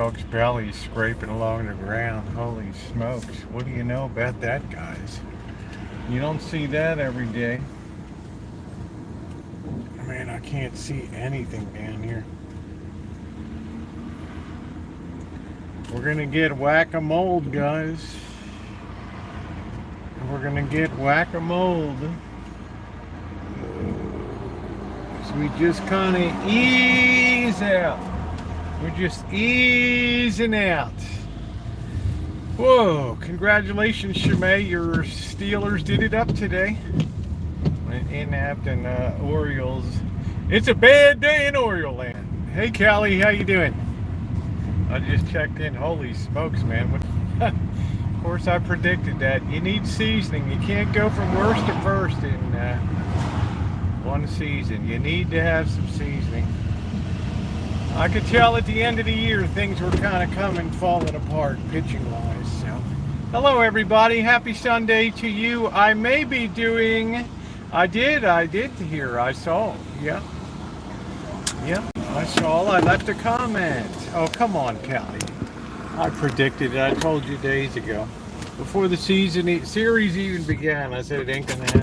dog's belly scraping along the ground. Holy smokes. What do you know about that, guys? You don't see that every day. Man, I can't see anything down here. We're gonna get whack-a-mole, guys. We're gonna get whack-a-mole. So we just kind of ease out. We're just easing out. Whoa, congratulations, Shimei. Your Steelers did it up today. Inept and Orioles. It's a bad day in Oriole land. Hey, Callie, how you doing? I just checked in. Holy smokes, man. Of course, I predicted that. You need seasoning. You can't go from worst to first in one season. You need to have some seasoning. I could tell at the end of the year things were kind of falling apart pitching-wise. So, hello, everybody. Happy Sunday to you. I may be doing... I did hear. I saw. Yeah, I saw. I left a comment. Oh, come on, Callie. I predicted it. I told you days ago. Before the series even began, I said it ain't gonna happen.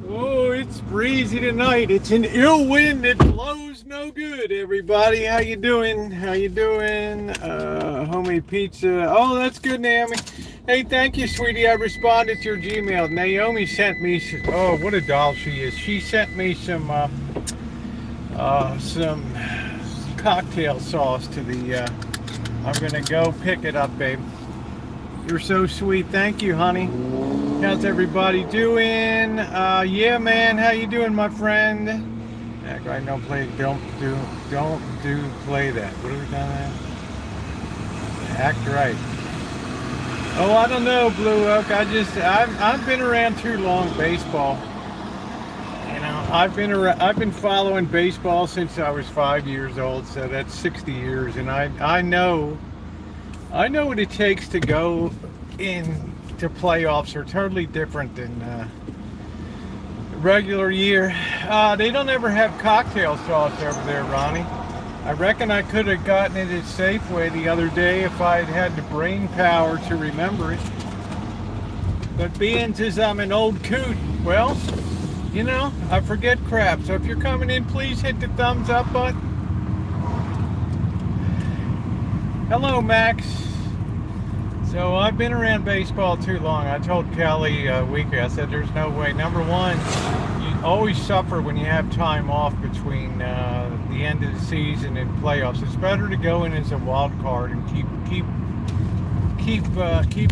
Oh, it's breezy tonight. It's an ill wind that blows no good, everybody. How you doing? Homemade pizza. Oh, that's good, Naomi. Hey, thank you, sweetie. I responded to your Gmail. Naomi sent me oh, what a doll she is. She sent me some cocktail sauce to the I'm gonna go pick it up, babe. You're so sweet. Thank you, honey. How's everybody doing? Yeah, man. How you doing, my friend? Act right. Don't play that. What are we doing there? Act right. Oh, I don't know, Blue Oak. I've been around too long baseball. You know, I've been following baseball since I was 5 years old. So that's 60 years, and I know what it takes to go into playoffs. Are totally different than regular year. They don't ever have cocktail sauce over there, Ronnie. I reckon I could have gotten it at Safeway the other day if I had had the brain power to remember it. But being as I'm an old coot, well, you know, I forget crap. So if you're coming in, please hit the thumbs up button. Hello, Max. So I've been around baseball too long. I told Kelly a week ago, I said there's no way. Number one, you always suffer when you have time off between the end of the season and playoffs. It's better to go in as a wild card and keep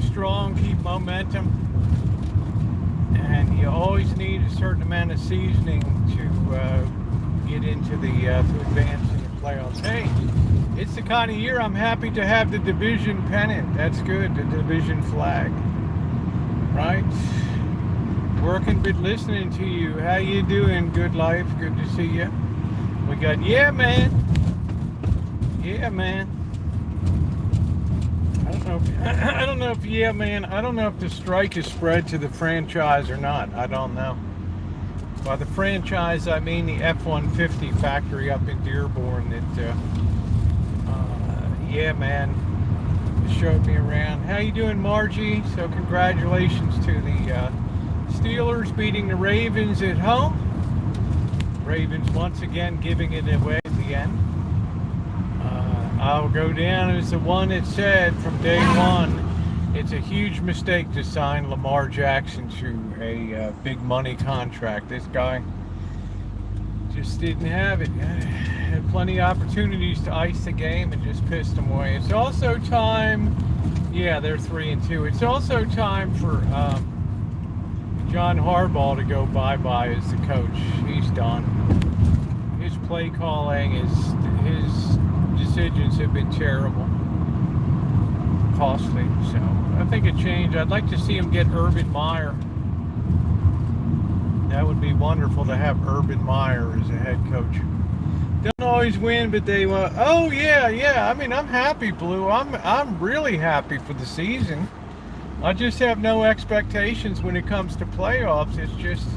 strong, keep momentum. And you always need a certain amount of seasoning to get into the to advance in the playoffs. Hey, it's the kind of year I'm happy to have the division pennant. That's good, the division flag, right? Working but listening to you. How you doing? Good life. Good to see you. We got yeah, man. I don't know if yeah, man. I don't know if the strike is spread to the franchise or not. I don't know. By the franchise, I mean the F-150 factory up in Dearborn that, yeah, man, showed me around. How you doing, Margie? So congratulations to the Steelers beating the Ravens at home. Ravens once again giving it away at the end. I'll go down as the one that said from day one, it's a huge mistake to sign Lamar Jackson to a big money contract. This guy just didn't have it. Had plenty of opportunities to ice the game and just pissed him away. It's also time, yeah, they're 3-2. It's also time for John Harbaugh to go bye-bye as the coach. He's done. His play calling, his decisions have been terrible, costly. So I think a change. I'd like to see him get Urban Meyer. That would be wonderful to have Urban Meyer as a head coach. Don't always win, but they want. Oh yeah. I mean, I'm happy, Blue. I'm really happy for the season. I just have no expectations when it comes to playoffs. It's just,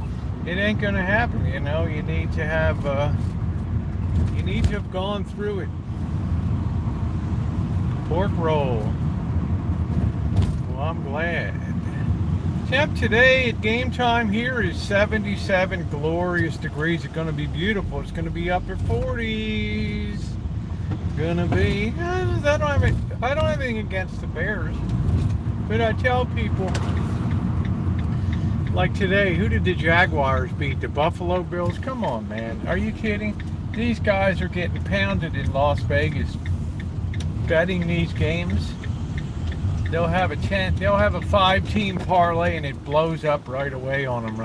it ain't gonna happen. You know, you need to have gone through it. Pork roll. Well, I'm glad. Temp today at game time here is 77 glorious degrees. It's going to be beautiful. It's going to be upper 40s. It's going to be. I don't have anything against the Bears, but I tell people, like today, who did the Jaguars beat? The Buffalo Bills? Come on, man. Are you kidding? These guys are getting pounded in Las Vegas betting these games. They'll have a 5-team parlay and it blows up right away on them,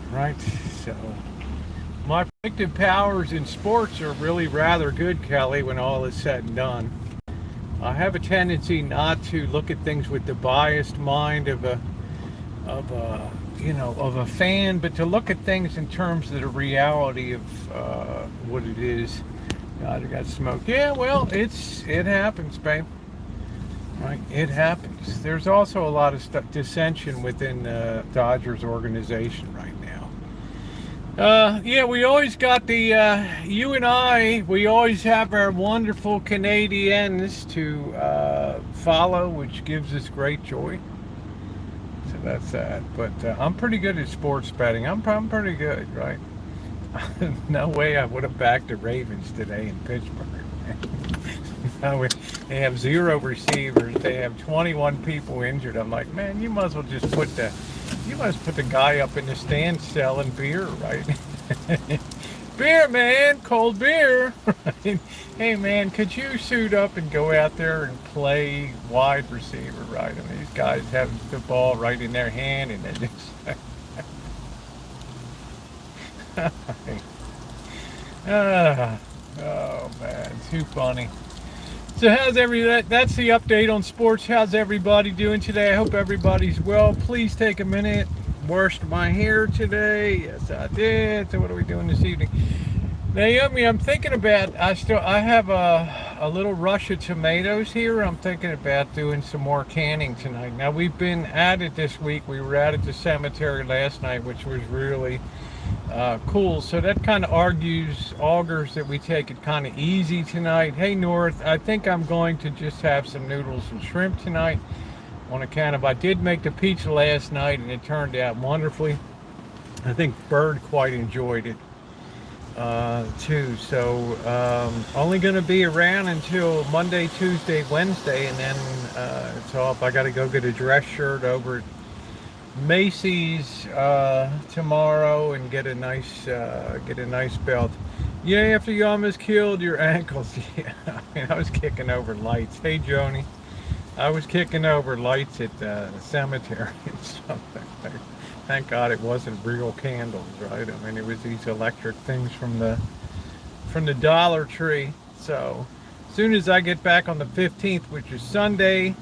right? So my predictive powers in sports are really rather good, Kelly, when all is said and done. I have a tendency not to look at things with the biased mind of a fan, but to look at things in terms of the reality of what it is. God, I got smoked. Yeah, well, it happens, babe. Right, it happens. There's also a lot of dissension within the Dodgers organization right now. Yeah, we always got the, you and I, we always have our wonderful Canadians to follow, which gives us great joy. So that's that. But I'm pretty good at sports betting. I'm pretty good, right? No way I would have backed the Ravens today in Pittsburgh. No, they have 0 receivers. They have 21 people injured. I'm like, man, you might as well just put the guy up in the stand selling beer, right? Beer, man, cold beer. Hey, man, could you suit up and go out there and play wide receiver, right? I mean, these guys have the ball right in their hand and they just. Oh man, too funny. So that's the update on sports. How's everybody doing today? I hope everybody's well. Please take a minute. Washed my hair today. Yes, I did. So what are we doing this evening? Naomi, I'm thinking about, I have a a little rush of tomatoes here. I'm thinking about doing some more canning tonight. Now, we've been at it this week. We were out at the cemetery last night, which was really cool. So that kind of augurs that we take it kind of easy tonight. Hey, North, I think I'm going to just have some noodles and shrimp tonight on account of I did make the pizza last night and it turned out wonderfully. I think Bird quite enjoyed it too. So only going to be around until Monday, Tuesday, Wednesday, and then it's off. I got to go get a dress shirt over at Macy's tomorrow and get a nice belt. Yeah, after you almost killed your ankles. Yeah, I mean, I was kicking over lights. Hey, Joni, I was kicking over lights at the cemetery and something. Thank God it wasn't real candles, right? I mean, it was these electric things from the Dollar Tree. So as soon as I get back on the 15th, which is Sunday,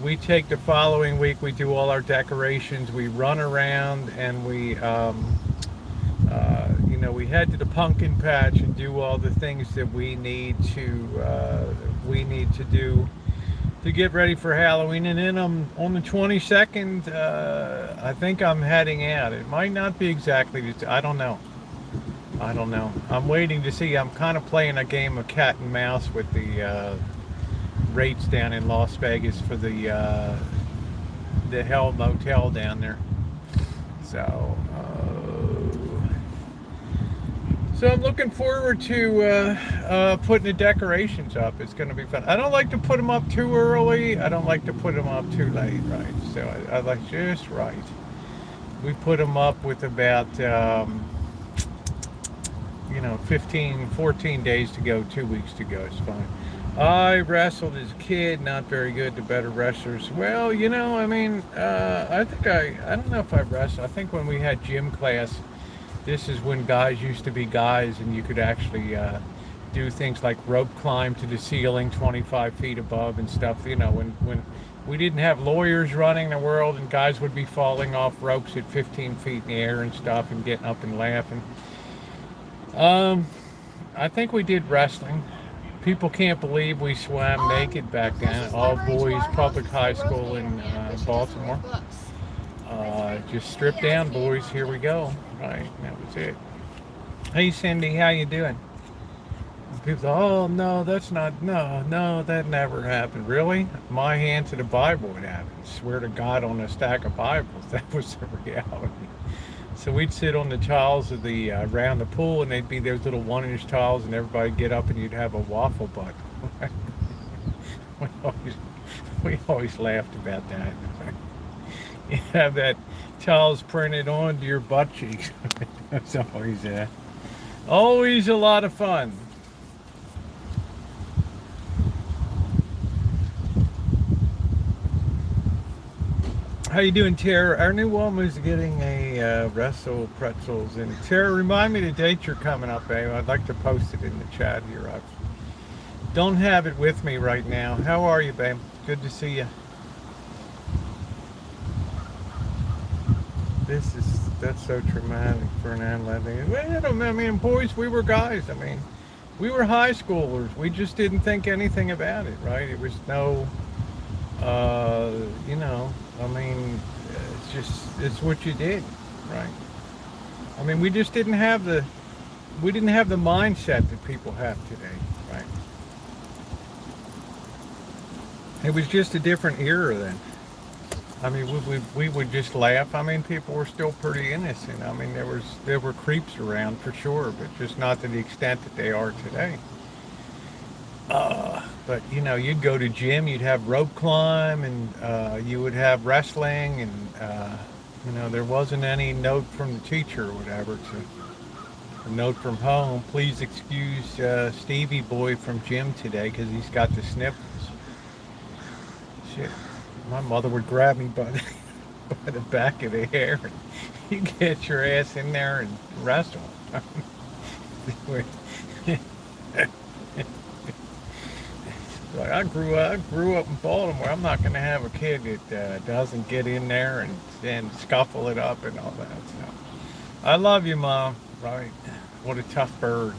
we take the following week. We do all our decorations. We run around and we we head to the pumpkin patch and do all the things that we need to do to get ready for Halloween. And then on the 22nd, I think I'm heading out. It might not be exactly, I don't know. I'm waiting to see. I'm kind of playing a game of cat and mouse with the rates down in Las Vegas for the Hell Motel down there. So I'm looking forward to putting the decorations up. It's going to be fun. I don't like to put them up too early. I don't like to put them up too late, right? So I like just right. We put them up with about 15, 14 days to go, 2 weeks to go. It's fine. I wrestled as a kid, not very good. The better wrestlers. Well, I mean, I don't know if I wrestled. I think when we had gym class, this is when guys used to be guys and you could actually do things like rope climb to the ceiling 25 feet above and stuff. When we didn't have lawyers running the world and guys would be falling off ropes at 15 feet in the air and stuff and getting up and laughing. I think we did wrestling. People can't believe we swam naked back then. All boys public high school in Baltimore. Just strip down, boys. Here we go. Right, that was it. Hey, Cindy, how you doing? People say, oh, no, that's not, no, that never happened. Really? My hand to the Bible would happen. Swear to God on a stack of Bibles. That was the reality. So we'd sit on the tiles of the around the pool, and they'd be those little 1-inch tiles, and everybody'd get up, and you'd have a waffle butt. we always laughed about that. You have that tiles printed onto your butt cheeks. It's always a lot of fun. How you doing, Tara? Our new woman's getting a Wrestle pretzels. And Tara, remind me the date you're coming up, babe. I'd like to post it in the chat here. I don't have it with me right now. How are you, babe? Good to see you. That's so traumatic for an adolescent. Well, I mean, boys, we were guys. I mean, we were high schoolers. We just didn't think anything about it, right? It was no, I mean, it's what you did, right? I mean, we didn't have the mindset that people have today, right? It was just a different era then. I mean, we would just laugh. I mean, people were still pretty innocent. I mean, there were creeps around for sure, but just not to the extent that they are today. But you'd go to gym, you'd have rope climb, and you would have wrestling, and there wasn't any note from the teacher or whatever. A note from home: please excuse Stevie boy from gym today because he's got the sniffles. Shit. My mother would grab me by the back of the hair and you get your ass in there and wrestle. Like I grew up in Baltimore. I'm not going to have a kid that doesn't get in there and scuffle it up and all that. So I love you, Mom. Right? What a tough bird.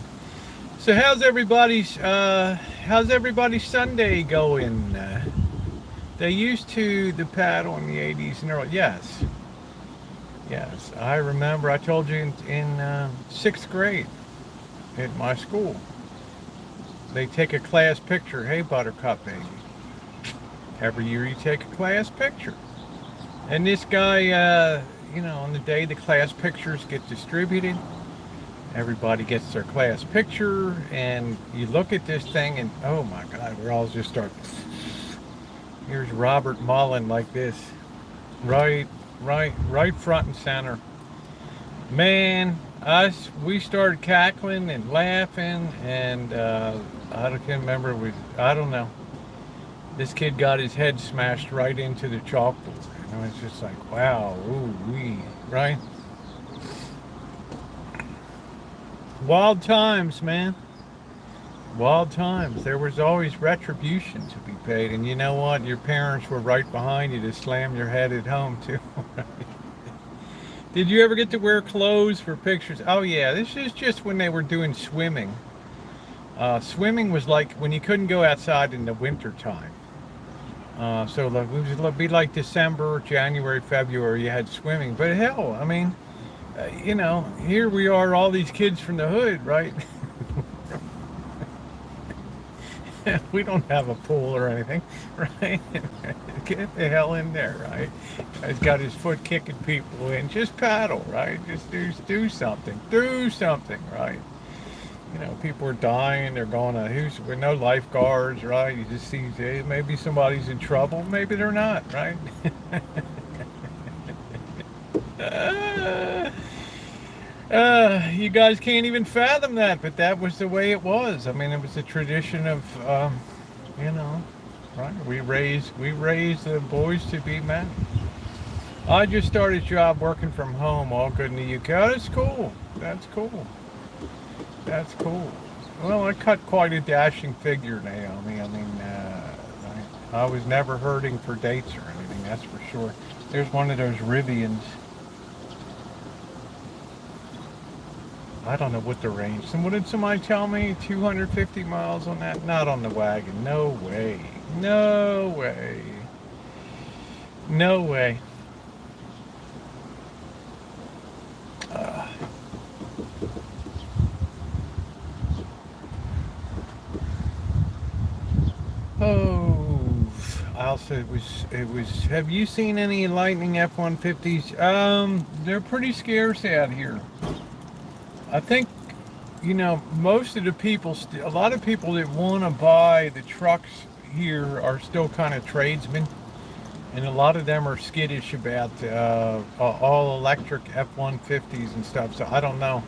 So how's everybody's Sunday going? They used to the paddle in the 80s and early. Yes, yes. I remember. I told you in sixth grade at my school, they take a class picture. Hey, Buttercup baby. Every year you take a class picture. And this guy, on the day the class pictures get distributed, everybody gets their class picture, and you look at this thing, and oh my God, we're all just start. Here's Robert Mullen like this, right front and center. Man, we started cackling and laughing, and I can't remember. I don't know. This kid got his head smashed right into the chalkboard. And it's just like, wow, ooh wee, right? Wild times, man. Wild times. There was always retribution to be paid. And you know what? Your parents were right behind you to slam your head at home, too. Did you ever get to wear clothes for pictures? Oh, yeah. This is just when they were doing swimming. Swimming was like when you couldn't go outside in the winter time. So it would be like December, January, February, you had swimming. But hell, I mean, here we are, all these kids from the hood, right? We don't have a pool or anything, right? Get the hell in there, right? He's got his foot kicking people in. Just paddle, right? Just do something. Do something, right? People are dying. They're going to with no lifeguards, right? You just see, hey, maybe somebody's in trouble. Maybe they're not, right? You guys can't even fathom that, but that was the way it was. I mean, it was a tradition of, right? We raised the boys to be men. I just started a job working from home, all good in the UK. Oh, that's cool. That's cool. That's cool. Well, I cut quite a dashing figure, Naomi. I mean, I was never hurting for dates or anything, that's for sure. There's one of those Rivians. I don't know what the range. And what did somebody tell me? 250 miles on that? Not on the wagon. No way. No way. No way. Oh, also it was. Have you seen any Lightning F-150s? They're pretty scarce out here. I think, most of the people, a lot of people that want to buy the trucks here are still kind of tradesmen, and a lot of them are skittish about all electric F-150s and stuff. So I don't know.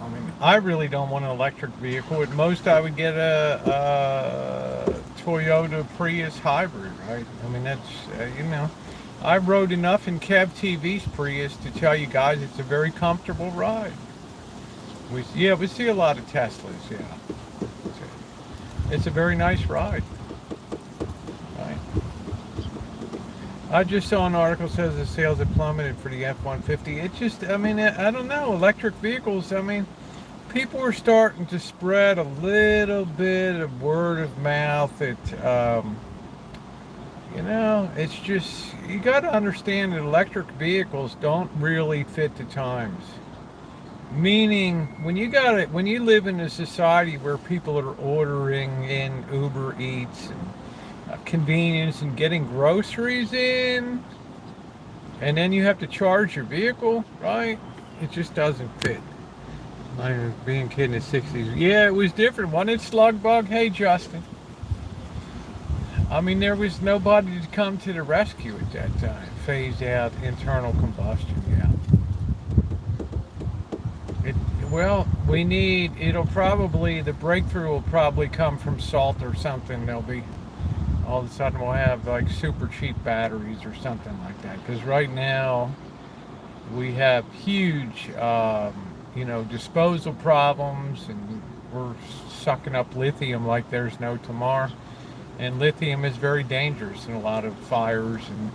I mean, I really don't want an electric vehicle. At most, I would get a Toyota Prius hybrid, right? I mean, that's, I rode enough in Kev TV's Prius to tell you guys it's a very comfortable ride. We see a lot of Teslas, yeah. It's a very nice ride, right? I just saw an article that says the sales have plummeted for the F-150. It just, I mean, I don't know, electric vehicles, I mean, people are starting to spread a little bit of word of mouth that, it's just, you got to understand that electric vehicles don't really fit the times. Meaning, when you live in a society where people are ordering in Uber Eats and convenience and getting groceries in, and then you have to charge your vehicle, right? It just doesn't fit. Being a kid in the 60s. Yeah, it was different. Wasn't it, Slug Bug? Hey, Justin. I mean, there was nobody to come to the rescue at that time. Phased out internal combustion, yeah. The breakthrough will probably come from salt or something. All of a sudden we'll have like super cheap batteries or something like that. Because right now we have huge, disposal problems, and we're sucking up lithium like there's no tomorrow. And lithium is very dangerous in a lot of fires and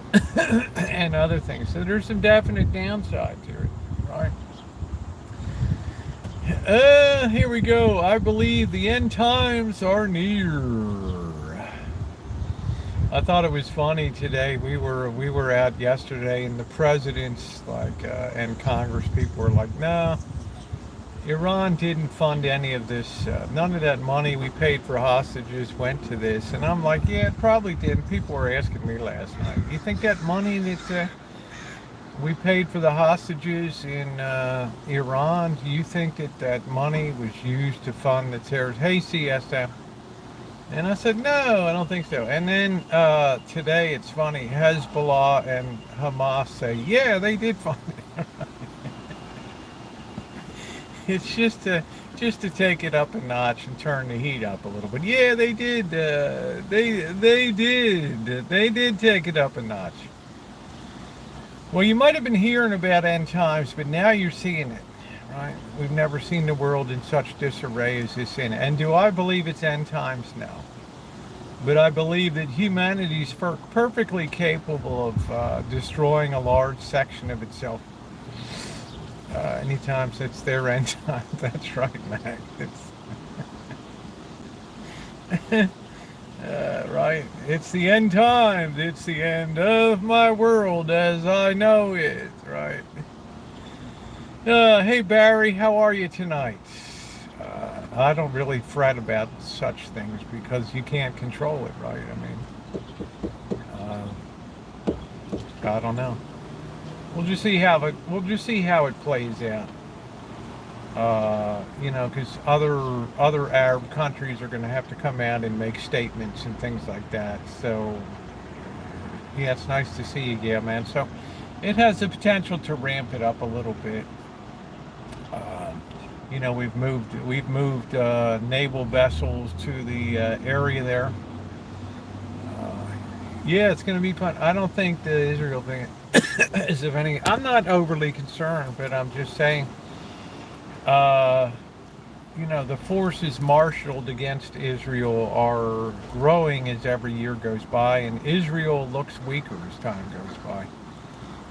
and other things. So there's some definite downsides here, right? Here we go. I believe the end times are near. I thought it was funny today. We were out yesterday, and the presidents and Congress people were like, "No, Iran didn't fund any of this. None of that money we paid for hostages went to this." And I'm like, "Yeah, it probably didn't." People were asking me last night, "You think that money that we paid for the hostages in Iran? Do you think that that money was used to fund the terrorists?" Hey, CSM. And I said, no, I don't think so. And then today, it's funny, Hezbollah and Hamas say, yeah, they did fund it. It's just to take it up a notch and turn the heat up a little bit. Yeah, they did. They did take it up a notch. Well, you might have been hearing about end times, but now you're seeing it, right? We've never seen the world in such disarray as this in. And do I believe it's end times? No. But I believe that humanity is perfectly capable of destroying a large section of itself. Anytime it's their end time. That's right, Mac. It's right. It's the end times. It's the end of my world as I know it. Right. Hey, Barry, how are you tonight? I don't really fret about such things because you can't control it, right? I don't know. We'll just see how it plays out. Because other Arab countries are going to have to come out and make statements and things like that. So, yeah, it's nice to see you, Gail, man. So, it has the potential to ramp it up a little bit. We've moved naval vessels to the area there. Yeah, it's going to be fun. I don't think the Israel thing is of any. I'm not overly concerned, but I'm just saying. The forces marshaled against Israel are growing as every year goes by, and Israel looks weaker as time goes by.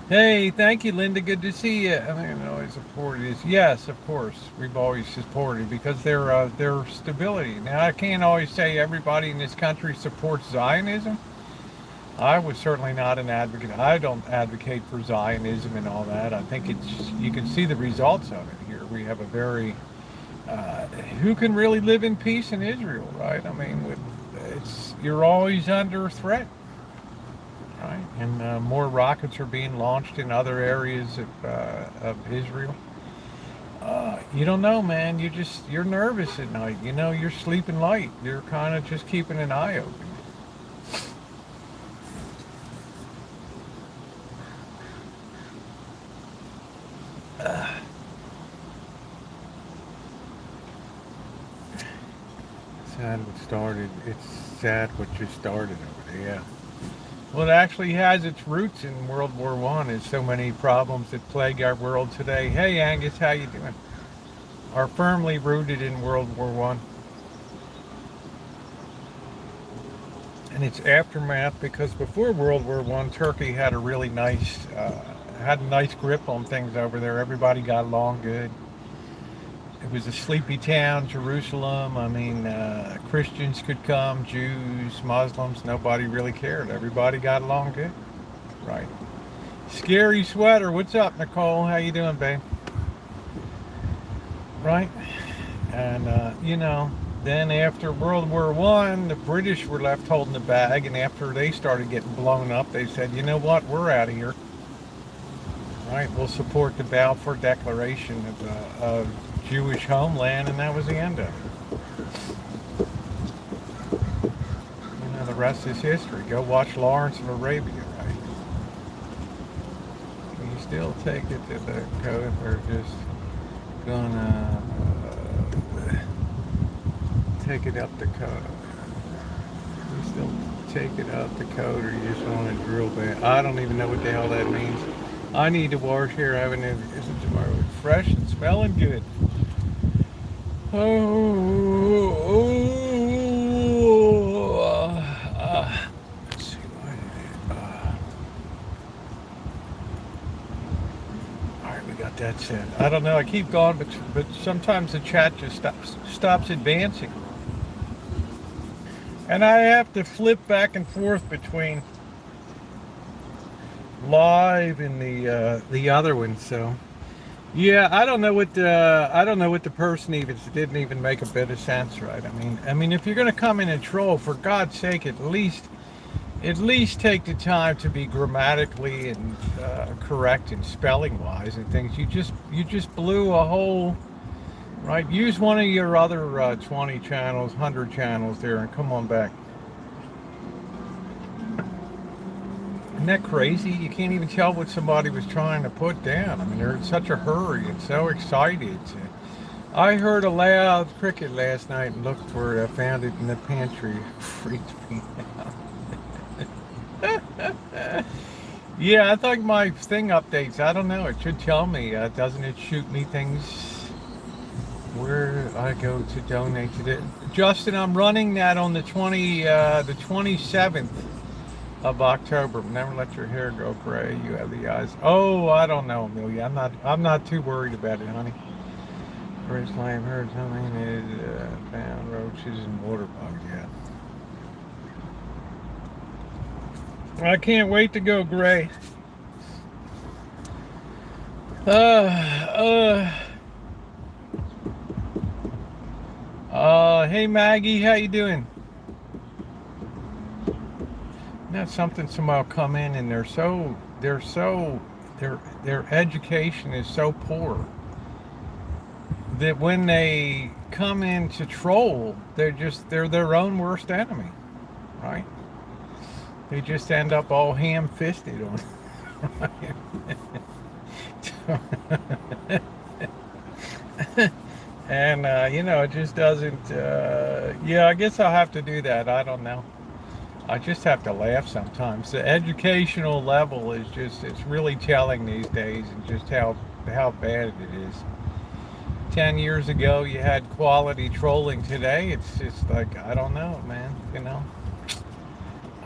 Hey, thank you, Linda. Good to see you. I mean, I always support it. Yes, of course. We've always supported because their stability. Now, I can't always say everybody in this country supports Zionism. I was certainly not an advocate. I don't advocate for Zionism and all that. I think you can see the results of it here. We have a very who can really live in peace in Israel, right? I mean, you're always under threat. Right? And more rockets are being launched in other areas of Israel. You don't know, man. You're nervous at night. You're sleeping light. You're kind of just keeping an eye open. It's sad what just started over there. Yeah. Well, it actually has its roots in World War I. There's so many problems that plague our world today. Hey, Angus, how you doing? Are firmly rooted in World War I. And its aftermath, because before World War I, Turkey had a really nice, grip on things over there. Everybody got along good. It was a sleepy town, Jerusalem. I mean, Christians could come, Jews, Muslims, nobody really cared. Everybody got along good, right? Scary sweater. What's up, Nicole? How you doing, babe? Right? And, then after World War I, the British were left holding the bag, and after they started getting blown up, they said, you know what, we're out of here. Right? We'll support the Balfour Declaration of Jewish homeland, and that was the end of it. The rest is history. Go watch Lawrence of Arabia, right? Can you still take it to the code? We're just gonna take it up the code. You still take it up the code, or you just want to drill back? I don't even know what the hell that means. I need to wash here. I haven't even used it tomorrow. It's fresh and smelling good. Let's see what it is. All right, we got That's it. I don't know. I keep going, but sometimes the chat just stops advancing, and I have to flip back and forth between live and the other one. So yeah, I don't know what the person even didn't even make a bit of sense, right? I mean, if you're gonna come in and troll, for God's sake, at least take the time to be grammatically and correct and spelling wise and things. You just blew a whole right. Use one of your other 20 channels, 100 channels there, and come on back. Isn't that crazy? You can't even tell what somebody was trying to put down. I mean, they're in such a hurry and so excited. I heard a loud cricket last night and looked for it. I found it in the pantry. Freaked me out. Yeah, I think my thing updates. I don't know. It should tell me. Doesn't it shoot me things where I go to donate to the Justin? I'm running that on the 27th of October. Never let your hair go gray. You have the eyes. Oh, I don't know, Amelia. I'm not too worried about it, honey. First time heard something is found roaches and water bugs. Yeah. I can't wait to go gray. Hey Maggie, how you doing? That's something somebody will come in and their education is so poor that when they come in to troll, they're their own worst enemy, right? They just end up all ham-fisted on it. And it just doesn't yeah, I guess I'll have to do that. I don't know. I just have to laugh sometimes. The educational level is it's really telling these days, and just how bad it is. 10 years ago you had quality trolling. Today it's just like, I don't know, man.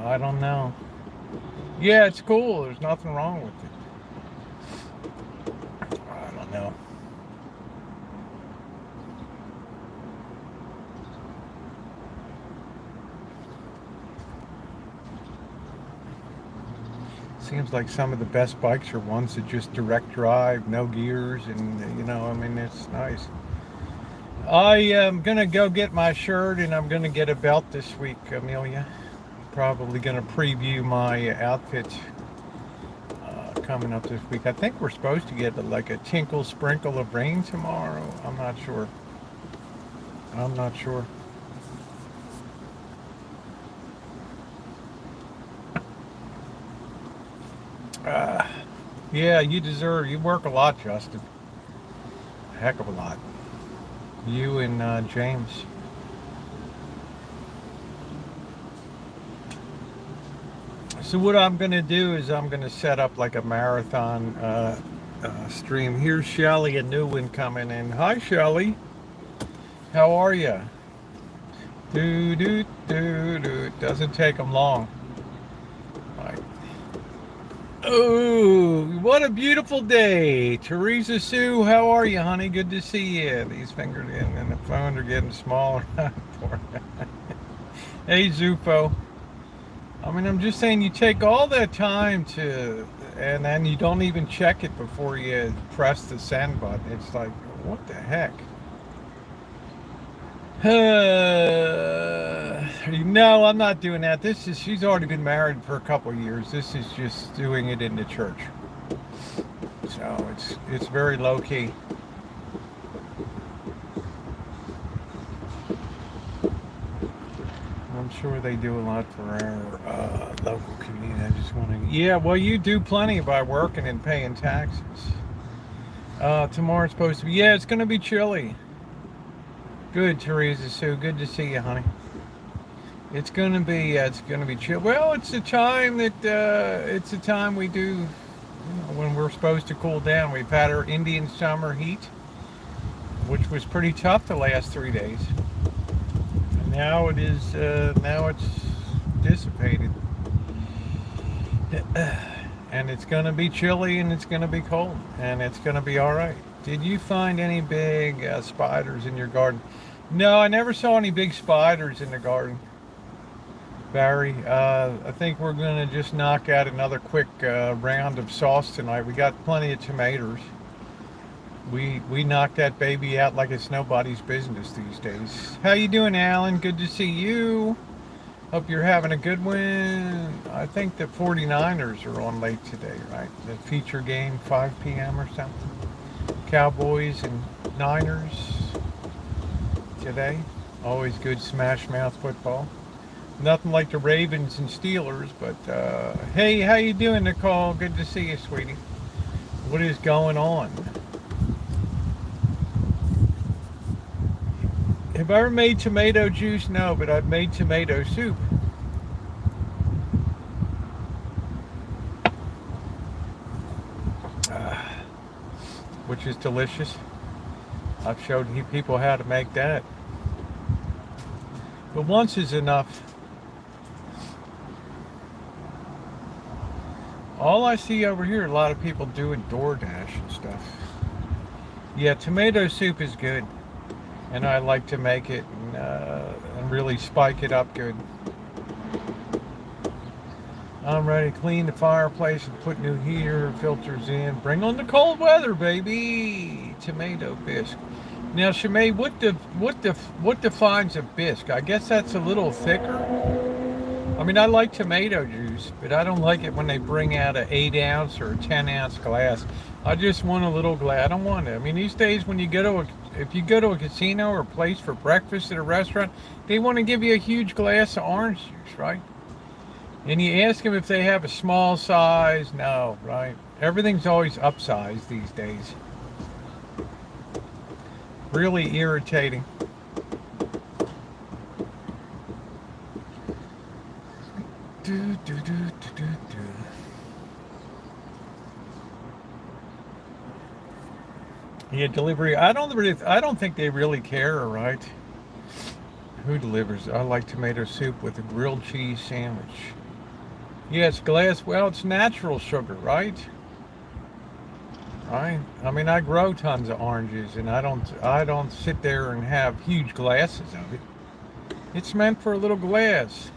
I don't know. Yeah, it's cool. There's nothing wrong with it. I don't know. Seems like some of the best bikes are ones that just direct drive, no gears, and I mean, it's nice. I am gonna go get my shirt, and I'm gonna get a belt this week, Amelia. Probably gonna preview my outfit coming up this week. I think we're supposed to get like a tinkle sprinkle of rain tomorrow. I'm not sure. Yeah, you work a lot, Justin. A heck of a lot. You and James. So what I'm going to do is I'm going to set up like a marathon stream. Here's Shelly, a new one coming in. Hi, Shelly. How are you? Doesn't take them long. Right. Oh, what a beautiful day. Teresa Sue, how are you, honey? Good to see you. These fingers in the phone are getting smaller. Hey, Zufo. I mean, I'm just saying, you take all that time and then you don't even check it before you press the send button. It's like, what the heck? No, I'm not doing that. She's already been married for a couple of years. This is just doing it in the church. So it's very low key. I'm sure they do a lot for our local community. I just want to. Yeah, well, you do plenty by working and paying taxes. Tomorrow's supposed to be. Yeah, it's going to be chilly. Good, Teresa Sue. Good to see you, honey. It's going to be chill. Well, it's a time we do when we're supposed to cool down. We've had our Indian summer heat, which was pretty tough the last 3 days. And now it's dissipated. and it's going to be chilly, and it's going to be cold, and it's going to be all right. Did you find any big spiders in your garden? No, I never saw any big spiders in the garden, Barry. I think we're going to just knock out another quick round of sauce tonight. We got plenty of tomatoes. We knocked that baby out like it's nobody's business these days. How you doing, Alan? Good to see you. Hope you're having a good one. I think the 49ers are on late today, right? The feature game, 5 p.m. or something. Cowboys and Niners today. Always good smash mouth football. Nothing like the Ravens and Steelers, but hey, how you doing, Nicole? Good to see you, sweetie. What is going on? Have I ever made tomato juice? No, but I've made tomato soup. Which is delicious. I've showed people how to make that. But once is enough. All I see over here, a lot of people doing DoorDash and stuff. Yeah, tomato soup is good. And I like to make it and really spike it up good. I'm ready to clean the fireplace and put new heater filters in. Bring on the cold weather, baby. Tomato bisque. Now, Shimei, what defines a bisque? I guess that's a little thicker. I mean, I like tomato juice, but I don't like it when they bring out an 8-ounce or a 10-ounce glass. I just want a little glass. I don't want it. I mean, these days when you go to if you go to a casino or a place for breakfast at a restaurant, they want to give you a huge glass of orange juice, right? And you ask them if they have a small size. No, right? Everything's always upsized these days. Really irritating. Yeah, delivery. I don't think they really care, right? Who delivers? I like tomato soup with a grilled cheese sandwich. Yes, glass. Well, it's natural sugar, right? Right. I mean, I grow tons of oranges, and I don't sit there and have huge glasses of it. It's meant for a little glass.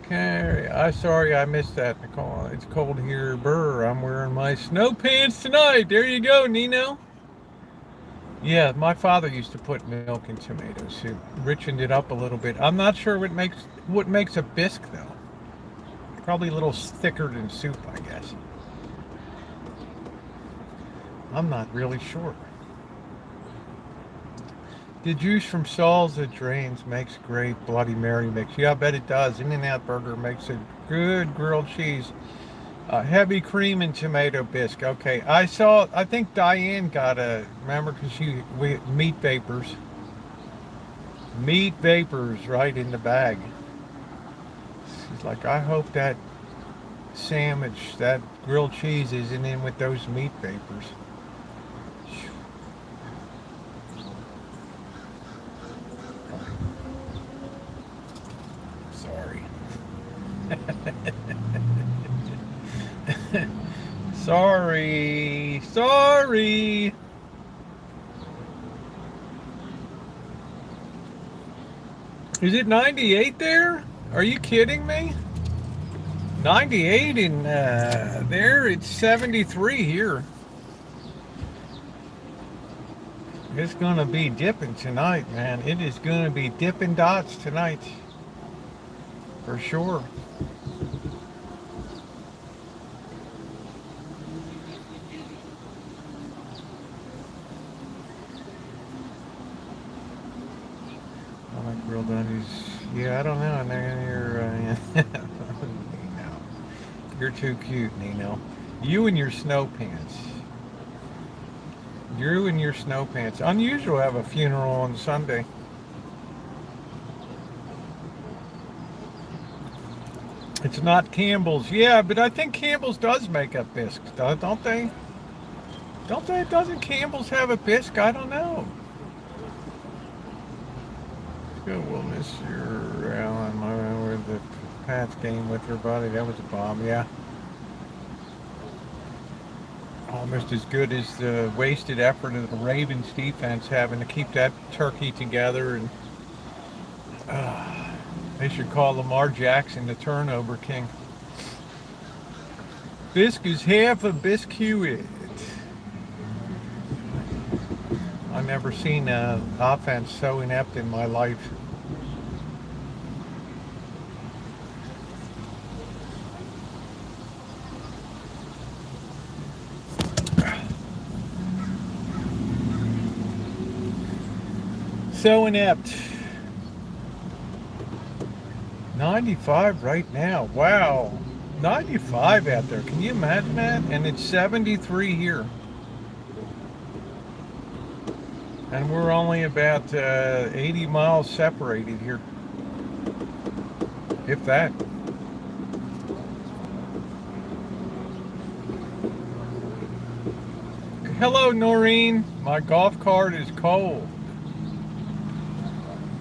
Okay, sorry I missed that, Nicole. It's cold here. Brr, I'm wearing my snow pants tonight. There you go, Nino. Yeah, my father used to put milk in tomato soup, richened it up a little bit. I'm not sure what makes a bisque though. Probably a little thicker than soup, I guess. I'm not really sure. The juice from Saul's that drains makes great Bloody Mary mix. Yeah, I bet it does. In-N-Out Burger makes a good grilled cheese. Heavy cream and tomato bisque. Okay, I think Diane got remember, because meat vapors. Meat vapors right in the bag. She's like, I hope that sandwich, that grilled cheese isn't in with those meat vapors. Sorry. Sorry. Is it 98 there? Are you kidding me? 98 in there, it's 73 here. It's gonna be dipping tonight, man. It is gonna be dipping dots tonight. For sure. I like grilled onions. Yeah, I don't know. Nino. You're too cute, Nino. You and your snow pants. You and your snow pants. Unusual to have a funeral on Sunday. It's not Campbell's. Yeah, but I think Campbell's does make up bisques, don't they? Doesn't Campbell's have a bisque? I don't know. We'll miss your Alan with the Pats game with her buddy. That was a bomb, yeah. Almost as good as the wasted effort of the Ravens defense having to keep that turkey together. And they should call Lamar Jackson the turnover king. Bisque is half a biscuit. I've never seen an offense so inept in my life. So inept. 95 right now. Wow. 95 out there. Can you imagine that? And it's 73 here. And we're only about 80 miles separated here. If that. Hello, Noreen. My golf cart is cold.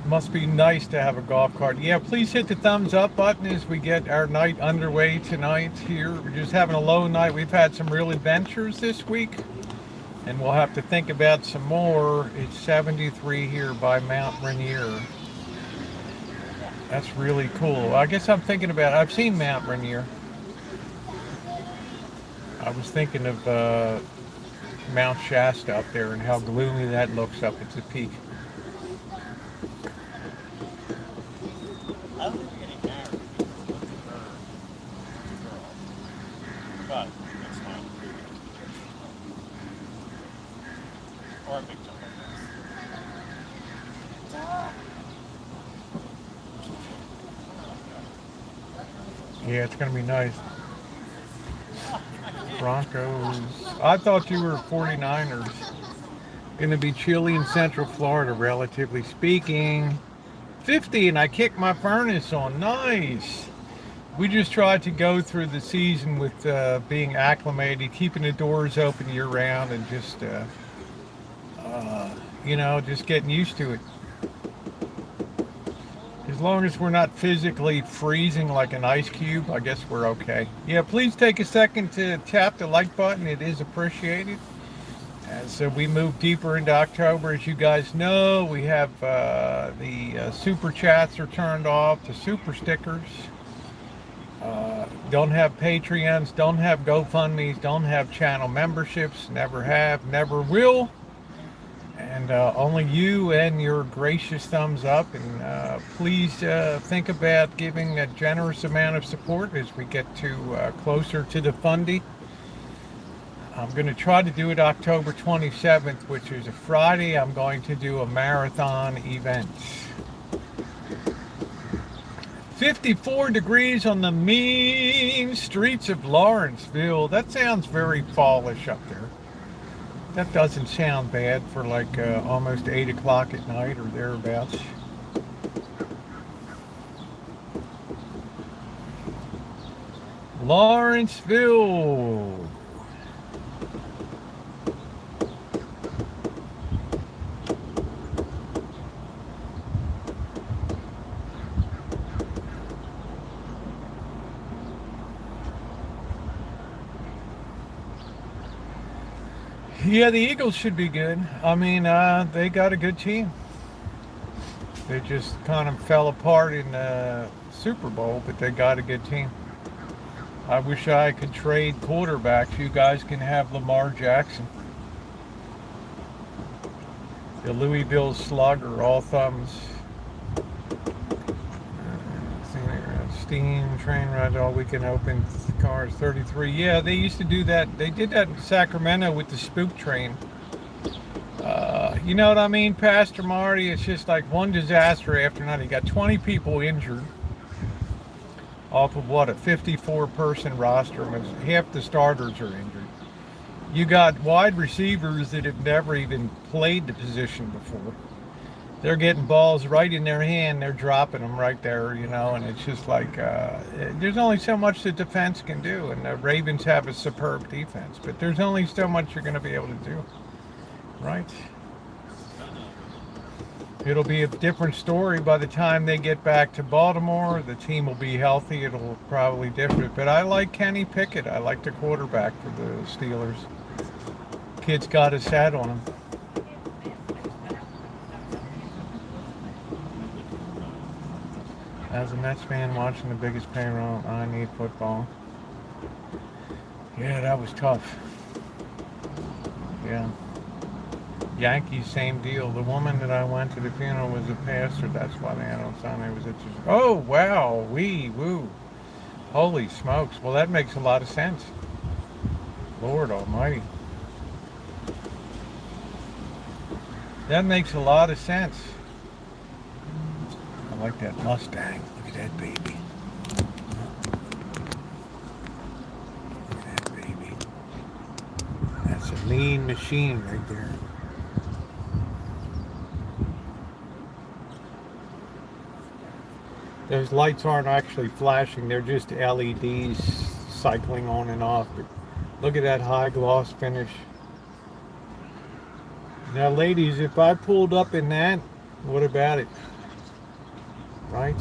Must be nice to have a golf cart. Yeah, please hit the thumbs up button as we get our night underway tonight here. We're just having a low night. We've had some real adventures this week, and we'll have to think about some more. It's 73 here by Mount Rainier. That's really cool. I guess I'm thinking about, I've seen Mount Rainier. I was thinking of Mount Shasta up there and how gloomy that looks up at the peak. I don't think we're getting married. But it's fine. Or a big jump like this. Yeah, it's going to be nice. Broncos. I thought you were 49ers. Going to be chilly in Central Florida, relatively speaking. 50, and I kicked my furnace on. Nice. We just tried to go through the season with being acclimated, keeping the doors open year round, and just, just getting used to it. As long as we're not physically freezing like an ice cube, I guess we're okay. Yeah, please take a second to tap the like button. It is appreciated. As we move deeper into October, as you guys know, we have the super chats are turned off, the super stickers. Don't have Patreons, don't have GoFundMes, don't have channel memberships, never have, never will. And only you and your gracious thumbs up. And please think about giving a generous amount of support as we get to closer to the fundy. I'm going to try to do it October 27th, which is a Friday. I'm going to do a marathon event. 54 degrees on the mean streets of Lawrenceville. That sounds very fallish up there. That doesn't sound bad for like almost 8 o'clock at night or thereabouts. Lawrenceville. Yeah, the Eagles should be good. I mean, they got a good team. They just kind of fell apart in the Super Bowl, but they got a good team. I wish I could trade quarterbacks. You guys can have Lamar Jackson. The Louisville Slugger, all thumbs. Steam train ride all weekend, open cars 33. Yeah, they used to do that. They did that in Sacramento with the spook train. You know what I mean, Pastor Marty? It's just like one disaster after another. You got 20 people injured off of what, a 54-person roster. Half the starters are injured. You got wide receivers that have never even played the position before. They're getting balls right in their hand. They're dropping them right there, and it's just like there's only so much the defense can do. And the Ravens have a superb defense, but there's only so much you're going to be able to do, right? It'll be a different story by the time they get back to Baltimore. The team will be healthy. It'll probably different. But I like Kenny Pickett. I like the quarterback for the Steelers. Kids got a sat on them. As a Mets fan watching the biggest payroll, I need football. Yeah, that was tough. Yeah. Yankees, same deal. The woman that I went to the funeral was a pastor. That's why they had on Sunday. Was it just, oh, wow. Wee, woo. Holy smokes. Well, that makes a lot of sense. Lord almighty. That makes a lot of sense. I like that Mustang. Look at that baby. Look at that baby. That's a lean machine right there. Those lights aren't actually flashing. They're just LEDs cycling on and off. But look at that high gloss finish. Now, ladies, if I pulled up in that, what about it? Right?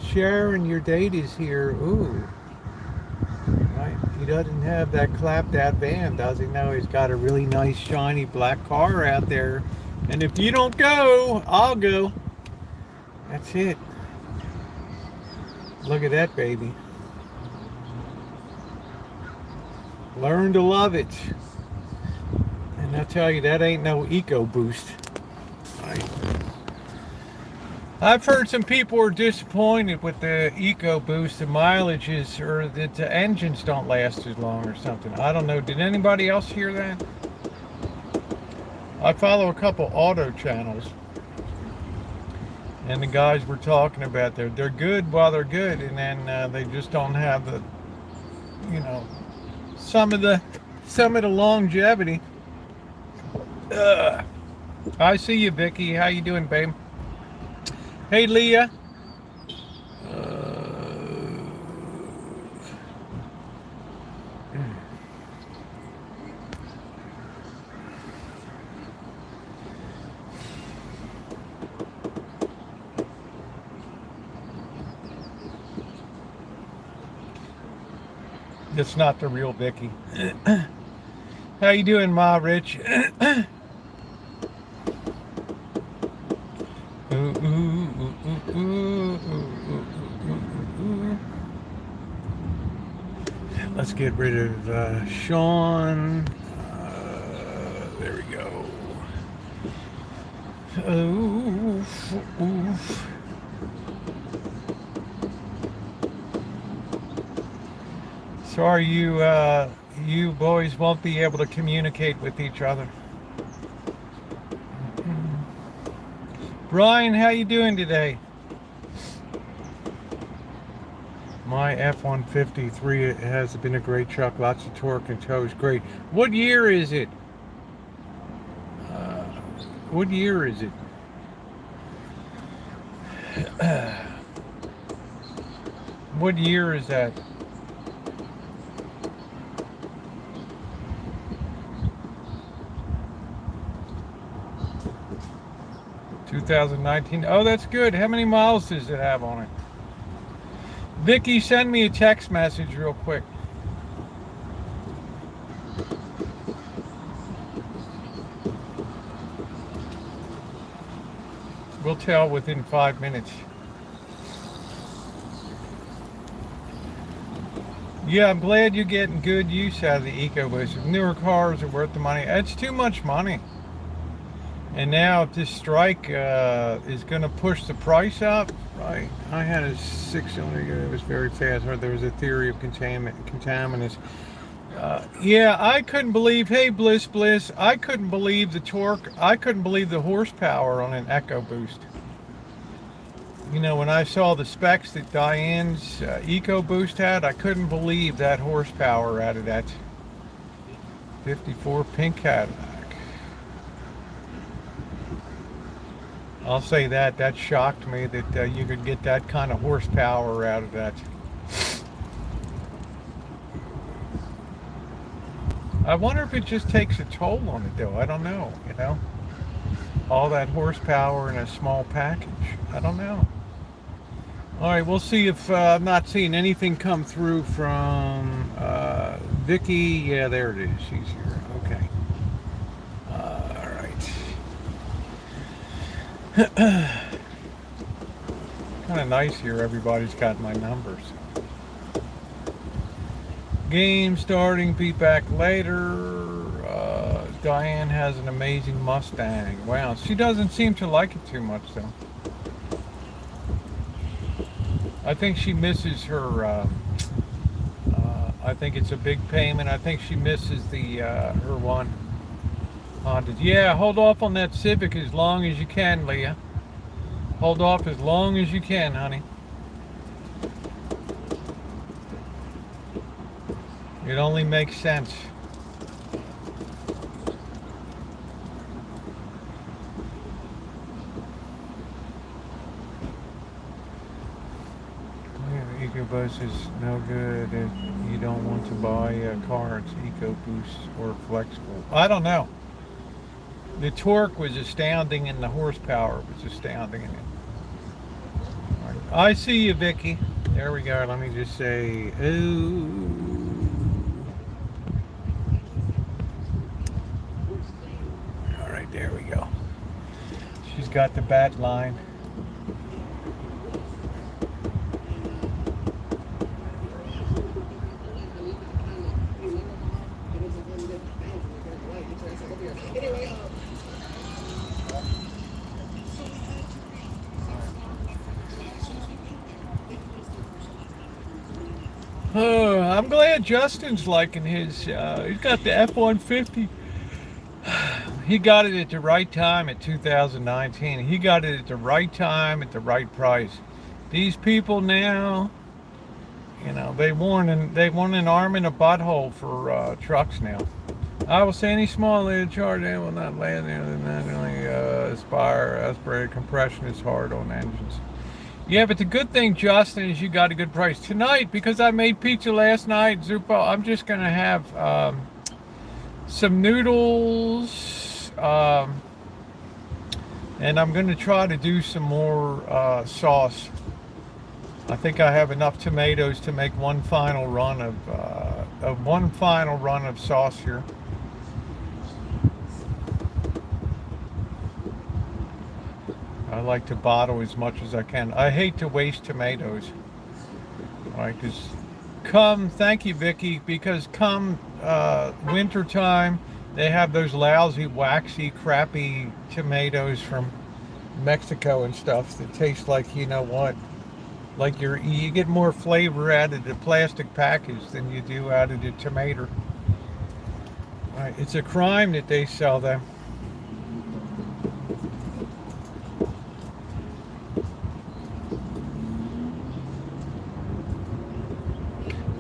Sharon, your date is here. Ooh. Right? He doesn't have that clapped out van, does he? No, he's got a really nice, shiny black car out there. And if you don't go, I'll go. That's it. Look at that baby. Learn to love it. And I tell you, that ain't no EcoBoost. I've heard some people are disappointed with the EcoBoost. The mileage is, or that the engines don't last as long or something. I don't know. Did anybody else hear that? I follow a couple auto channels. And the guys were talking about they're good while they're good. And then they just don't have the, you know, some of the longevity. I see you, Vicky. How you doing, babe? Hey, Leah. That's not the real Vicky. How you doing, Ma Rich? Let's get rid of Sean. There we go. Oof, oof. Sorry, you boys won't be able to communicate with each other. Brian, how you doing today? My F-153 has been a great truck, lots of torque and tow's great. What year is it? What year is it? What year is that? $2019. Oh, that's good. How many miles does it have on it? Vicky, send me a text message real quick. We'll tell within 5 minutes. Yeah, I'm glad you're getting good use out of the EcoBoost. Newer cars are worth the money. It's too much money. And now this strike is going to push the price up, right? I had a 6-cylinder. It was very fast. Or there was a theory of contaminants. Yeah, I couldn't believe. Hey, Bliss. I couldn't believe the torque. I couldn't believe the horsepower on an EcoBoost. You know, when I saw the specs that Diane's EcoBoost had, I couldn't believe that horsepower out of that 54 pink Cadillac. I'll say that shocked me that you could get that kind of horsepower out of that. I wonder if it just takes a toll on it though. I don't know, you know. All that horsepower in a small package. I don't know. All right, we'll see if I'm not seeing anything come through from Vicky. Yeah, there it is. She's here. Okay. All right. Kind of nice here. Everybody's got my numbers. Game starting. Be back later. Diane has an amazing Mustang. Wow, she doesn't seem to like it too much though. I think she misses her. I think it's a big payment. I think she misses the her one Honda. Yeah, hold off on that Civic as long as you can, Leah. Hold off as long as you can, honey. It only makes sense. EcoBoost is no good if you don't want to buy a car. It's EcoBoost or flexible. I don't know. The torque was astounding and the horsepower was astounding in it. Right. I see you, Vicky. There we go. Let me just say, ooh. All right, there we go. She's got the bat line. I'm glad Justin's liking his. He's got the F-150. He got it at the right time at 2019. He got it at the right time at the right price. These people now, you know, they want an arm and a butthole for trucks now. I will say any small charge will not land there than that only aspirated compression is hard on engines. Yeah, but the good thing, Justin, is you got a good price. Tonight, because I made pizza last night, Zupo, I'm just going to have some noodles, and I'm going to try to do some more sauce. I think I have enough tomatoes to make one final run of sauce here. I like to bottle as much as I can. I hate to waste tomatoes. Right, thank you, Vicky, because come winter time, they have those lousy, waxy, crappy tomatoes from Mexico and stuff that taste like, you know what, like you get more flavor out of the plastic package than you do out of the tomato. Right, it's a crime that they sell them.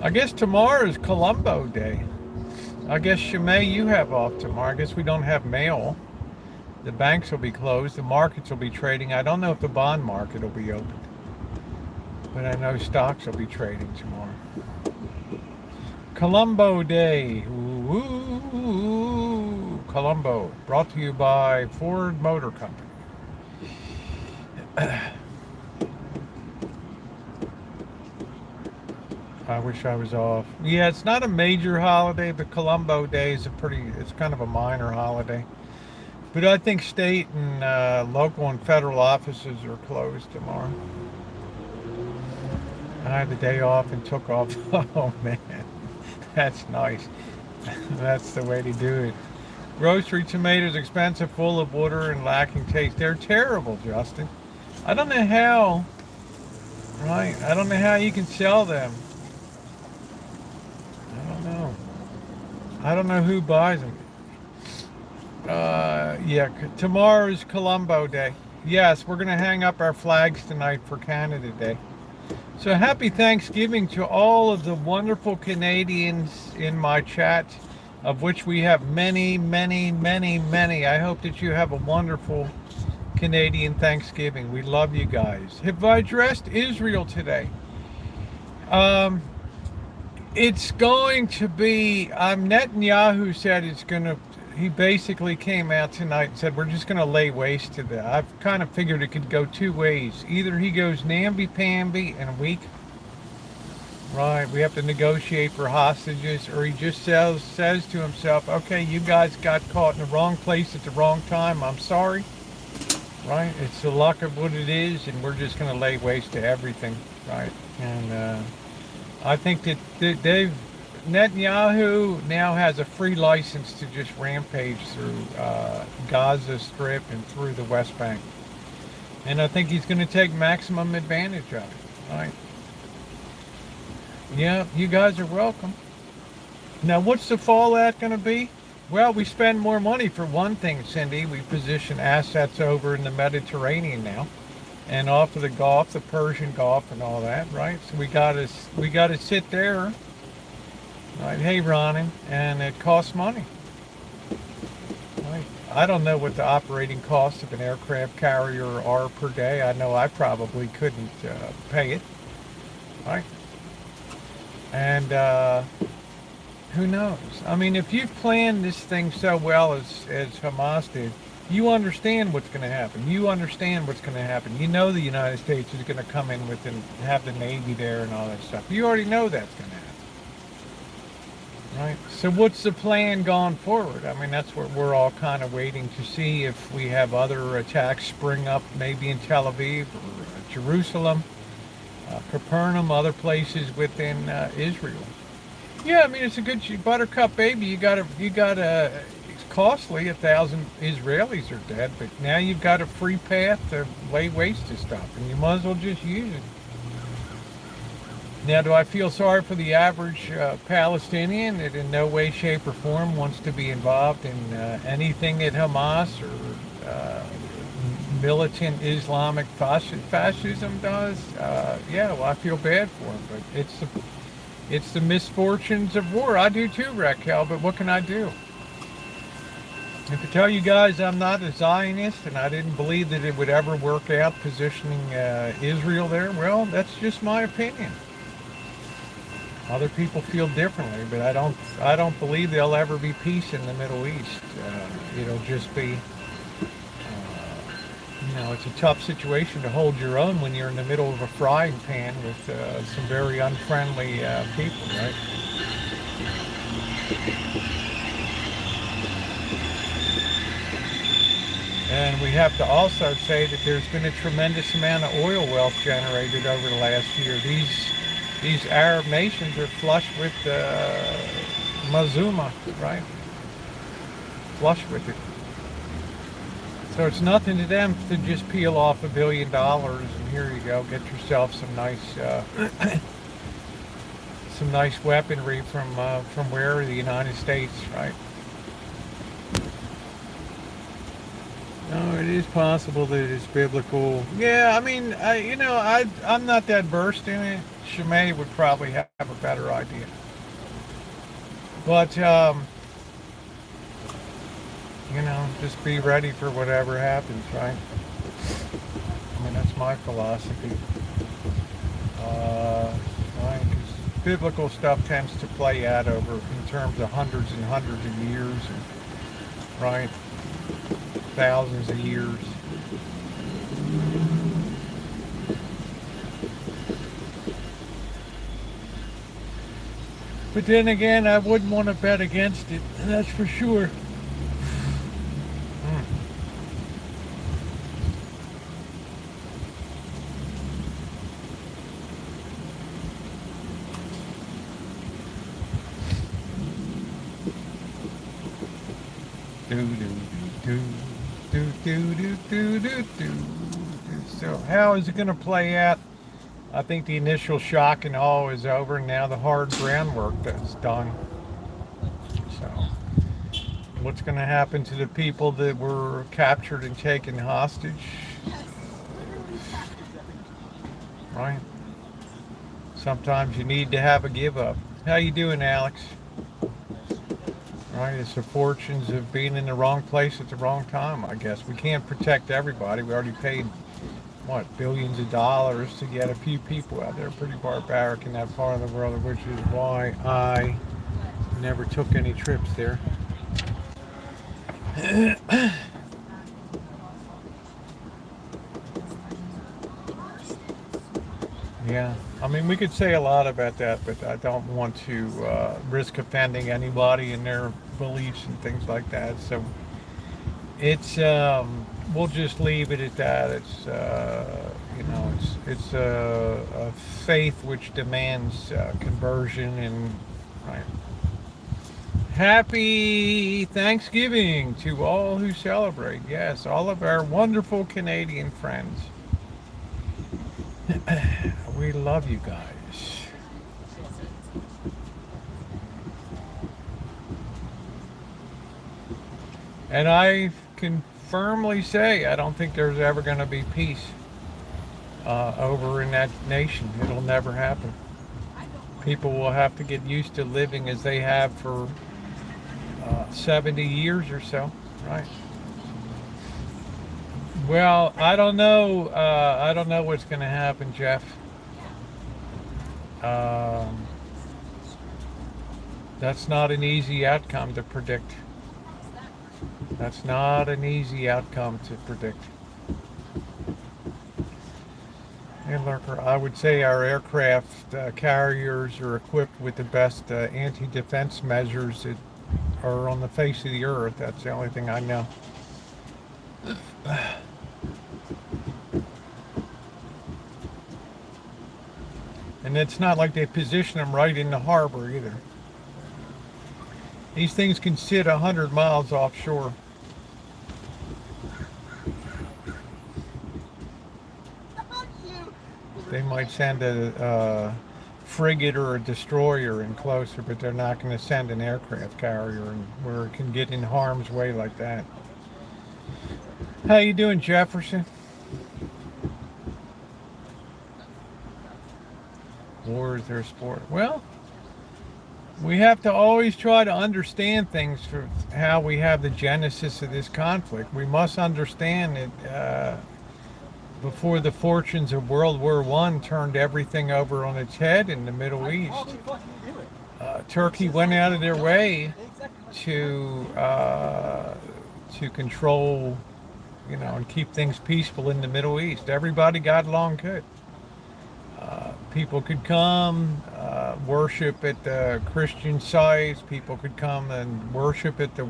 I guess tomorrow is Colombo Day. I guess, Shimei, you have off tomorrow. I guess we don't have mail. The banks will be closed. The markets will be trading. I don't know if the bond market will be open. But I know stocks will be trading tomorrow. Colombo Day. Ooh, Colombo. Brought to you by Ford Motor Company. I wish I was off. Yeah, it's not a major holiday, but Colombo Day is it's kind of a minor holiday. But I think state and local and federal offices are closed tomorrow. I had the day off and took off. Oh man, that's nice. That's the way to do it. Grocery tomatoes expensive, full of water and lacking taste. They're terrible, Justin. I don't know how. Right? I don't know how you can sell them. I don't know who buys them. Yeah, tomorrow is Colombo Day. Yes, we're going to hang up our flags tonight for Canada Day. So happy Thanksgiving to all of the wonderful Canadians in my chat, of which we have many, many, many, many. I hope that you have a wonderful Canadian Thanksgiving. We love you guys. Have I addressed Israel today? It's going to be, Netanyahu said it's going to, he basically came out tonight and said, we're just going to lay waste to that. I've kind of figured it could go two ways. Either he goes namby-pamby and weak, right, we have to negotiate for hostages, or he just says to himself, okay, you guys got caught in the wrong place at the wrong time. I'm sorry, right? It's the luck of what it is, and we're just going to lay waste to everything, right? And I think that Netanyahu now has a free license to just rampage through Gaza Strip and through the West Bank. And I think he's going to take maximum advantage of it, right? Yeah, you guys are welcome. Now, what's the fallout going to be? Well, we spend more money for one thing, Cindy. We position assets over in the Mediterranean now, and off of the Gulf, the Persian Gulf, and all that, right? So we got to sit there, right? Hey, Ronan, and it costs money. Right? I don't know what the operating costs of an aircraft carrier are per day. I know I probably couldn't pay it, right? And who knows? I mean, if you've planned this thing so well as Hamas did, you understand what's going to happen. You understand what's going to happen. You know the United States is going to come in with and have the Navy there and all that stuff. You already know that's going to happen. Right? So what's the plan going forward? I mean, that's what we're all kind of waiting to see, if we have other attacks spring up, maybe in Tel Aviv or Jerusalem. Capernaum, other places within Israel. Yeah, I mean, it's a good buttercup baby. You gotta. It's costly. 1,000 Israelis are dead, but now you've got a free path to lay waste to stuff, and you might as well just use it. Now, do I feel sorry for the average Palestinian that in no way, shape, or form wants to be involved in anything that Hamas or militant Islamic fascism does? Yeah, well, I feel bad for him, but it's the misfortunes of war. I do too, Raquel, but what can I do? And to tell you guys I'm not a Zionist and I didn't believe that it would ever work out positioning Israel there, well, that's just my opinion. Other people feel differently, but I don't believe there'll ever be peace in the Middle East. It'll just be, it's a tough situation to hold your own when you're in the middle of a frying pan with some very unfriendly people, right? And we have to also say that there's been a tremendous amount of oil wealth generated over the last year. These Arab nations are flush with Mazuma, right? Flush with it. So it's nothing to them to just peel off $1 billion and here you go, get yourself some nice weaponry from where? The United States, right? No, it is possible that it's biblical. Yeah, I mean, I'm not that versed in it. Shimei would probably have a better idea. But, just be ready for whatever happens, right? I mean, that's my philosophy. Right? 'Cause biblical stuff tends to play out over in terms of hundreds and hundreds of years, and, right? Thousands of years. But then again, I wouldn't want to bet against it, that's for sure. So how is it going to play out? I think the initial shock and awe is over, and now the hard groundwork is done. So what's going to happen to the people that were captured and taken hostage? Right? Sometimes you need to have a give up. How you doing, Alex? Right, it's the fortunes of being in the wrong place at the wrong time, I guess. We can't protect everybody. We already paid, billions of dollars to get a few people out there. Pretty barbaric in that part of the world, which is why I never took any trips there. Yeah, I mean, we could say a lot about that, but I don't want to risk offending anybody in their beliefs and things like that. So it's we'll just leave it at that. It's it's a faith which demands conversion and right. Happy Thanksgiving to all who celebrate. Yes, all of our wonderful Canadian friends. We love you guys. And I can firmly say I don't think there's ever going to be peace over in that nation. It'll never happen. People will have to get used to living as they have for 70 years or so. Right. Well, I don't know. I don't know what's going to happen, Jeff. Um, that's not an easy outcome to predict. That's not an easy outcome to predict. Hey, Lurker, I would say our aircraft carriers are equipped with the best anti-defense measures that are on the face of the earth. That's the only thing I know. And it's not like they position them right in the harbor either. These things can sit 100 miles offshore. They might send a frigate or a destroyer in closer, but they're not going to send an aircraft carrier in where it can get in harm's way like that. How you doing, Jefferson? War is their sport. Well, we have to always try to understand things for how we have the genesis of this conflict. We must understand that before the fortunes of World War I turned everything over on its head in the Middle East, Turkey went out of their way to control, and keep things peaceful in the Middle East. Everybody got along good. People could come worship at the Christian sites. People could come and worship at the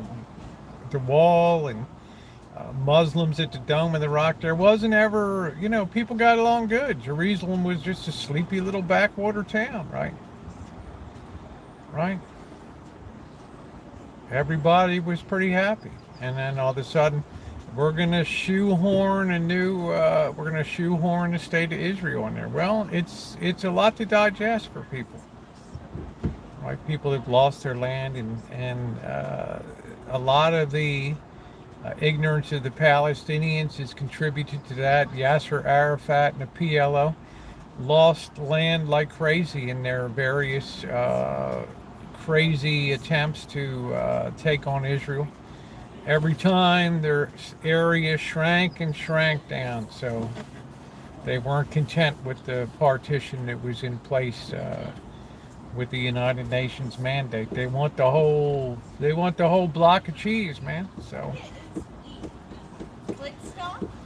wall, and Muslims at the Dome of the Rock. There wasn't ever, people got along good. Jerusalem was just a sleepy little backwater town, right? Right? Everybody was pretty happy. And then all of a sudden, we're going to shoehorn the state of Israel in there. Well, it's a lot to digest for people. Right? People have lost their land, and a lot of the ignorance of the Palestinians has contributed to that. Yasser Arafat and the PLO lost land like crazy in their various crazy attempts to take on Israel. Every time their area shrank and shrank down, so they weren't content with the partition that was in place with the United Nations mandate. They want the whole block of cheese, man. So,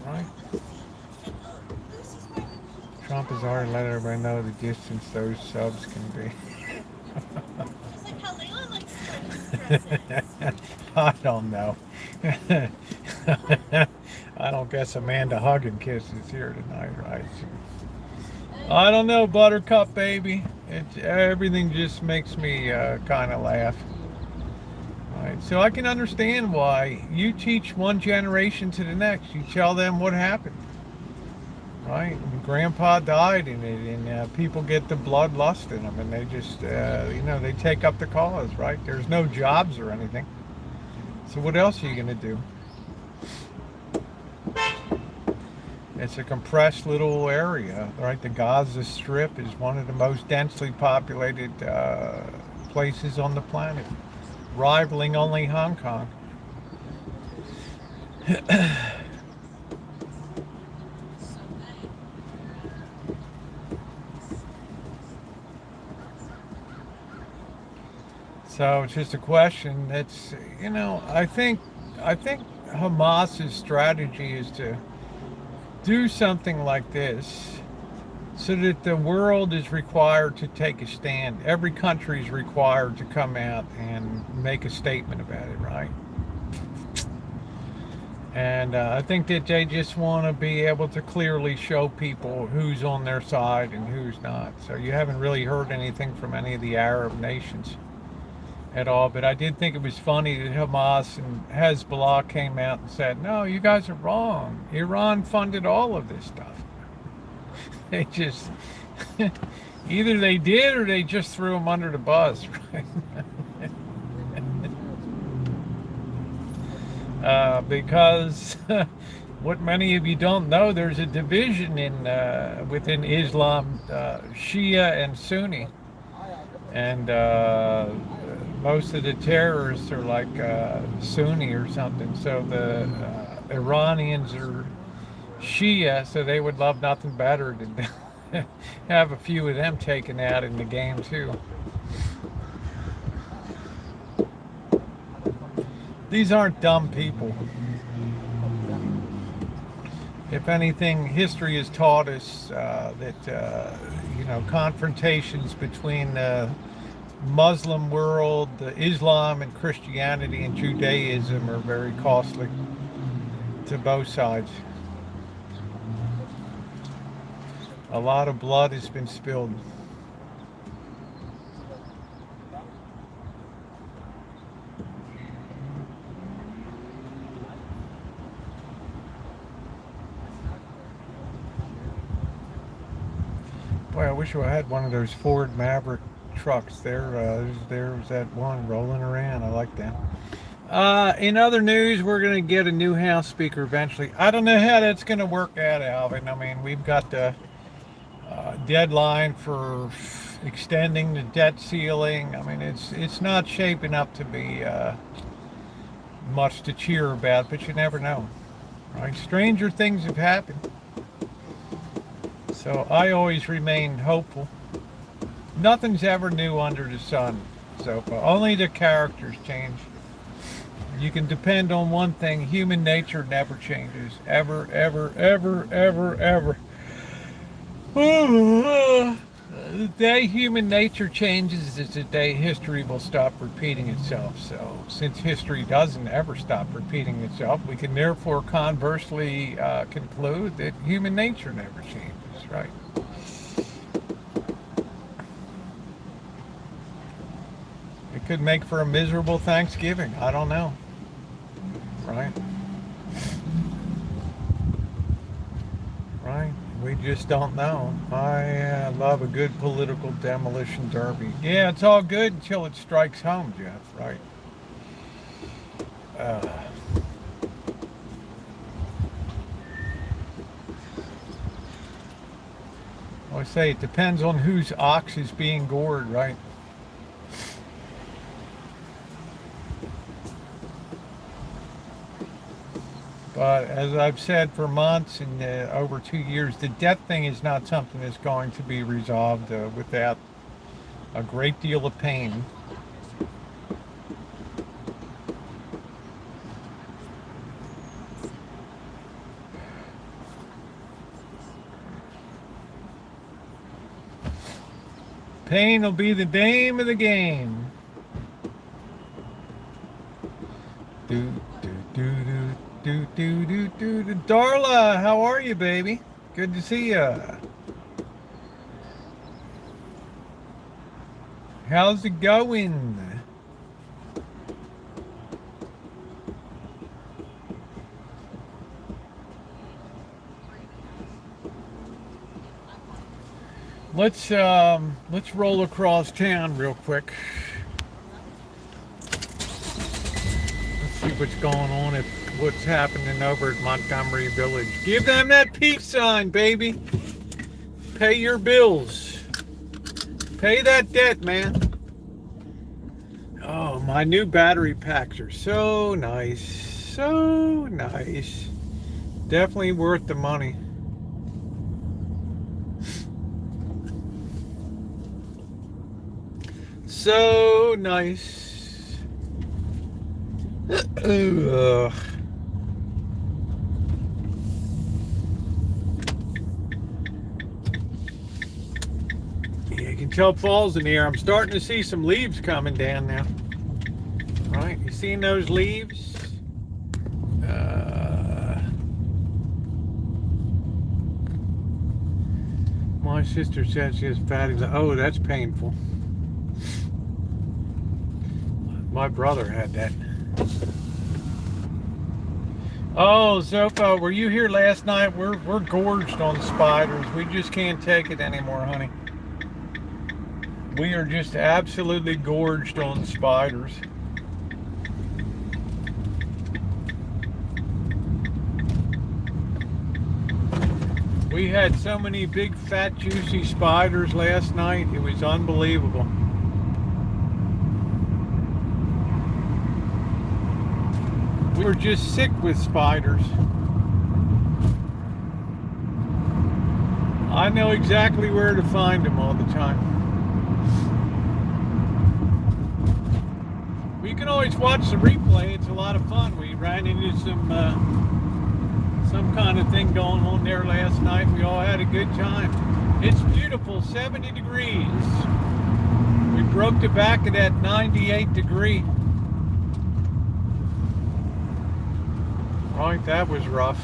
right. Trump has already let everybody know the distance those subs can be. I don't know. I don't guess Amanda Huggin Kiss is here tonight, right? I don't know, Buttercup baby. Everything just makes me kind of laugh. Right. So I can understand why you teach one generation to the next. You tell them what happened. Right? Grandpa died in it, and people get the bloodlust in them, and they just, they take up the cause, right? There's no jobs or anything. So what else are you going to do? It's a compressed little area, right? The Gaza Strip is one of the most densely populated places on the planet, rivaling only Hong Kong. So it's just a question. It's, I think I think Hamas's strategy is to do something like this so that the world is required to take a stand. Every country is required to come out and make a statement about it, right? And I think that they just want to be able to clearly show people who's on their side and who's not. So you haven't really heard anything from any of the Arab nations at all. But I did think it was funny that Hamas and Hezbollah came out and said, no, you guys are wrong. Iran funded all of this stuff. They just, either they did or they just threw them under the bus, right? Because what many of you don't know, there's a division in within Islam, Shia and Sunni, and most of the terrorists are like Sunni or something. So the Iranians are Shia, so they would love nothing better than have a few of them taken out in the game too. These aren't dumb people. If anything, history has taught us that confrontations between the Muslim world, Islam and Christianity and Judaism are very costly to both sides. A lot of blood has been spilled. Boy, I wish I had one of those Ford Maverick trucks. There's that one rolling around. I like that. In other news, we're going to get a new House Speaker eventually. I don't know how that's going to work out, Alvin. I mean, we've got the deadline for extending the debt ceiling. I mean, it's not shaping up to be much to cheer about, but you never know, right? Stranger things have happened. So I always remain hopeful. Nothing's ever new under the sun, so only the characters change. You can depend on one thing: human nature never changes, ever, ever, ever, ever, ever. The day human nature changes is the day history will stop repeating itself. So since history doesn't ever stop repeating itself, we can therefore conversely conclude that human nature never changes. Right. It could make for a miserable Thanksgiving. I don't know. Right. Right. We just don't know. I love a good political demolition derby. Yeah, it's all good until it strikes home, Jeff. Right. I say it depends on whose ox is being gored, right? But as I've said for months and over 2 years, the debt thing is not something that's going to be resolved without a great deal of pain. Pain will be the name of the game. Do do do do do do do do. Darla, how are you, baby? Good to see ya. How's it going? Let's roll across town real quick. Let's see what's going on, what's happening over at Montgomery Village. Give them that peace sign, baby. Pay your bills. Pay that debt, man. Oh, my new battery packs are so nice. So nice. Definitely worth the money. So nice. Ugh. Yeah, you can tell fall's in the air. I'm starting to see some leaves coming down now. Right? You seen those leaves? My sister said she has fatty. Oh, that's painful. My brother had that. Oh, Zopa, were you here last night? We're gorged on spiders. We just can't take it anymore, honey. We are just absolutely gorged on spiders. We had so many big, fat, juicy spiders last night. It was unbelievable. We were just sick with spiders. I know exactly where to find them all the time. We can always watch the replay. It's a lot of fun. We ran into some kind of thing going on there last night. We all had a good time. It's beautiful, 70 degrees. We broke the back of that 98 degree. Right, that was rough.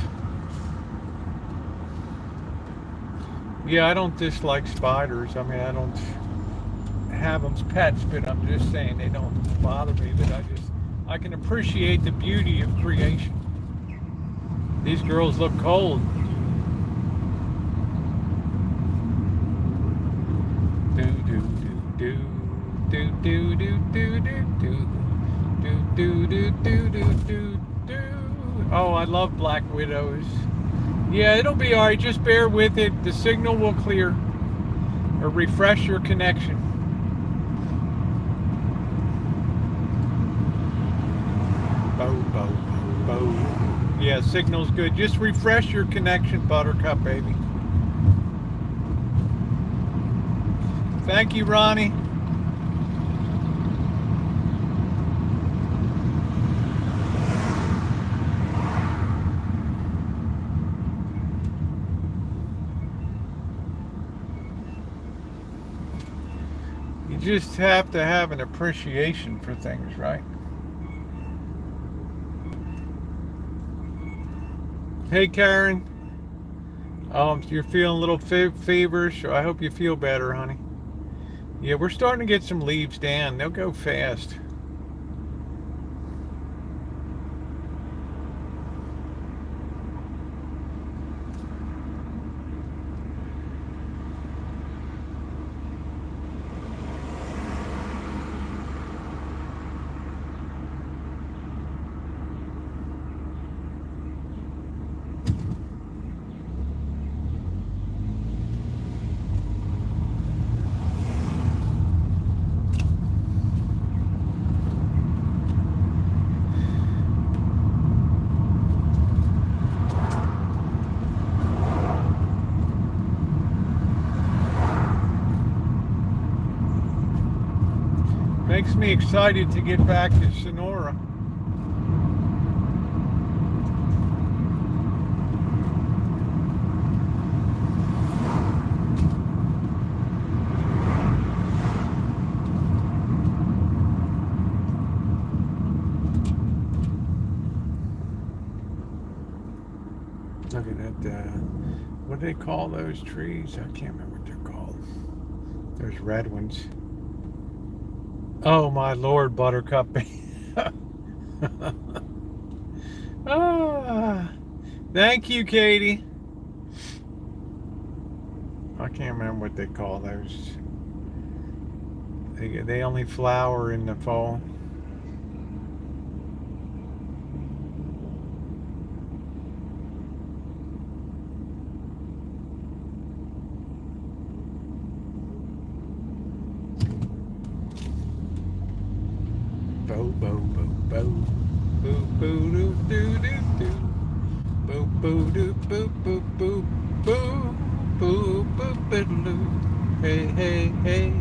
Yeah, I don't dislike spiders. I mean, I don't have them as pets, but I'm just saying they don't bother me. But I can appreciate the beauty of creation. These girls look cold. Do do do do do do do do do do do do do do do. Oh, I love black widows. Yeah, it'll be all right. Just bear with it. The signal will clear or refresh your connection. Bo, bo, bo, bo. Yeah, signal's good. Just refresh your connection, Buttercup, baby. Thank you, Ronnie. You just have to have an appreciation for things, right? Hey, Karen. You're feeling a little feverish. I hope you feel better, honey. Yeah, we're starting to get some leaves down. They'll go fast. Makes me excited to get back to Sonora. Look at that. What do they call those trees? I can't remember what they're called. There's red ones. Oh my Lord, Buttercup. Thank you, Katie. I can't remember what they call those. They only flower in the fall. Bo bo bo bo boo boo doo doo doo doo boo boo doo boo boo boo boo boo boo boo. Hey hey hey.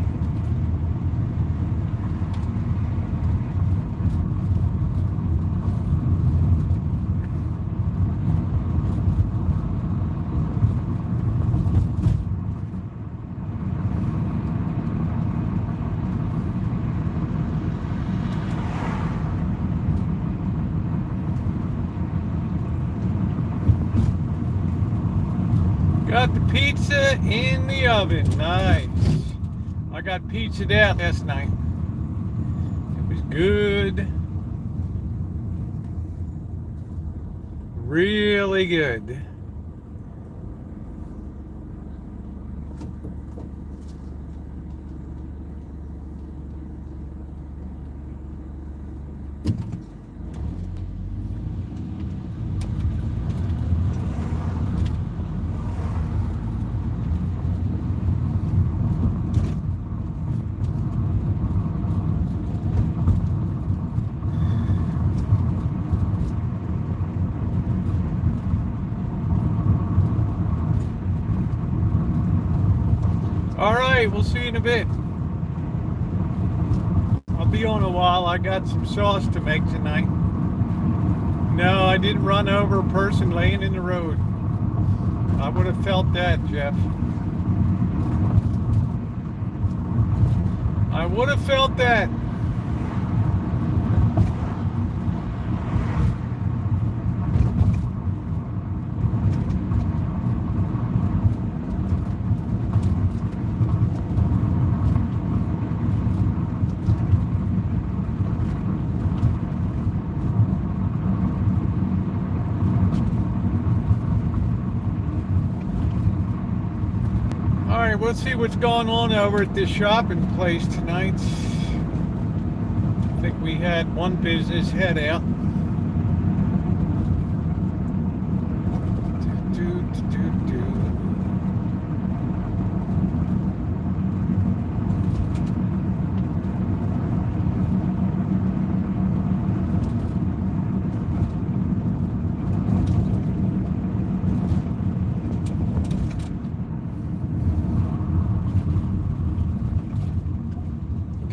Got the pizza in the oven. Nice. I got pizzaed out last night. It was good. Really good. All right, we'll see you in a bit. I'll be on a while. I got some sauce to make tonight. No, I didn't run over a person laying in the road. I would have felt that, Jeff. I would have felt that. All right, we'll see what's going on over at this shopping place tonight. I think we had one business head out.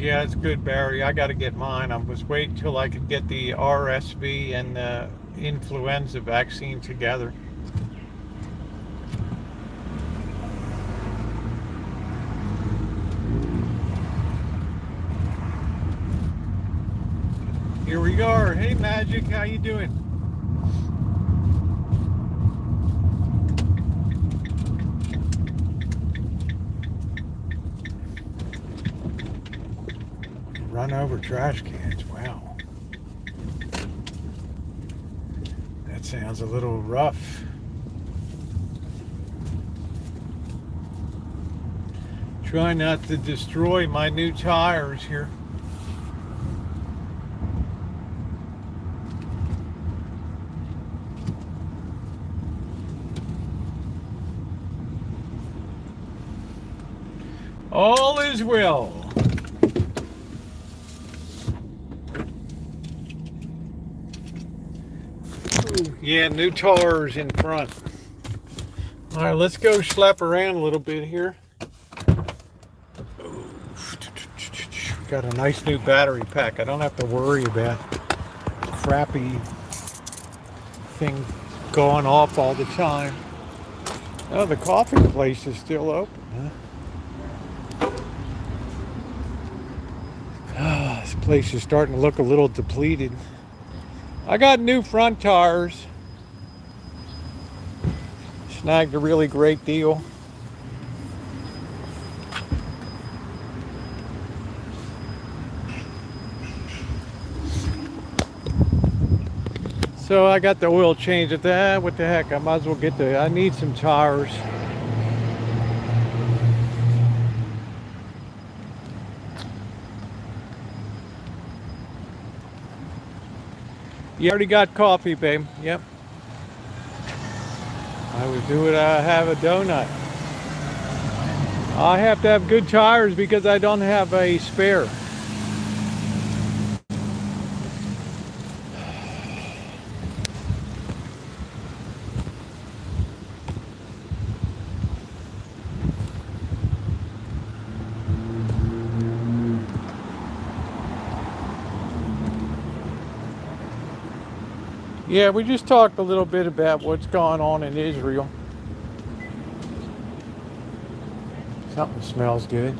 Yeah, it's good, Barry. I got to get mine. I was waiting till I could get the RSV and the influenza vaccine together. Here we are. Hey, Magic, how you doing? Run over trash cans. Wow. That sounds a little rough. Try not to destroy my new tires here. All is well. Yeah, new tires in front. All right, let's go schlep around a little bit here. Got a nice new battery pack. I don't have to worry about crappy thing going off all the time. Oh, the coffee place is still open, huh? Oh, this place is starting to look a little depleted. I got new front tires. Snagged a really great deal. So I got the oil change at that. What the heck? I might as well get I need some tires. You already got coffee, babe. Yep. I would do it. I have a donut. I have to have good tires because I don't have a spare. Yeah, we just talked a little bit about what's going on in Israel. Something smells good.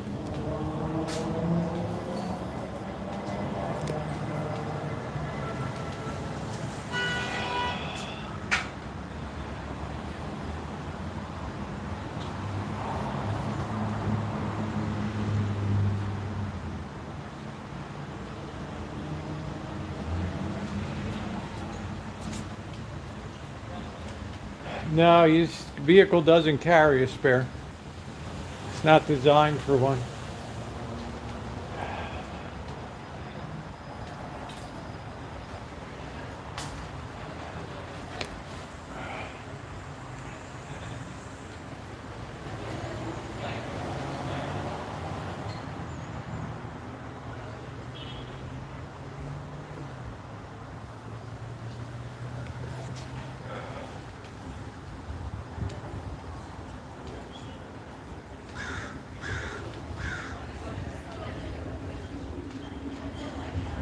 No, his vehicle doesn't carry a spare. It's not designed for one.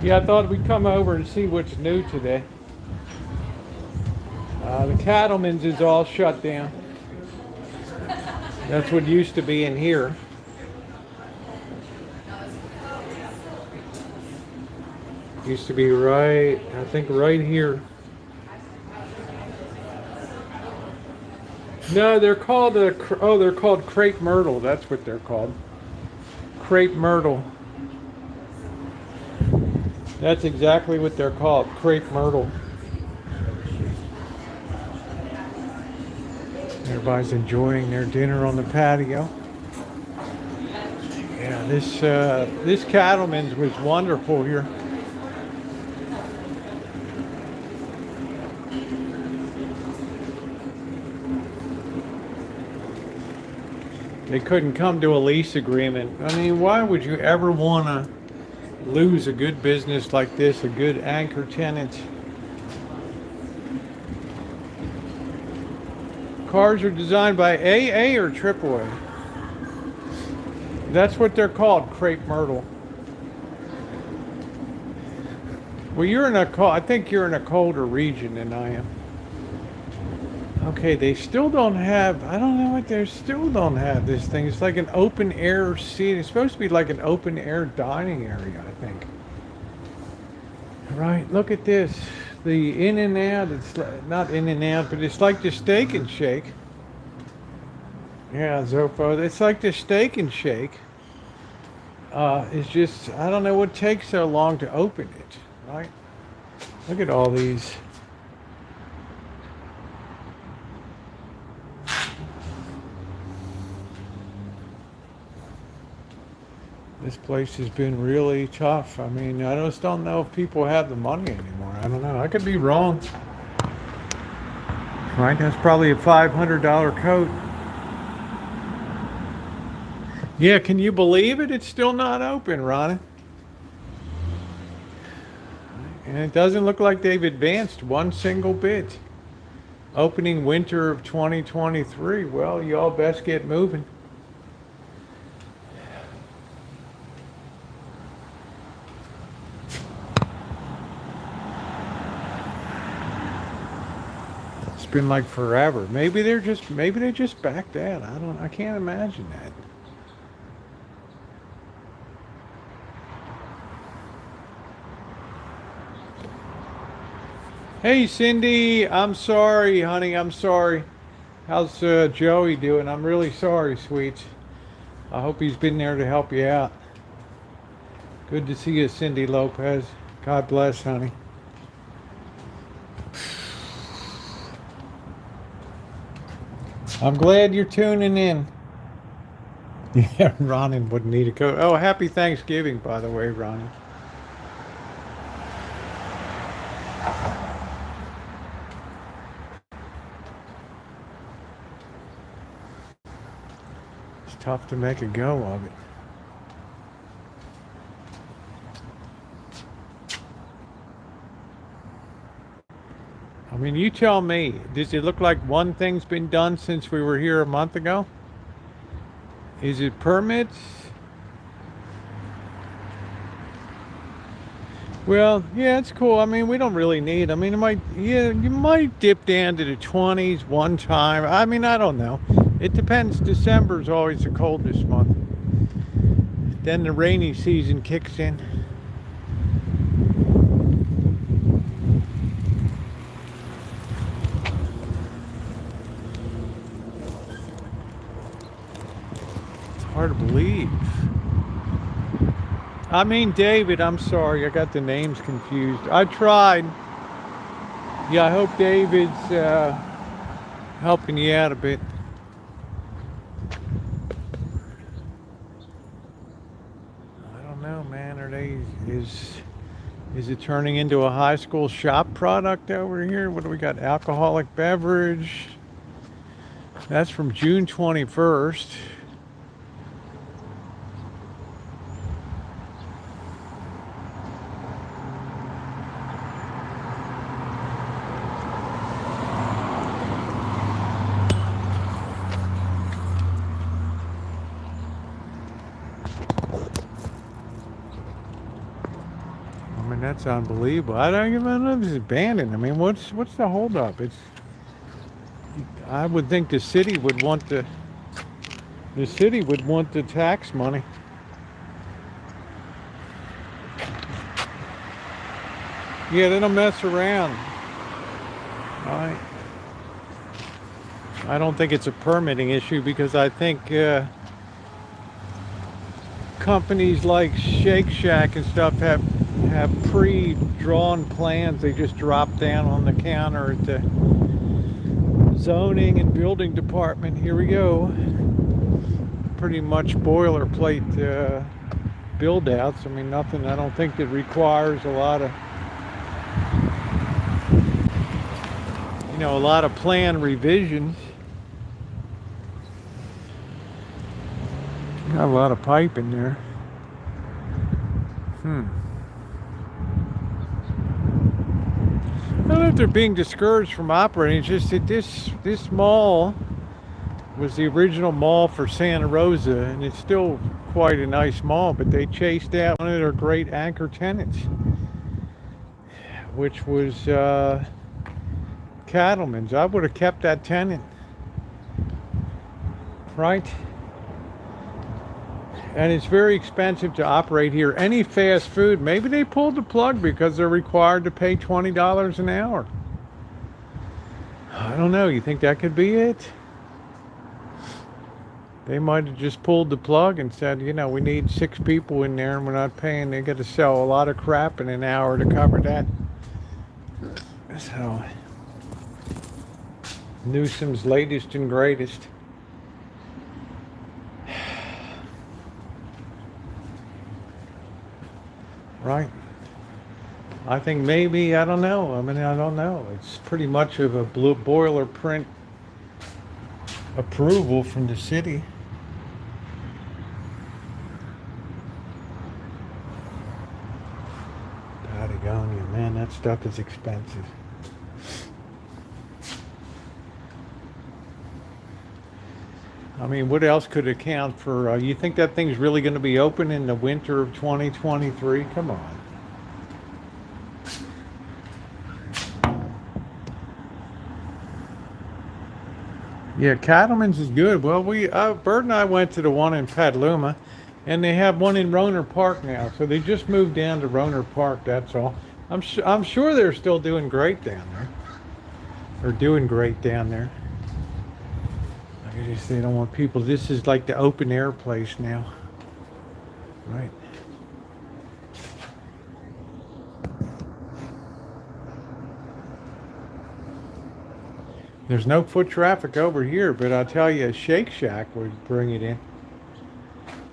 Yeah, I thought we'd come over and see what's new today. The Cattleman's is all shut down. That's what used to be in here. Used to be right, I think right here. No, they're called they're called crepe myrtle. That's what they're called. Crepe myrtle. That's exactly what they're called, crepe myrtle. Everybody's enjoying their dinner on the patio. Yeah, this Cattleman's was wonderful here. They couldn't come to a lease agreement. I mean, why would you ever want to lose a good business like this, a good anchor tenant? Cars are designed by AA or AAA. That's what they're called, crepe myrtle. Well, I think you're in a colder region than I am. Okay, they still don't have, I don't know what they still don't have this thing. It's like an open air seat. It's supposed to be like an open air dining area, I think. Right, look at this. The In and Out, it's not In and Out, but it's like the Steak and Shake. Yeah, Zofo, it's like the Steak and Shake. It's just, I don't know what takes so long to open it, right? Look at all these. This place has been really tough. I mean, I just don't know if people have the money anymore. I don't know. I could be wrong. Right? That's probably a $500 coat. Yeah, can you believe it? It's still not open, Ronnie. And it doesn't look like they've advanced one single bit. Opening winter of 2023. Well, y'all best get moving. It's been like forever. Maybe they just backed out. I can't imagine that. Hey Cindy, I'm sorry, honey, I'm sorry. How's Joey doing? I'm really sorry, sweet. I hope he's been there to help you out. Good to see you, Cindy Lopez. God bless, honey. I'm glad you're tuning in. Yeah, Ronan wouldn't need a coat. Oh, happy Thanksgiving, by the way, Ronan. It's tough to make a go of it. I mean, you tell me, does it look like one thing's been done since we were here a month ago? Is it permits? Well, yeah, it's cool. I mean, we don't really need, I mean, you might dip down to the 20s one time. I mean, I don't know. It depends. December's always the coldest month. Then the rainy season kicks in. Hard to believe. I mean, David, I'm sorry. I got the names confused. I tried. Yeah, I hope David's helping you out a bit. I don't know, man. Is it turning into a high school shop product over here? What do we got? Alcoholic beverage. That's from June 21st. I mean, that's unbelievable. I don't even know if this is abandoned. I mean, what's the holdup? I would think the city would want the tax money. Yeah, they don't mess around. I don't think it's a permitting issue because I think companies like Shake Shack and stuff have pre-drawn plans. They just drop down on the counter at the zoning and building department. Here we go. Pretty much boilerplate build outs. I mean, nothing. I don't think that requires a lot of plan revisions. Got a lot of pipe in there. I don't know if they're being discouraged from operating. It's just that this mall was the original mall for Santa Rosa, and it's still quite a nice mall, but they chased out one of their great anchor tenants, which was Cattleman's. I would have kept that tenant, right? And it's very expensive to operate here. Any fast food, maybe they pulled the plug because they're required to pay $20 an hour. I don't know. You think that could be it? They might have just pulled the plug and said, we need 6 people in there and we're not paying. They got to sell a lot of crap in an hour to cover that. So, Newsom's latest and greatest. Right. I think maybe, I don't know. I mean, I don't know. It's pretty much of a boilerplate approval from the city. Patagonia, man, that stuff is expensive. I mean, what else could account for, you think that thing's really going to be open in the winter of 2023? Come on. Yeah, Cattleman's is good. Well, Bert and I went to the one in Petaluma, and they have one in Roner Park now. So they just moved down to Roner Park, that's all. I'm sure they're still doing great down there. They're doing great down there. They don't want people. This is like the open air place now, right? There's no foot traffic over here, but I'll tell you, a Shake Shack would bring it in.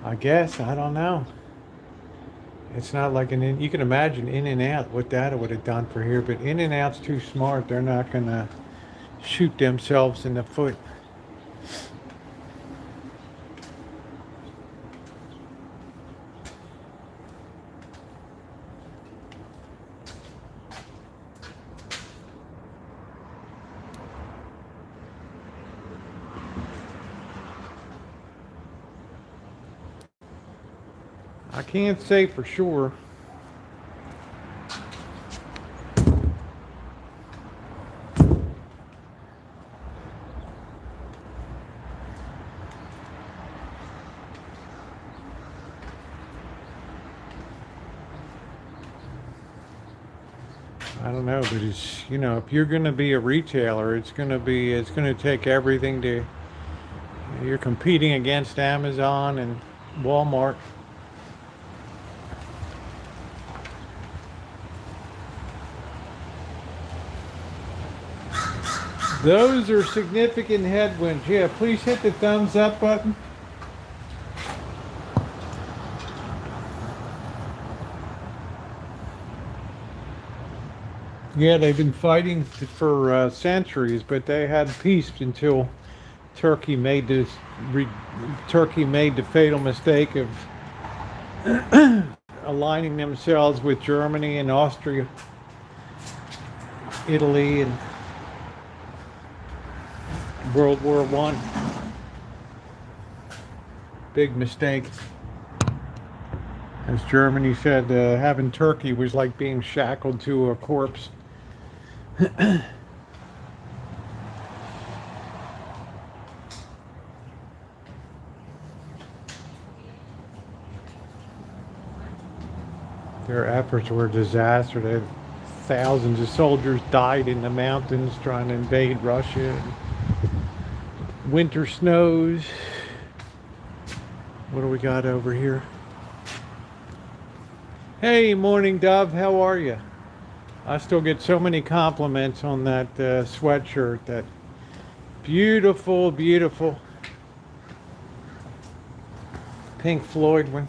I guess, I don't know. It's not like you can imagine In-N-Out, what that would have done for here, but In-N-Out's too smart. They're not gonna shoot themselves in the foot. I can't say for sure. I don't know, but it's, if you're going to be a retailer, it's going to take everything you're competing against Amazon and Walmart. Those are significant headwinds. Yeah, please hit the thumbs up button. Yeah, they've been fighting for centuries, but they had peace until Turkey made Turkey made the fatal mistake of aligning themselves with Germany and Austria, Italy, and World War One. Big mistake. As Germany said, having Turkey was like being shackled to a corpse. Their efforts were a disaster. Thousands of soldiers died in the mountains trying to invade Russia. Winter snows. What do we got over here? Hey, Morning Dove, how are you? I still get so many compliments on that sweatshirt. That beautiful, beautiful Pink Floyd one.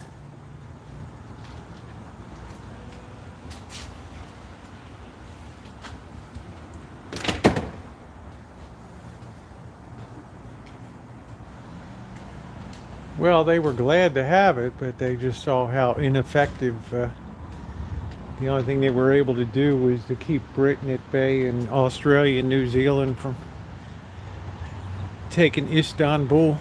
Well, they were glad to have it, but they just saw how ineffective. The only thing they were able to do was to keep Britain at bay and Australia and New Zealand from taking Istanbul.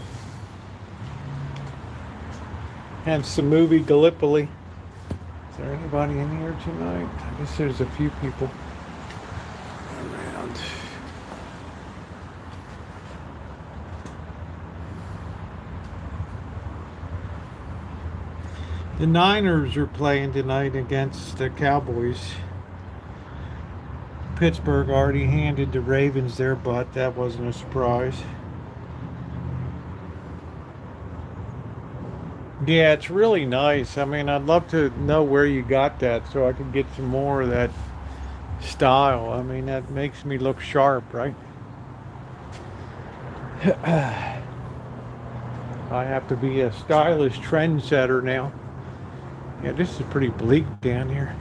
Hence the movie Gallipoli. Is there anybody in here tonight? I guess there's a few people around. The Niners are playing tonight against the Cowboys. Pittsburgh already handed the Ravens their butt. That wasn't a surprise. Yeah, it's really nice. I mean, I'd love to know where you got that so I could get some more of that style. I mean, that makes me look sharp, right? I have to be a stylish trendsetter now. Yeah, this is pretty bleak down here.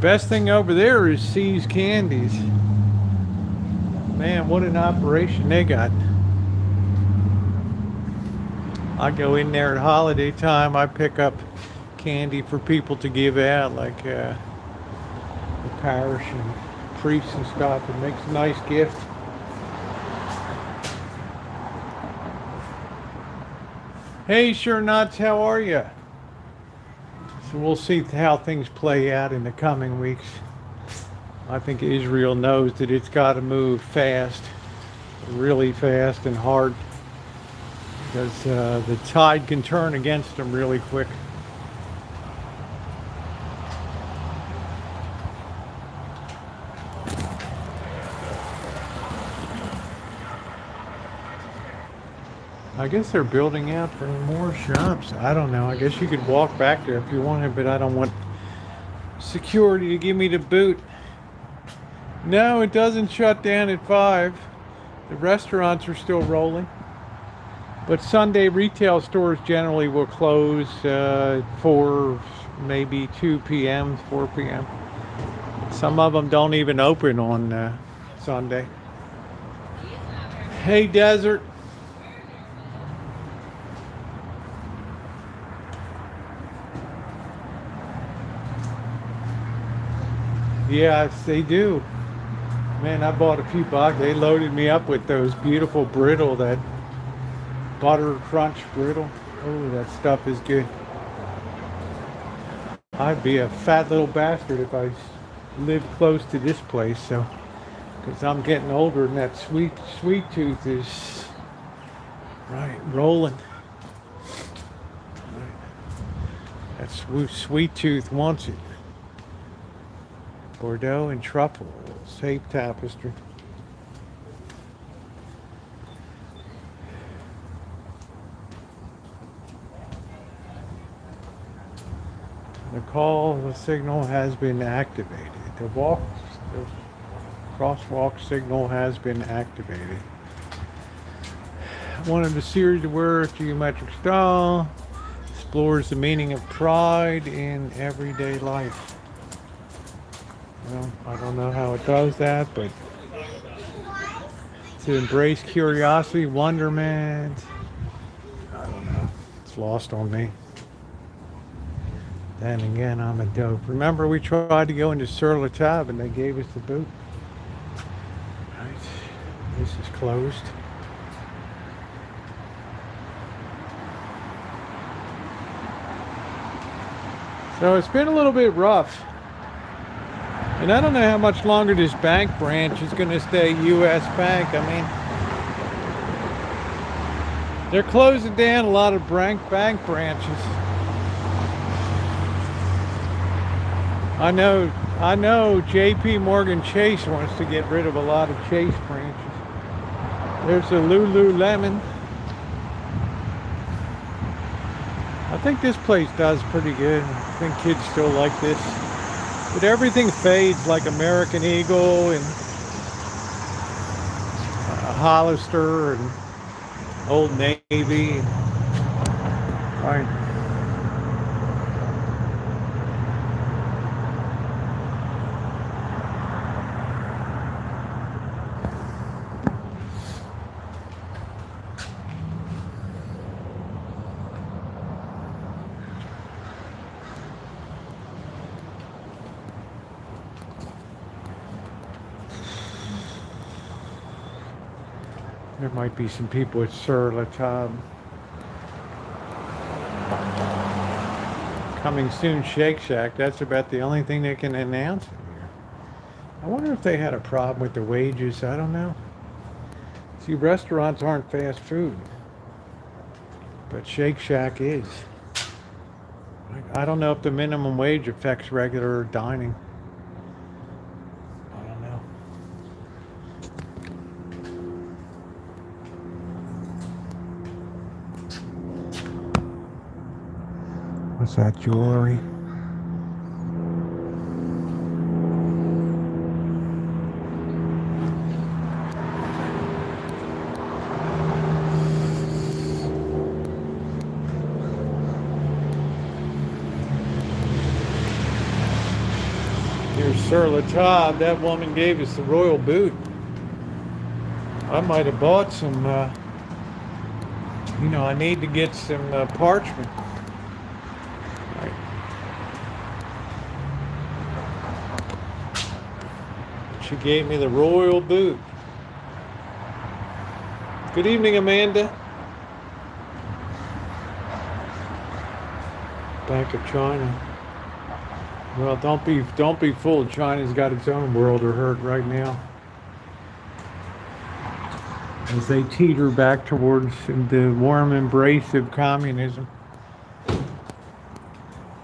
Best thing over there is C's Candies. Man, what an operation they got. I go in there at holiday time. I pick up candy for people to give out, like the parish and priests and stuff. It makes a nice gift. Hey, Sure Nuts, how are you? So we'll see how things play out in the coming weeks. I think Israel knows that it's got to move fast, really fast and hard, because the tide can turn against them really quick. I guess they're building out for more shops. I don't know. I guess you could walk back there if you wanted, but I don't want security to give me the boot. No, it doesn't shut down at 5. The restaurants are still rolling. But Sunday retail stores generally will close 4, maybe 2 p.m., 4 p.m. Some of them don't even open on Sunday. Hey, Desert. Yes, they do. Man, I bought a few bucks. They loaded me up with those beautiful brittle, that butter crunch brittle. Oh, that stuff is good. I'd be a fat little bastard if I lived close to this place, so, because I'm getting older and that sweet tooth is right rolling. That sweet tooth wants it. Bordeaux and truffle, safe tapestry. The signal has been activated. The crosswalk signal has been activated. One of the series of words, geometric style, explores the meaning of pride in everyday life. Well, I don't know how it does that, but to embrace curiosity, wonderment. I don't know. It's lost on me. Then again, I'm a dope. Remember, we tried to go into Sur La Table and they gave us the boot. Right. This is closed. So it's been a little bit rough. And I don't know how much longer this bank branch is going to stay U.S. Bank. I mean, they're closing down a lot of bank branches. I know J.P. Morgan Chase wants to get rid of a lot of Chase branches. There's a Lululemon. I think this place does pretty good. I think kids still like this. But everything fades, like American Eagle and Hollister and Old Navy. Right. There might be some people at Sur La Table. Coming soon, Shake Shack. That's about the only thing they can announce in here. I wonder if they had a problem with the wages. I don't know. See, restaurants aren't fast food, but Shake Shack is. I don't know if the minimum wage affects regular dining. I don't know. What's that, jewelry? Here's Sur La Table. That woman gave us the royal boot. I might have bought some, I need to get some parchment. Right. She gave me the royal boot. Good evening, Amanda. Bank of China. Well, don't be fooled. China's got its own world of hurt right now, as they teeter back towards the warm embrace of communism.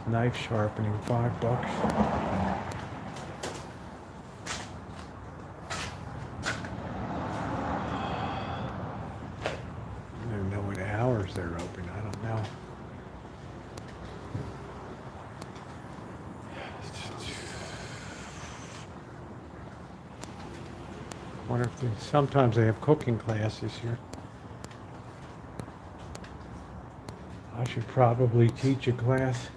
Knife sharpening, $5. I don't know what hours they're open. I don't know. Wonder if sometimes they have cooking classes here. I should probably teach a class.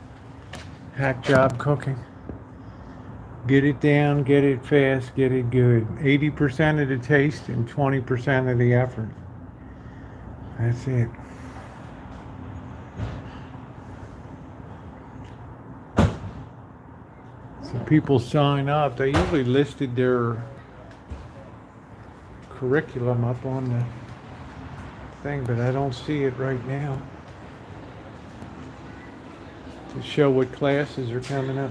Hack job cooking. Get it down, get it fast, get it good. 80% of the taste and 20% of the effort. That's it. So people sign up. They usually listed their curriculum up on the thing, but I don't see it right now to show what classes are coming up.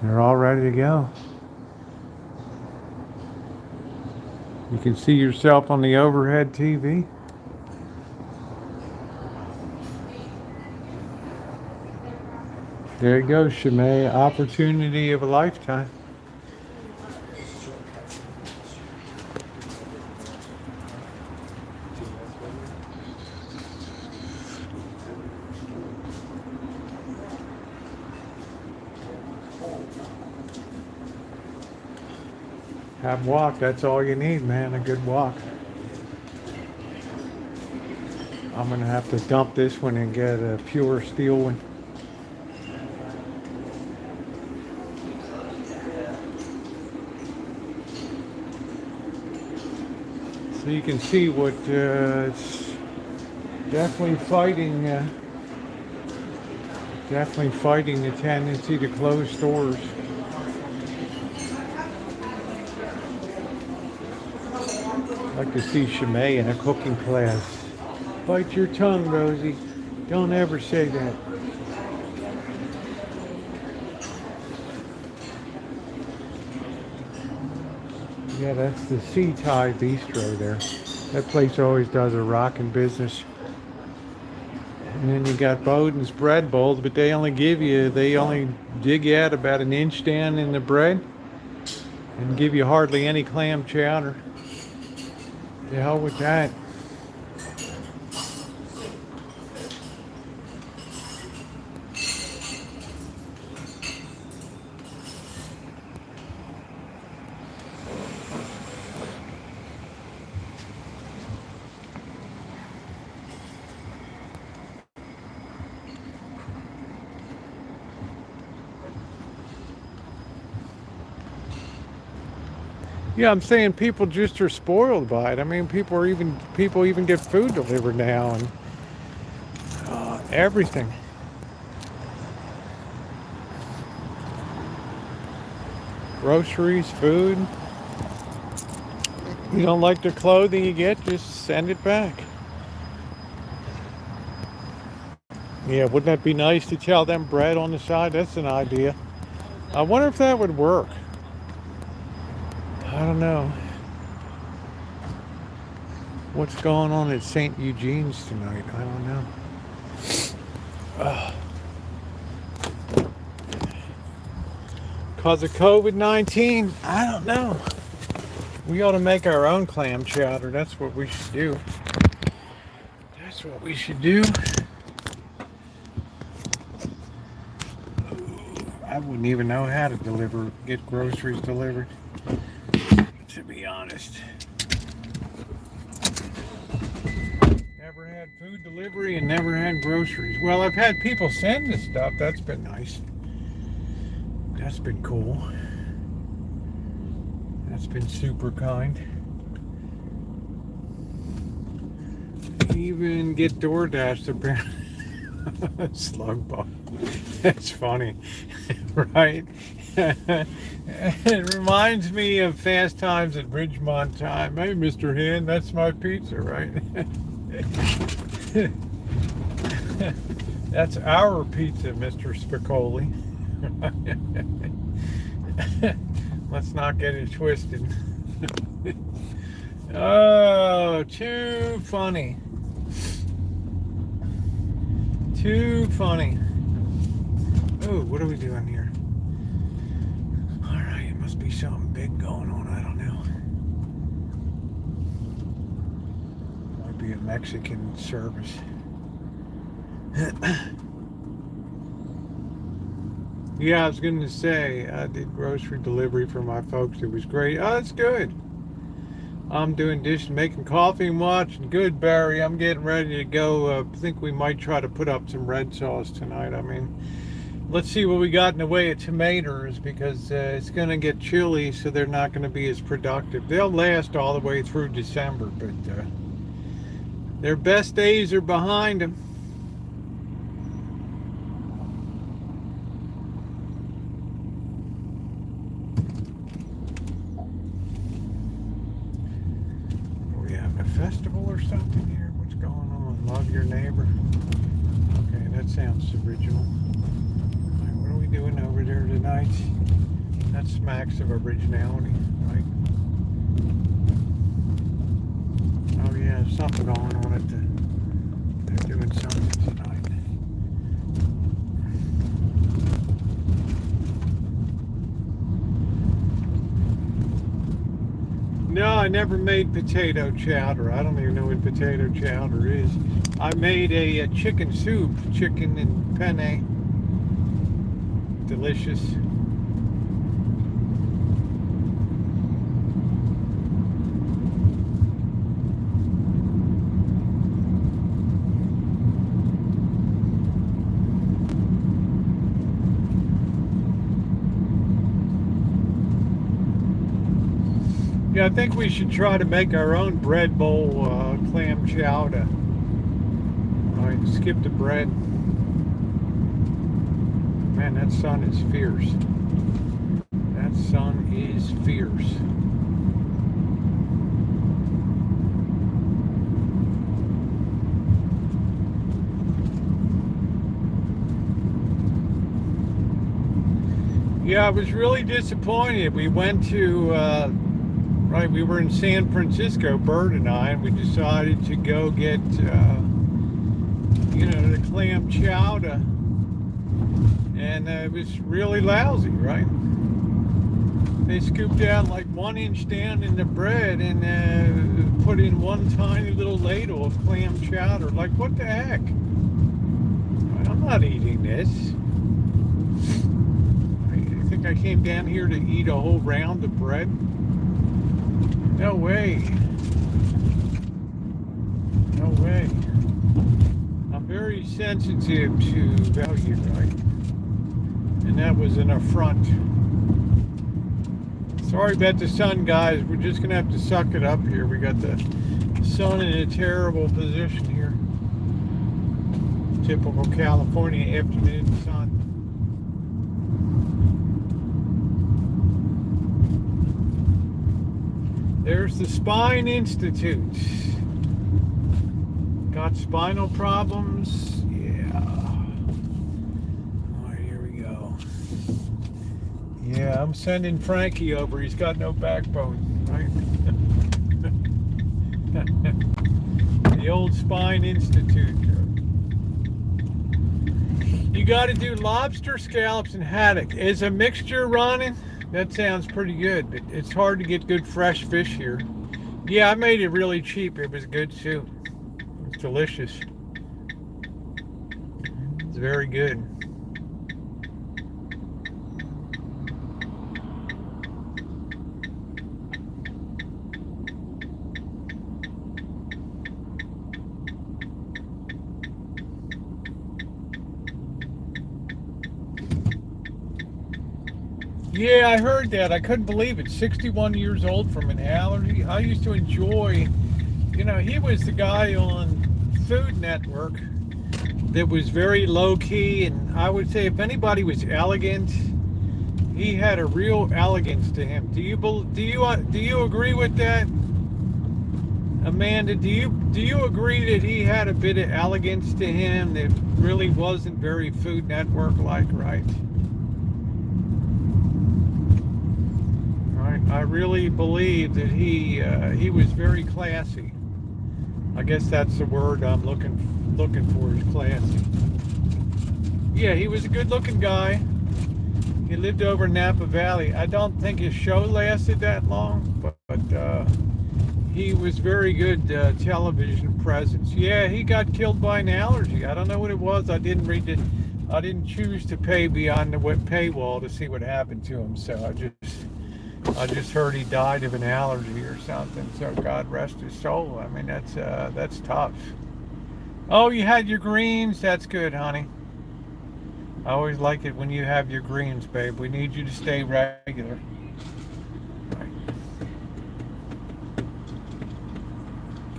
They're all ready to go. You can see yourself on the overhead TV. There you go, Shimei. Opportunity of a lifetime. Have walk. That's all you need, man. A good walk. I'm gonna have to dump this one and get a pure steel one. So you can see what it's definitely fighting. Definitely fighting the tendency to close stores. I'd like to see Chimay in a cooking class. Bite your tongue, Rosie. Don't ever say that. Yeah, that's the Sea Thai Bistro there. That place always does a rockin' business. And then you got Bowden's bread bowls, but they only dig you out about an inch down in the bread and give you hardly any clam chowder. The hell with that. Yeah, I'm saying people just are spoiled by it. I mean, people even get food delivered now and everything. Groceries, food. You don't like the clothing you get, just send it back. Yeah, wouldn't that be nice to tell them bread on the side? That's an idea. I wonder if that would work. I don't know. What's going on at St. Eugene's tonight? I don't know. Because of COVID-19? I don't know. We ought to make our own clam chowder. That's what we should do. That's what we should do. I wouldn't even know how to get groceries delivered, to be honest. Never had food delivery and never had groceries. Well, I've had people send us stuff. That's been nice. That's been cool. That's been super kind. Even get DoorDash to slug bug. That's funny, right? It reminds me of Fast Times at Ridgemont Time. Hey, Mr. Hen, that's my pizza, right? That's our pizza, Mr. Spicoli. Let's not get it twisted. Oh, too funny. Too funny. Oh, what are we doing here? Alright, it must be something big going on. I don't know. Might be a Mexican service. Yeah, I was going to say, I did grocery delivery for my folks. It was great. Oh, that's good. I'm doing dishes, making coffee and watching. Good, Barry. I'm getting ready to go. I think we might try to put up some red sauce tonight. I mean, let's see what we got in the way of tomatoes, because it's going to get chilly, so they're not going to be as productive. They'll last all the way through December, but their best days are behind them. Festival or something here? What's going on? Love your neighbor. Okay, that sounds original. All right, what are we doing over there tonight? That smacks of originality, right? Oh yeah, there's something going on at they're doing something tonight. No, I never made potato chowder. I don't even know what potato chowder is. I made a chicken soup, chicken and penne. Delicious. Yeah, I think we should try to make our own bread bowl clam chowder. All right, skip the bread. Man, that sun is fierce. That sun is fierce. Yeah, I was really disappointed. We went to, right, we were in San Francisco, Bert and I, and we decided to go get, the clam chowder. And it was really lousy, right? They scooped out like 1 inch down in the bread and put in one tiny little ladle of clam chowder. Like, what the heck? I'm not eating this. I think I came down here to eat a whole round of bread. No way. No way. I'm very sensitive to value, right? And that was an affront. Sorry about the sun, guys. We're just gonna have to suck it up here. We got the sun in a terrible position here. Typical California afternoon sun. There's the Spine Institute. Got spinal problems? Yeah. All right, here we go. Yeah, I'm sending Frankie over. He's got no backbone, right? The old Spine Institute. You got to do lobster scallops and haddock. Is a mixture running? That sounds pretty good, but it's hard to get good fresh fish here. Yeah, I made it really cheap. It was good too. It's delicious. It's very good. Yeah, I heard that. I couldn't believe it. 61 years old from an allergy. I used to enjoy, he was the guy on Food Network that was very low key, and I would say if anybody was elegant, he had a real elegance to him. Do you agree with that, Amanda? Do you agree that he had a bit of elegance to him that really wasn't very Food Network like, right? I really believe that he was very classy. I guess that's the word I'm looking for, is classy. Yeah, he was a good-looking guy. He lived over in Napa Valley. I don't think his show lasted that long, but he was very good television presence. Yeah, he got killed by an allergy. I don't know what it was. I didn't read it. I didn't choose to pay beyond the paywall to see what happened to him. So I just heard he died of an allergy or something. So God rest his soul. I mean, that's tough. Oh, you had your greens. That's good, honey. I always like it when you have your greens, babe. We need you to stay regular.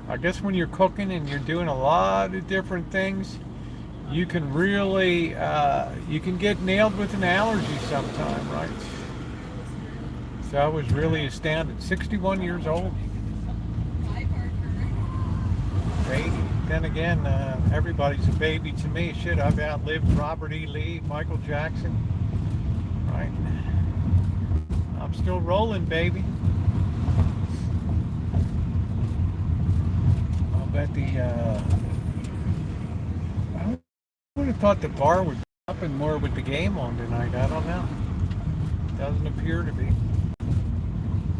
I guess when you're cooking and you're doing a lot of different things, you can really, you can get nailed with an allergy sometime, right? So I was really astounded. 61 years old. Baby. Then again, everybody's a baby to me. Shit, I've outlived Robert E. Lee, Michael Jackson. Right? I'm still rolling, baby. I'll bet I would have thought the bar would be up and more with the game on tonight. I don't know. Doesn't appear to be.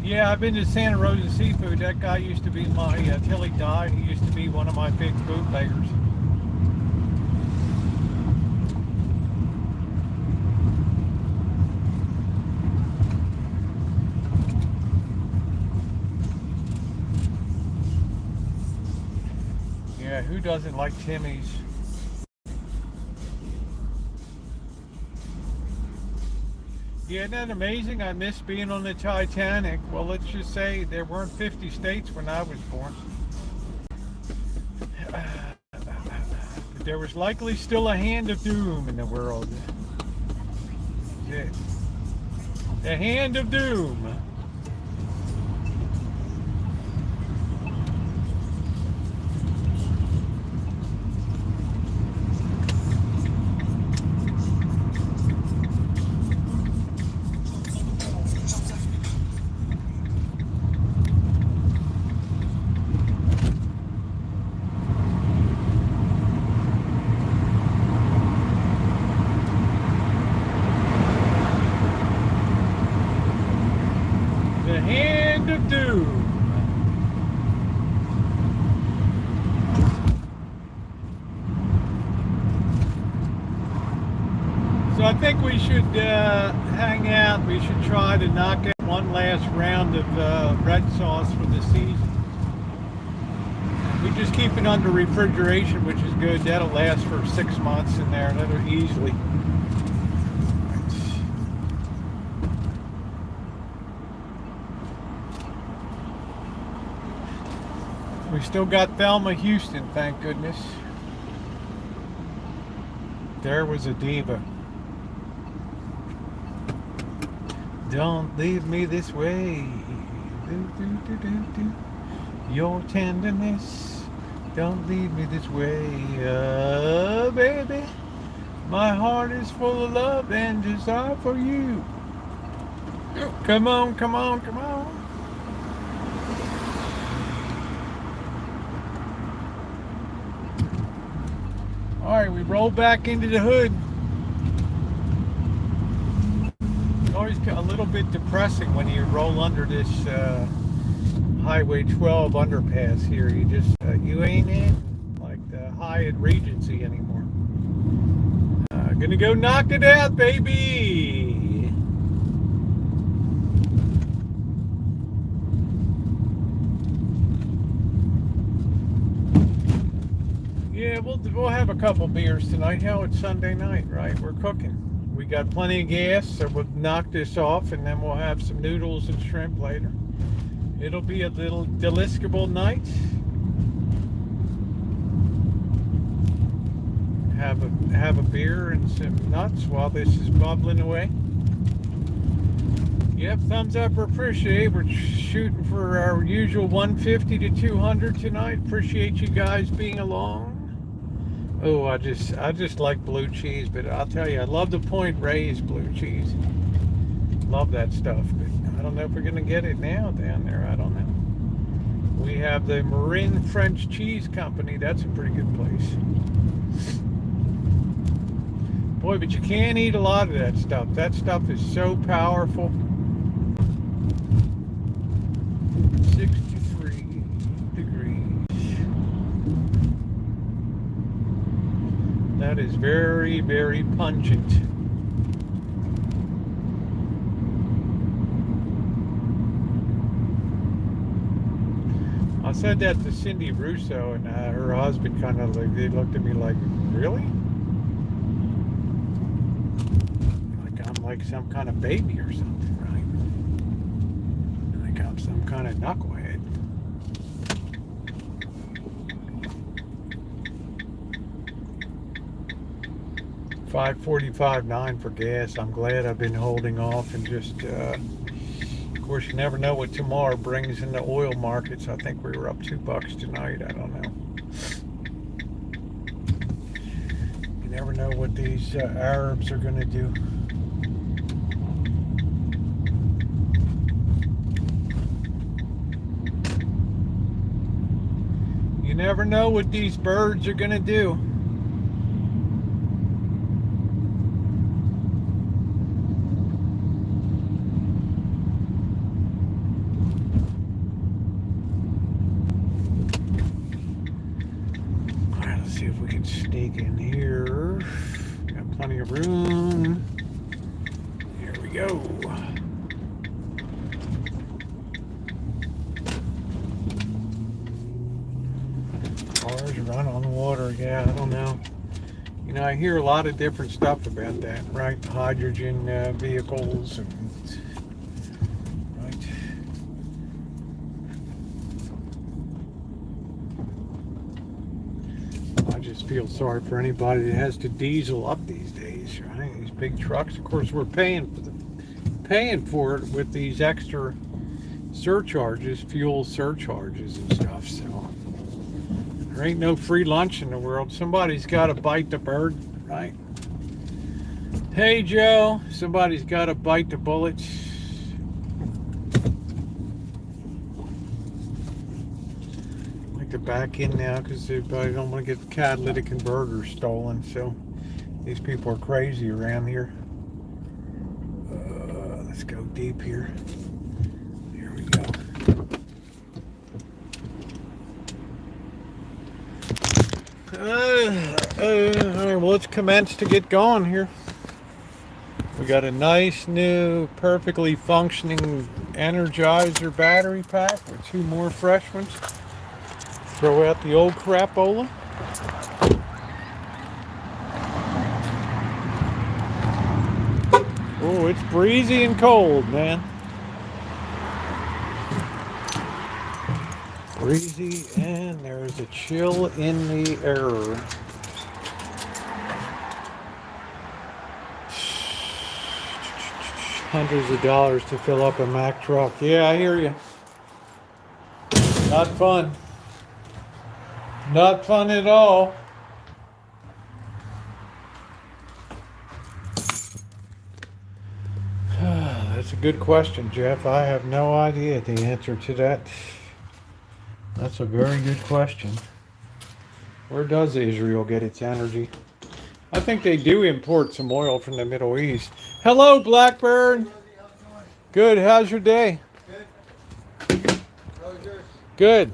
Yeah, I've been to Santa Rosa Seafood. That guy used to be till he died, he used to be one of my big bootleggers. Yeah, who doesn't like Timmy's? Yeah, isn't that amazing? I miss being on the Titanic. Well, let's just say there weren't 50 states when I was born. But there was likely still a hand of doom in the world. Yeah. The hand of doom. The hand of doom. So I think we should hang out. We should try to knock out one last round of red sauce for the season. We just keep it under refrigeration, which is good. That'll last for 6 months in there. That'll easily. We still got Thelma Houston, thank goodness. There was a diva. Don't leave me this way. Do, do, do, do, do. Your tenderness. Don't leave me this way. Baby. My heart is full of love and desire for you. Come on, come on, come on. All right, we roll back into the hood. It's always a little bit depressing when you roll under this Highway 12 underpass here. You just, you ain't in like the Hyatt Regency anymore. Gonna go knock it out, baby. Yeah, we'll have a couple beers tonight. Hell, it's Sunday night, right? We're cooking. We got plenty of gas, so we'll knock this off, and then we'll have some noodles and shrimp later. It'll be a little deliscable night. Have a beer and some nuts while this is bubbling away. Yep, thumbs up or appreciate. We're shooting for our usual 150 to 200 tonight. Appreciate you guys being along. Oh, I just like blue cheese, but I'll tell you, I love the Point Reyes blue cheese. Love that stuff, but I don't know if we're gonna get it now down there. I don't know. We have the Marin French Cheese Company. That's a pretty good place. Boy, but you can't eat a lot of that stuff. That stuff is so powerful. 63 degrees. That is very, very pungent. I said that to Cindy Russo, and her husband kind of like, they looked at me like, really? Like I'm like some kind of baby or something, right? Like I'm some kind of knucklehead. 5.45.9 for gas. I'm glad I've been holding off and just, of course, you never know what tomorrow brings in the oil markets. I think we were up $2 tonight. I don't know. You never know what these Arabs are going to do. You never know what these birds are going to do. See if we can sneak in here. Got plenty of room. Here we go. Cars run on the water. Yeah, I don't know. You I hear a lot of different stuff about that, right? Hydrogen vehicles and right. I just feel sorry for anybody that has to diesel up these days, right? These big trucks. Of course, we're paying for it with these extra surcharges, fuel surcharges and stuff. So there ain't no free lunch in the world. Somebody's got to bite the bird, right? Hey Joe, somebody's got to bite the bullet. I like to back in now because I don't want to get the catalytic converter stolen. So these people are crazy around here. Let's go deep here. Here we go. All right, well, let's commence to get going here. We got a nice new, perfectly functioning Energizer battery pack with 2 more fresh ones. Throw out the old crapola. Oh, it's breezy and cold, man. Breezy, and there's a chill in the air. Hundreds of dollars to fill up a Mack truck. Yeah, I hear you. Not fun. Not fun at all. That's a good question, Jeff. I have no idea the answer to that. That's a very good question. Where does Israel get its energy? I think they do import some oil from the Middle East. Hello, Blackbird. Good. How's your day? Good. How's yours? Good.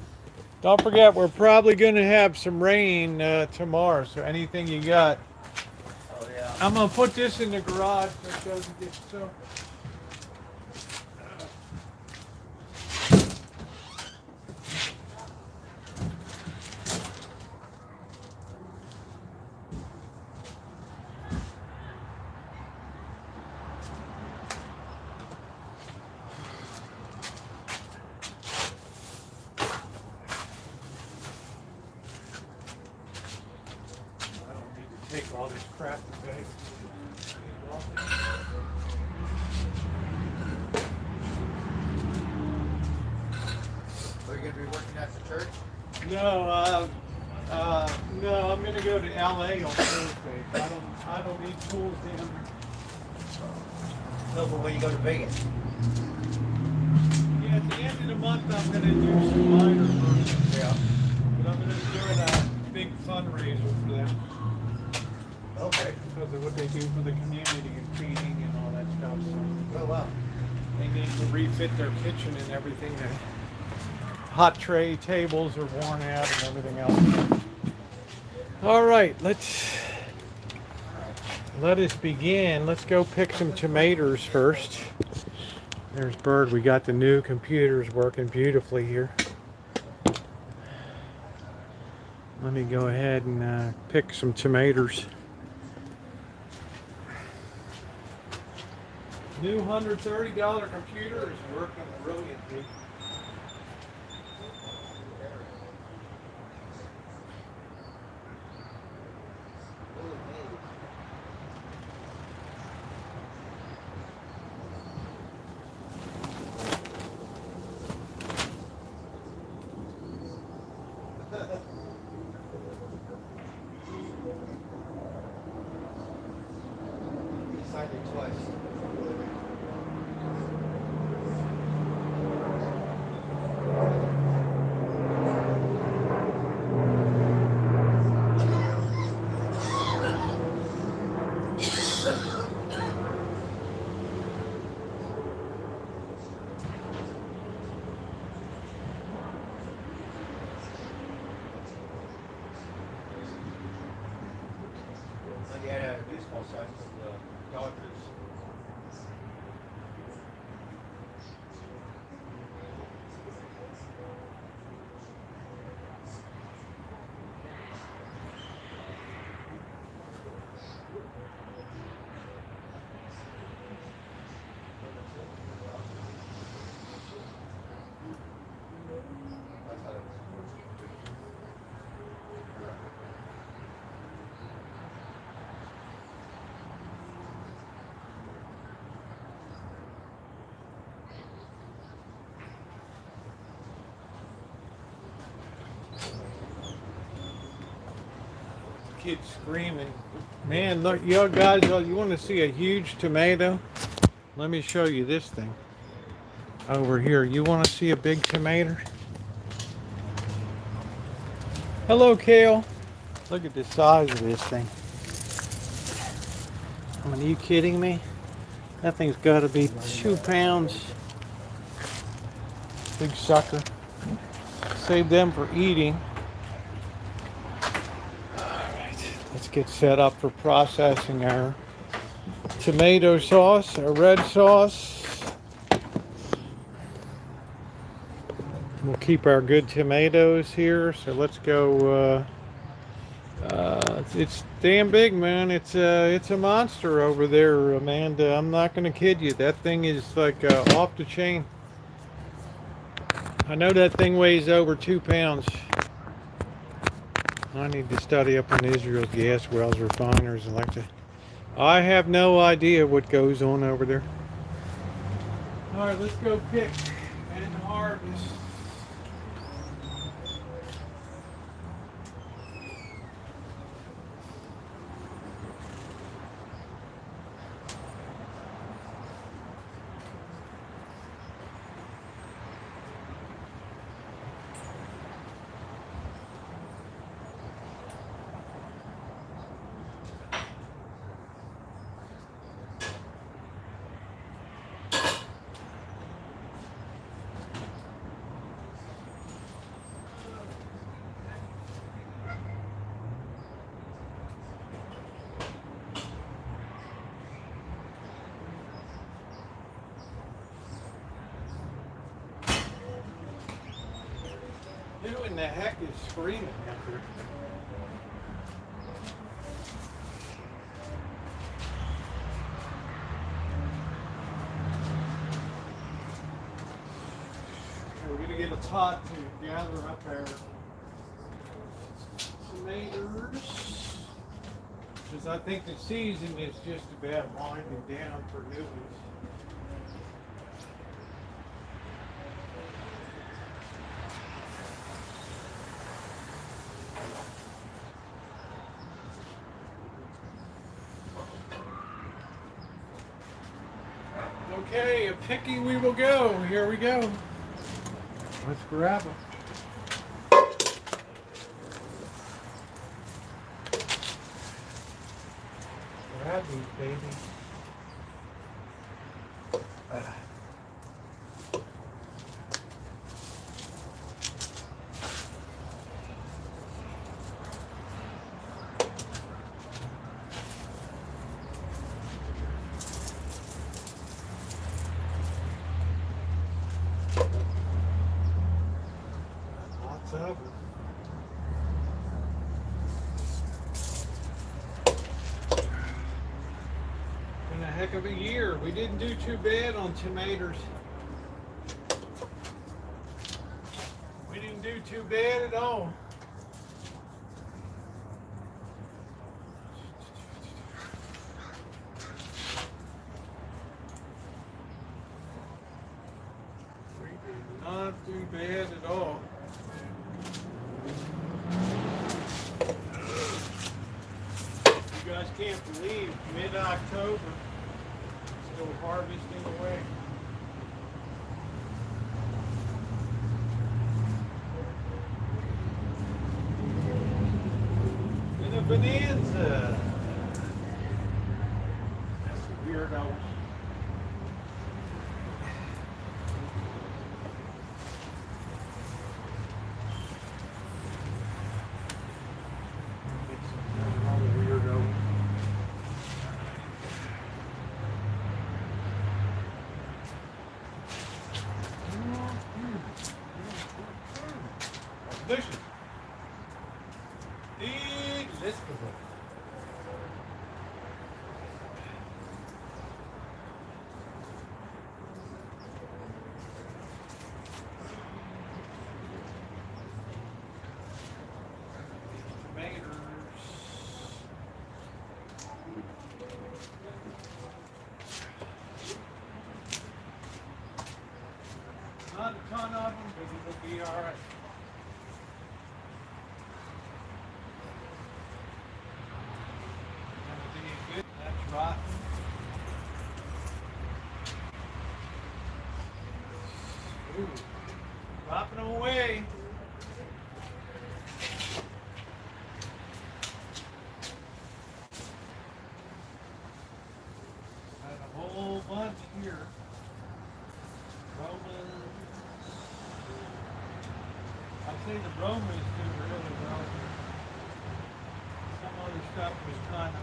Don't forget, we're probably going to have some rain tomorrow, so anything you got. Oh, yeah. I'm going to put this in the garage so it doesn't get soaked. Take all this crap today. Are you going to be working at the church? No, I'm gonna go to LA on Thursday. I don't need tools down there. No, but when you go to Vegas. Yeah, at the end of the month I'm gonna do some minor work. Yeah. But I'm gonna be doing a big fundraiser for them. Okay. Because of what they do for the community and feeding and all that stuff. So Oh, wow. they need to refit their kitchen and everything. The hot tray tables are worn out and everything else. All right, let us begin. Let's go pick some tomatoes first. There's Bird. We got the new computers working beautifully here. Let me go ahead and pick some tomatoes. New $130 computer is working brilliantly. Signed it twice. My dad had a baseball sign for the Dodgers. kids screaming. Man, look, you guys, you want to see a huge tomato? Let me show you this thing over here. You want to see a big tomato? Hello, Kale. Look at the size of this thing. I mean, are you kidding me? That thing's got to be 2 pounds. Big sucker. Save them for eating. Alright, let's get set up for processing our tomato sauce, our red sauce. We'll keep our good tomatoes here, so let's go. It's damn big, man. It's a monster over there, Amanda. I'm not gonna kid you. That thing is like off the chain. I know that thing weighs over 2 pounds. I need to study up on Israel's gas wells, refiners, electric. I have no idea what goes on over there. All right, let's go pick and harvest. Who in the heck is screaming after? We're gonna get a pot to gather up our tomatoes, because I think the season is just about winding down for new ones. Okay, a picking we will go. Here we go. Let's grab them. Grab these, baby. Lots of them. Been a heck of a year. We didn't do too bad on tomatoes. We didn't do too bad at all. We did not do bad at all. You guys can't believe mid-October, still harvesting away. And a bonanza. That's a weirdo. Delicious. Delicious. Tomatoes. Not a ton of them, but it'll be all right. rotten. Ooh, dropping away. Got a whole bunch here. Romans. I'd say the Romans do really well. Some other stuff was kind of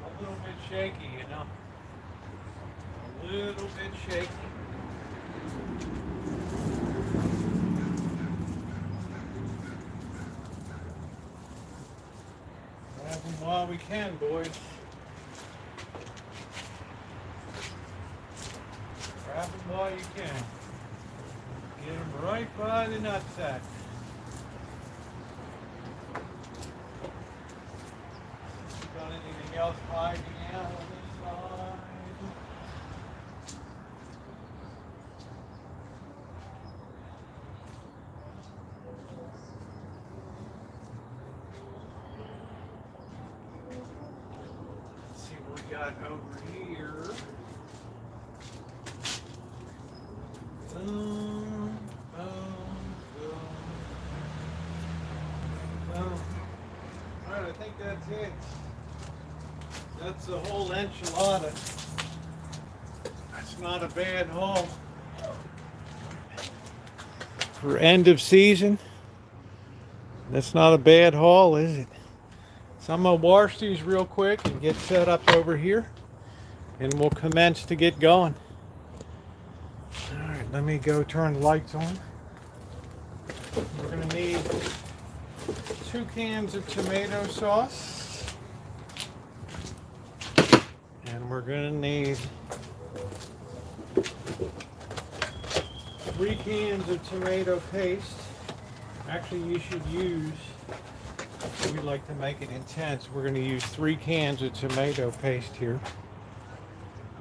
a little bit shaky, you know. A little bit shaky. Grab them while we can, boys. Grab them while you can. Get them right by the nutsack. Got anything else hiding out on this side? Let's see what we got over here. Boom, boom, boom, boom. Alright, I think that's it. That's the whole enchilada. That's not a bad haul. For end of season, that's not a bad haul, is it? So I'm going to wash these real quick and get set up over here. And we'll commence to get going. Alright, let me go turn the lights on. We're going to need 2 cans of tomato sauce. And we're going to need 3 cans of tomato paste. Actually, you should use, we'd like to make it intense, we're going to use 3 cans of tomato paste here.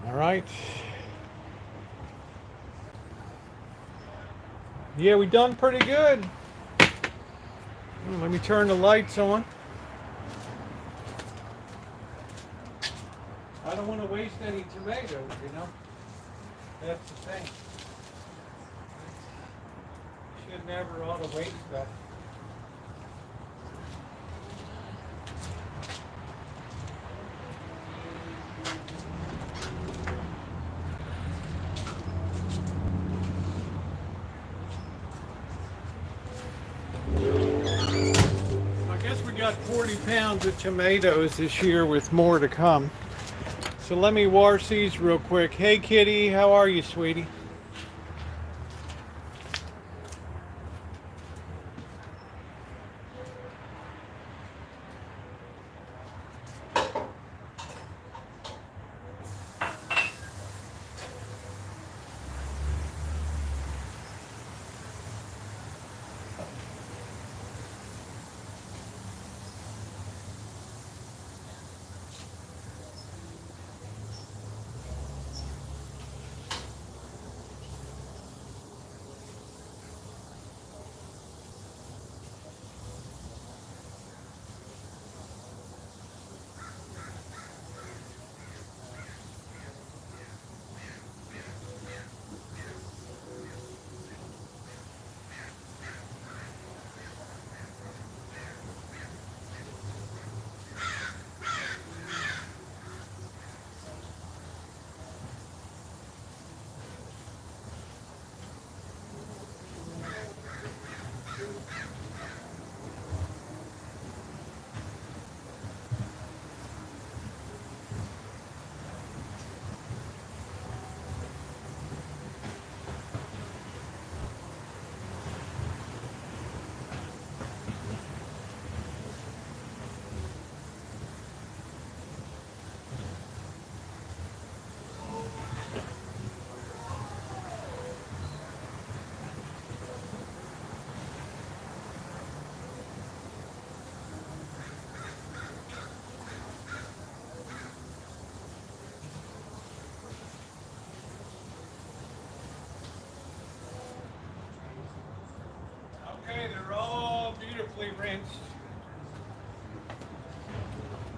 Alright. Yeah, we done pretty good. Let me turn the lights on. I don't want to waste any tomatoes, you know. That's the thing. Should never ought to waste that. I guess we got 40 pounds of tomatoes this year with more to come. So let me wash these real quick. Hey kitty, how are you, sweetie?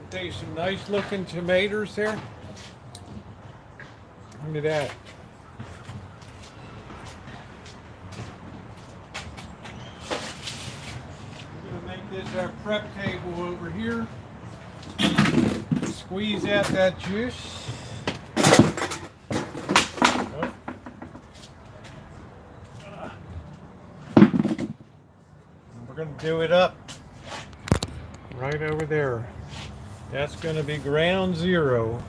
There's some nice looking tomatoes there. Look at that. We're going to make this our prep table over here. Squeeze out that juice. We're going to do it up right over there. That's going to be ground zero.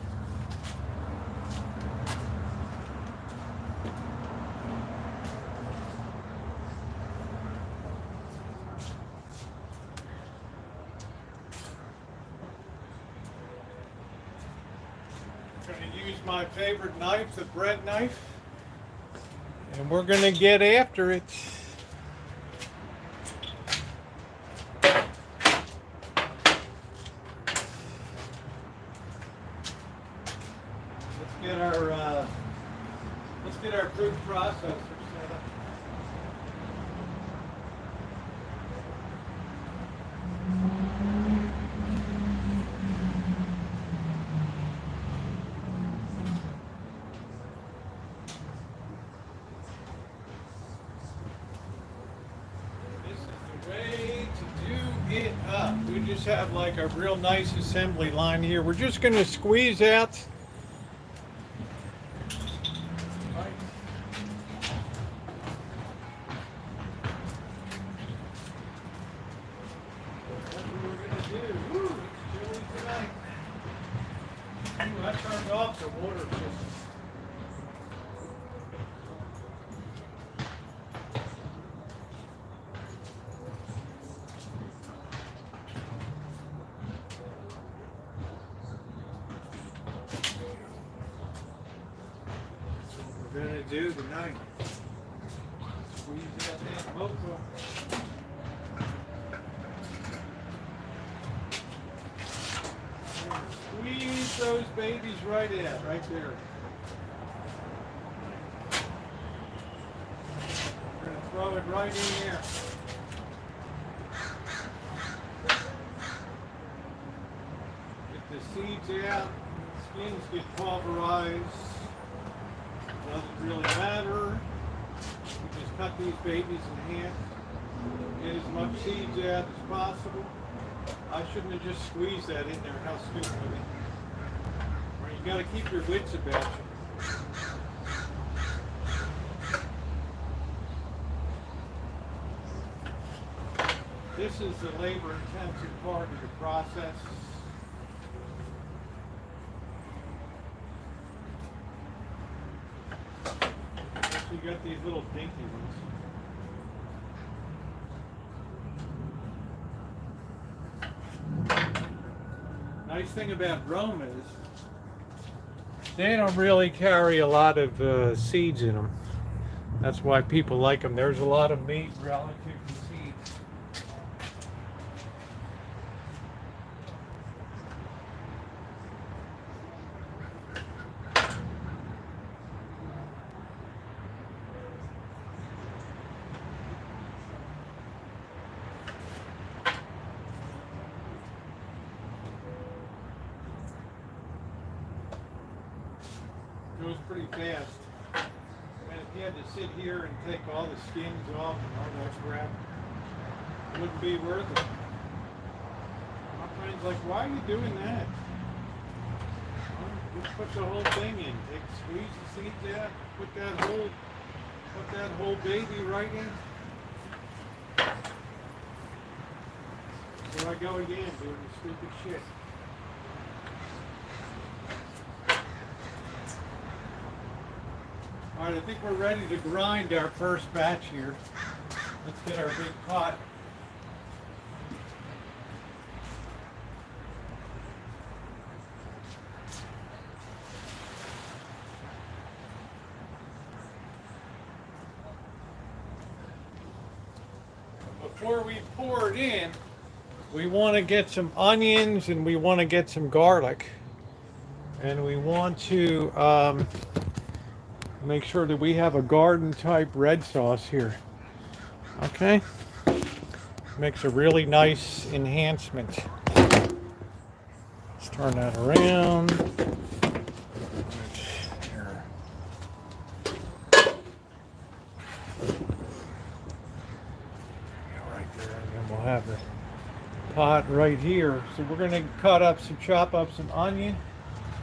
I'm going to use my favorite knife, the bread knife, and we're going to get after it. Let's get our food processor set up. This is the way to do it up. We just have like a real nice assembly line here. We're just going to squeeze out. I turned off the water system. That's what we're going to do tonight. Squeeze out that mocha. Squeeze those babies right out, right there. We're going to throw it right in there. Get the seeds out, skins get pulverized. Doesn't really matter. We just cut these babies in half. Get as much seeds out as possible. I shouldn't have just squeezed that in there. How stupid of me. Right, you got to keep your wits about you. This is the labor-intensive part of the process. You got these little dinky ones. Nice thing about Rome is they don't really carry a lot of seeds in them. That's why people like them. There's a lot of meat relative to seeds. Goes pretty fast. And if you had to sit here and take all the skins off and all that crap, it wouldn't be worth it. My friend's like, why are you doing that? Well, just put the whole thing in. Squeeze the seeds out, put that whole baby right in. Here I go again doing the stupid shit. All right, I think we're ready to grind our first batch here. Let's get our big pot. Before we pour it in, we want to get some onions and we want to get some garlic. And we want to make sure that we have a garden type red sauce here. Okay? Makes a really nice enhancement. Turn that around. Right there, and then we'll have the pot right here. So we're going to chop up some onion,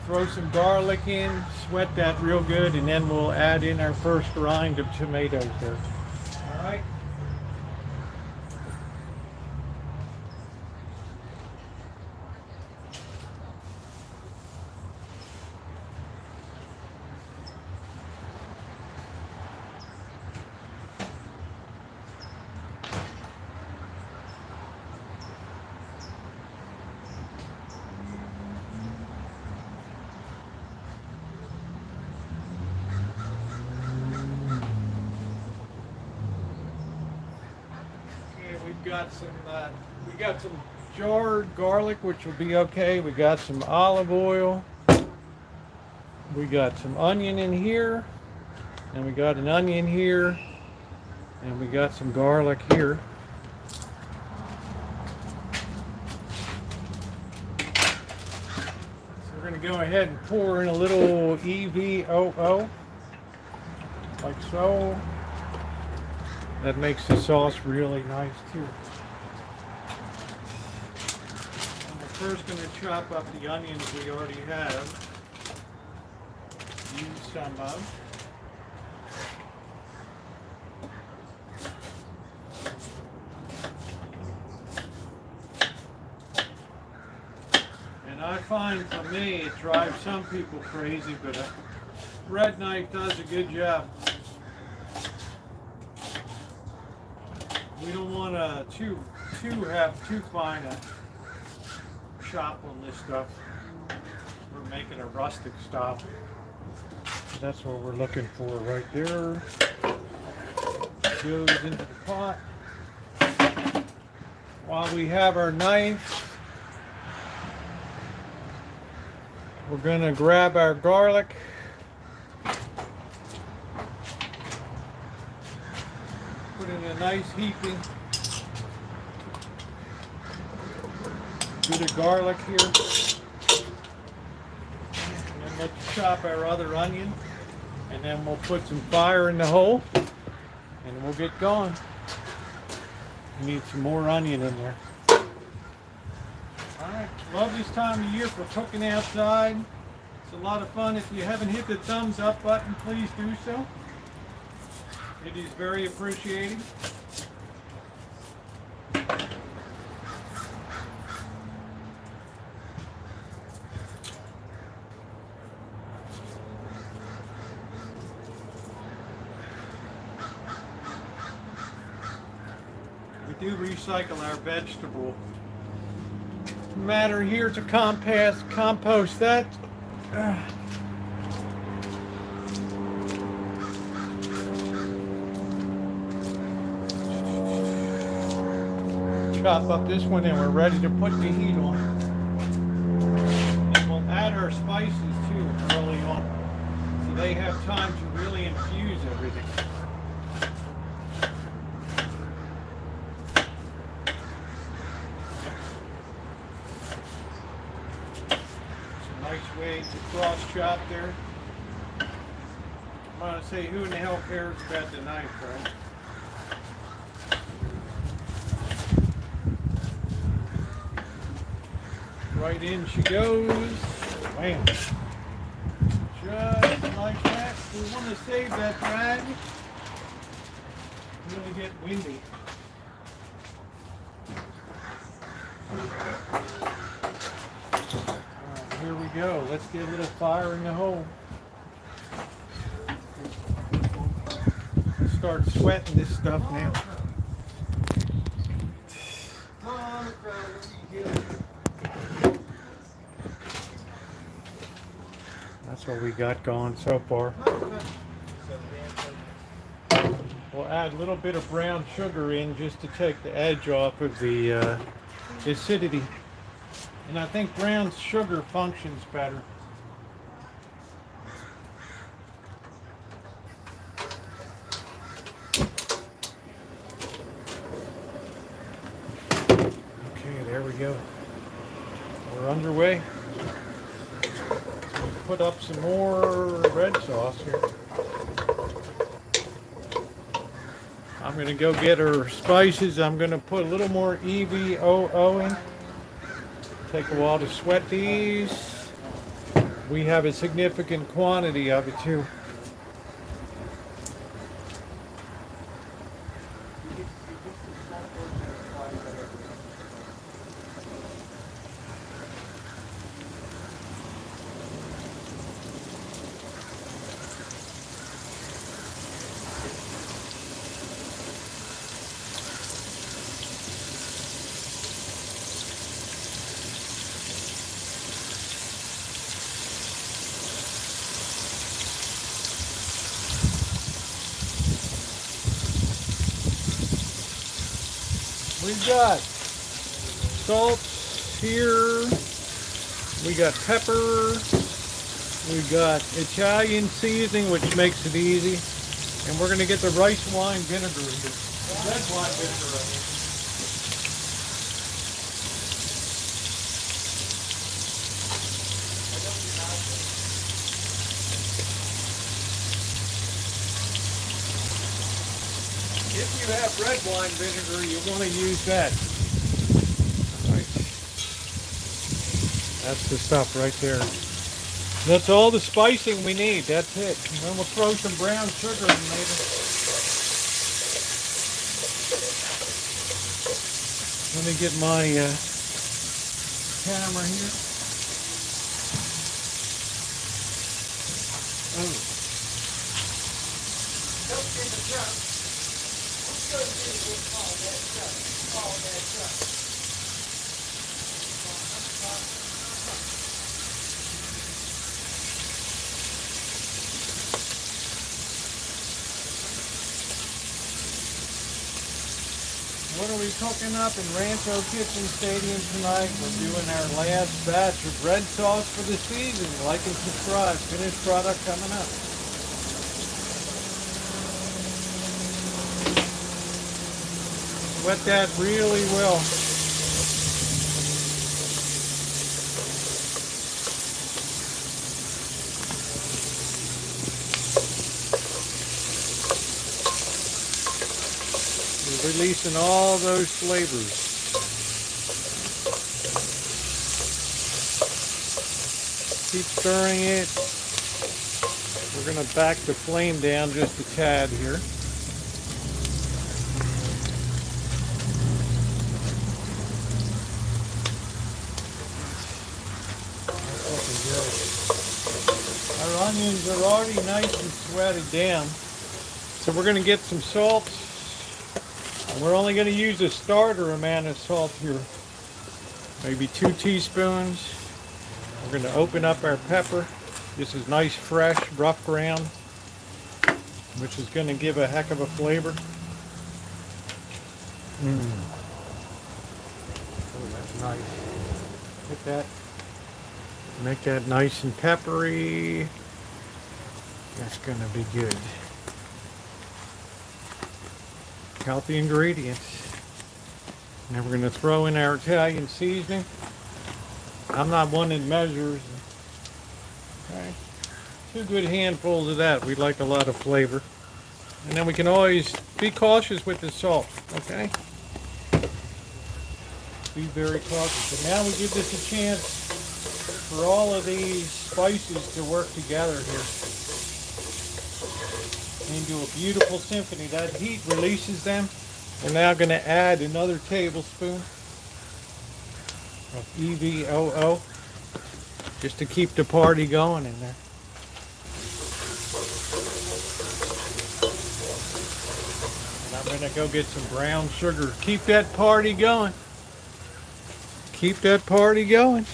throw some garlic in, sweat that real good, and then we'll add in our first rind of tomatoes there. All right. We got some jarred garlic, which will be okay. We got some olive oil. We got some onion in here, and we got an onion here, and we got some garlic here. So we're going to go ahead and pour in a little EVOO, like so. That makes the sauce really nice too. And we're first going to chop up the onions we already have. Use some of. And I find for me it drives some people crazy, but a bread knife does a good job. We don't want to have too fine a chop on this stuff. We're making a rustic style. That's what we're looking for right there. Goes into the pot. While we have our knife, we're going to grab our garlic. Put in a nice heaping bit of garlic here. And then let's chop our other onion. And then we'll put some fire in the hole. And we'll get going. We need some more onion in there. Alright, love this time of year for cooking outside. It's a lot of fun. If you haven't hit the thumbs up button, please do so. It is very appreciated. We do recycle our vegetable matter here to compost that. Chop up this one and we're ready to put the heat on. And we'll add our spices too early on, so they have time to really infuse everything. It's a nice way to cross chop there. I'm gonna say, who in the hell cares about the knife, right? Right in she goes. Wham. Just like that. We want to save that drag. It's going to get windy. Alright, here we go. Let's get a little fire in the hole. Let's start sweating this stuff now. That's what we got going so far. We'll add a little bit of brown sugar in just to take the edge off of the acidity. And I think brown sugar functions better. Okay, there we go. We're underway. put up some more red sauce here. I'm going to go get our spices. I'm going to put a little more EVOO in. Take a while to sweat these. We have a significant quantity of it too. We've got salt here, we got pepper, we got Italian seasoning, which makes it easy, and we're going to get the rice wine vinegar here. Red wine vinegar right here. If you have red wine vinegar, you want to use that. Right. That's the stuff right there. That's all the spicing we need. That's it. And then we'll throw some brown sugar in later. Let me get my camera here. Oh. Don't get the truck. What are we cooking up in Rancho Kitchen Stadium tonight? We're doing our last batch of red sauce for the season. Like and subscribe. Finished product coming up. Wet that really well. We're releasing all those flavors. Keep stirring it. We're going to back the flame down just a tad here. Our onions are already nice and sweated down. So we're going to get some salt. And we're only going to use a starter amount of salt here. Maybe 2 teaspoons. We're going to open up our pepper. This is nice, fresh, rough ground, which is going to give a heck of a flavor. Oh, that's nice. Hit that. Make that nice and peppery. That's going to be good. Count the ingredients. Now we're going to throw in our Italian seasoning. I'm not one that measures. Okay. 2 good handfuls of that. We like a lot of flavor. And then we can always be cautious with the salt. Okay? Be very cautious. But now we give this a chance for all of these spices to work together here into a beautiful symphony. That heat releases them. We're now going to add another tablespoon of EVOO just to keep the party going in there. And I'm going to go get some brown sugar. Keep that party going. Keep that party going.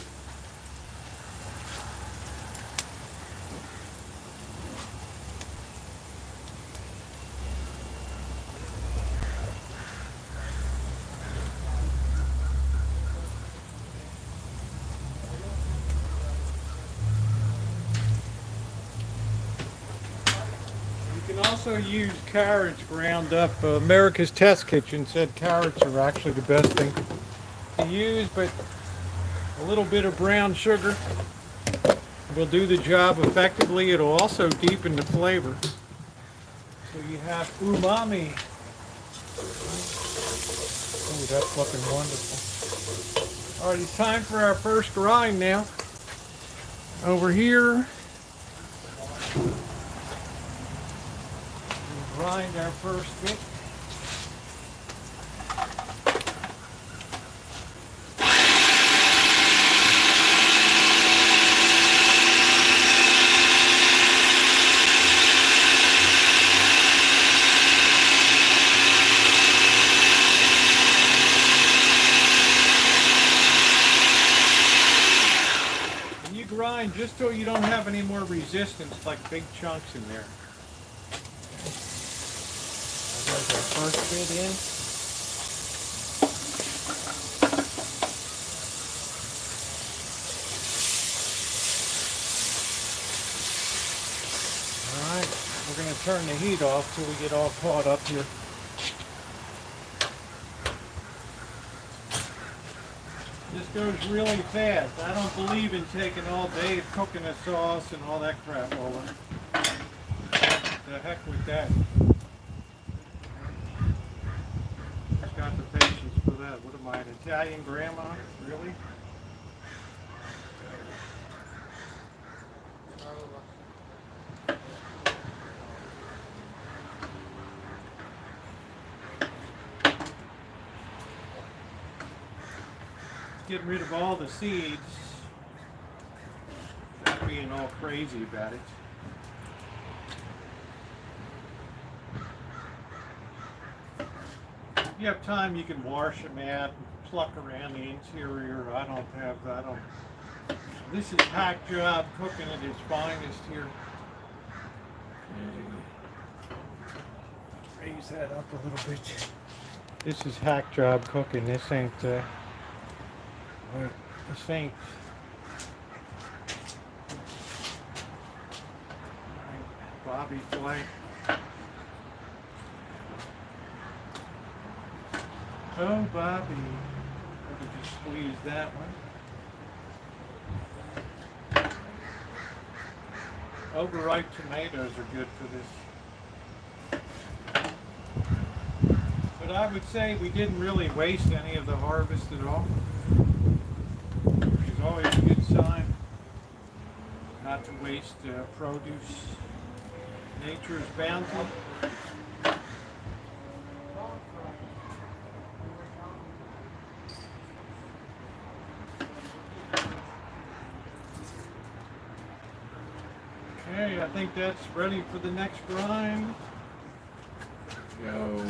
Also use carrots ground up. America's Test Kitchen said carrots are actually the best thing to use, but a little bit of brown sugar will do the job effectively. It'll also deepen the flavor. So you have umami. Oh, that's looking wonderful. All right, it's time for our first grind now. Over here, we'll grind our first bit. Grind just so you don't have any more resistance, like big chunks in there. There's our first bit in. All right, we're going to turn the heat off till we get all caught up here. This goes really fast. I don't believe in taking all day of cooking a sauce and all that crap over. The heck with that. Who's got the patience for that? What am I, an Italian grandma? Really? Getting rid of all the seeds, not being all crazy about it. If you have time, you can wash them out and pluck around the interior. I don't. This is hack job cooking at its finest here. Raise that up a little bit. This is hack job cooking. This ain't. This ain't. Bobby flake. Oh, Bobby. Let me just squeeze that one. Overripe tomatoes are good for this. But I would say we didn't really waste any of the harvest at all. Which is always a good sign. Not to waste produce. Nature's bounty. Okay, I think that's ready for the next grind. Go.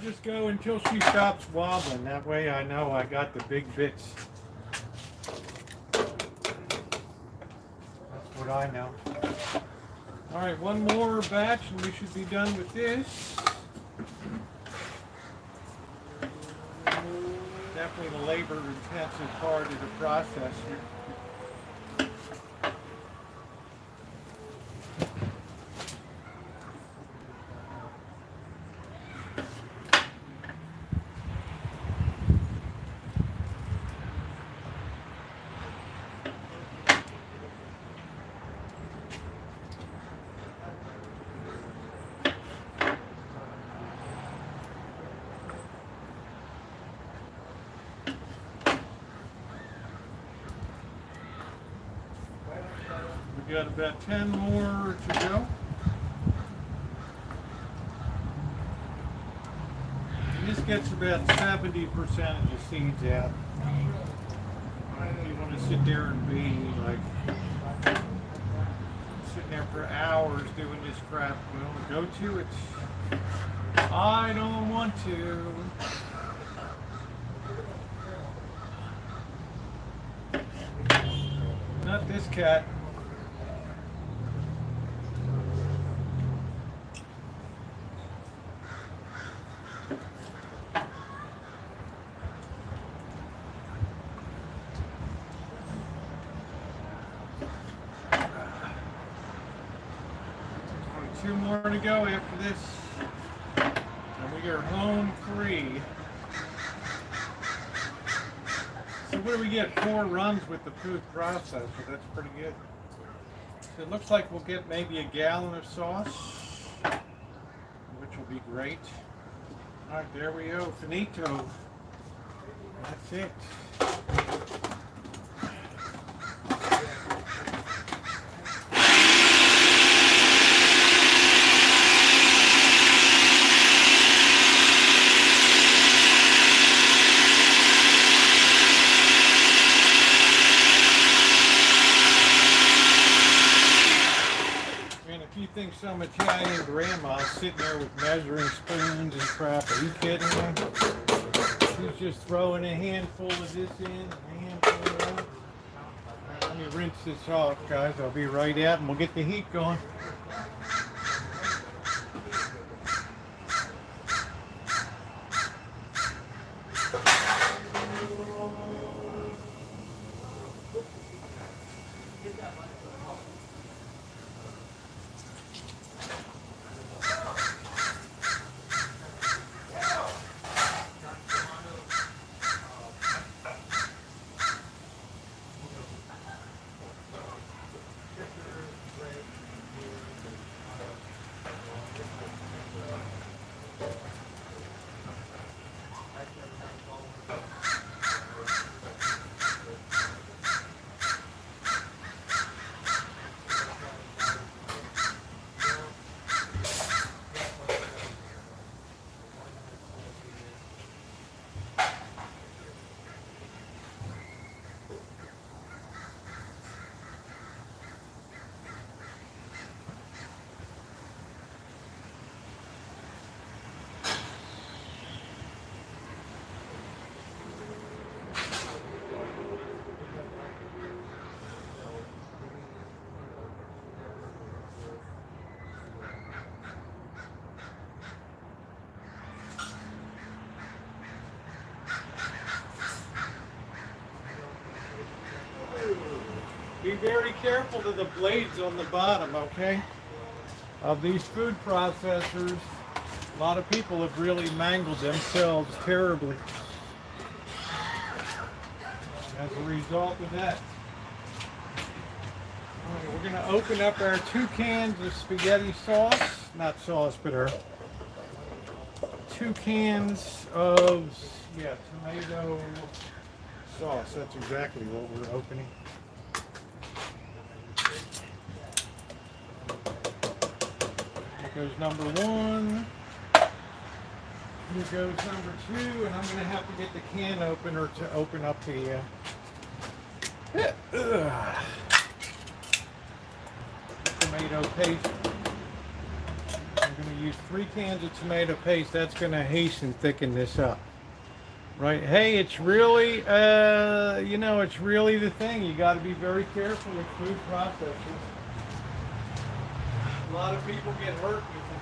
Just go until she stops wobbling. That way I know I got the big bits. That's what I know. All right, one more batch and we should be done with this. Definitely the labor-intensive part of the process here. We got about 10 more to go. And this gets about 70% of the seeds out. You want to sit there and be like sitting there for hours doing this crap. Well, go to it. I don't want to. Not this cat. 2 more to go after this, and we are home free. So what do we get? 4 runs with the food processor. That's pretty good. So it looks like we'll get maybe a gallon of sauce, which will be great. All right, there we go. Finito. That's it. Think some Italian grandma sitting there with measuring spoons and crap. Are you kidding me? She's just throwing a handful of this in, a handful of that. Let me rinse this off, guys. I'll be right out and we'll get the heat going. Be very careful to the blades on the bottom, okay? Of these food processors, a lot of people have really mangled themselves terribly as a result of that. All right, we're going to open up our 2 cans of spaghetti sauce, not sauce, but our 2 cans of, tomato sauce. That's exactly what we're opening. Here goes number 1. Here goes number 2, and I'm going to have to get the can opener to open up the tomato paste. I'm going to use 3 cans of tomato paste. That's going to hasten thicken this up. Right? Hey, it's really, it's really the thing. You got to be very careful with food processors. A lot of people get hurt with them.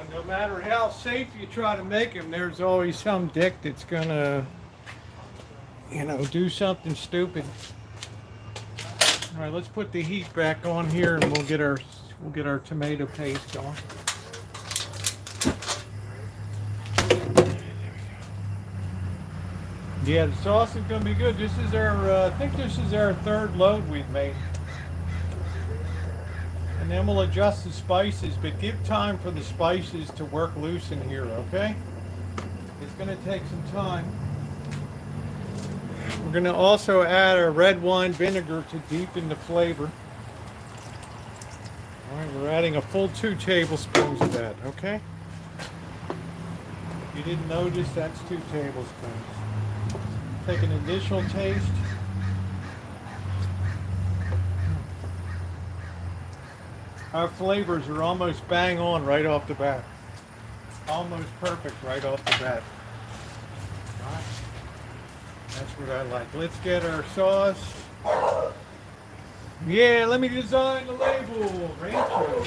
No matter how safe you try to make them, there's always some dick that's gonna, do something stupid. All right, let's put the heat back on here, and we'll get our tomato paste going. Yeah, the sauce is gonna be good. This is our, I think this is our 3rd load we've made. And then we'll adjust the spices, but give time for the spices to work loose in here, okay? It's going to take some time. We're going to also add our red wine vinegar to deepen the flavor. All right, we're adding a full 2 tablespoons of that, okay? If you didn't notice, that's 2 tablespoons. Take an initial taste. Our flavors are almost bang on right off the bat. Almost perfect right off the bat. All right. That's what I like. Let's get our sauce. Yeah, let me design the label. Rancho.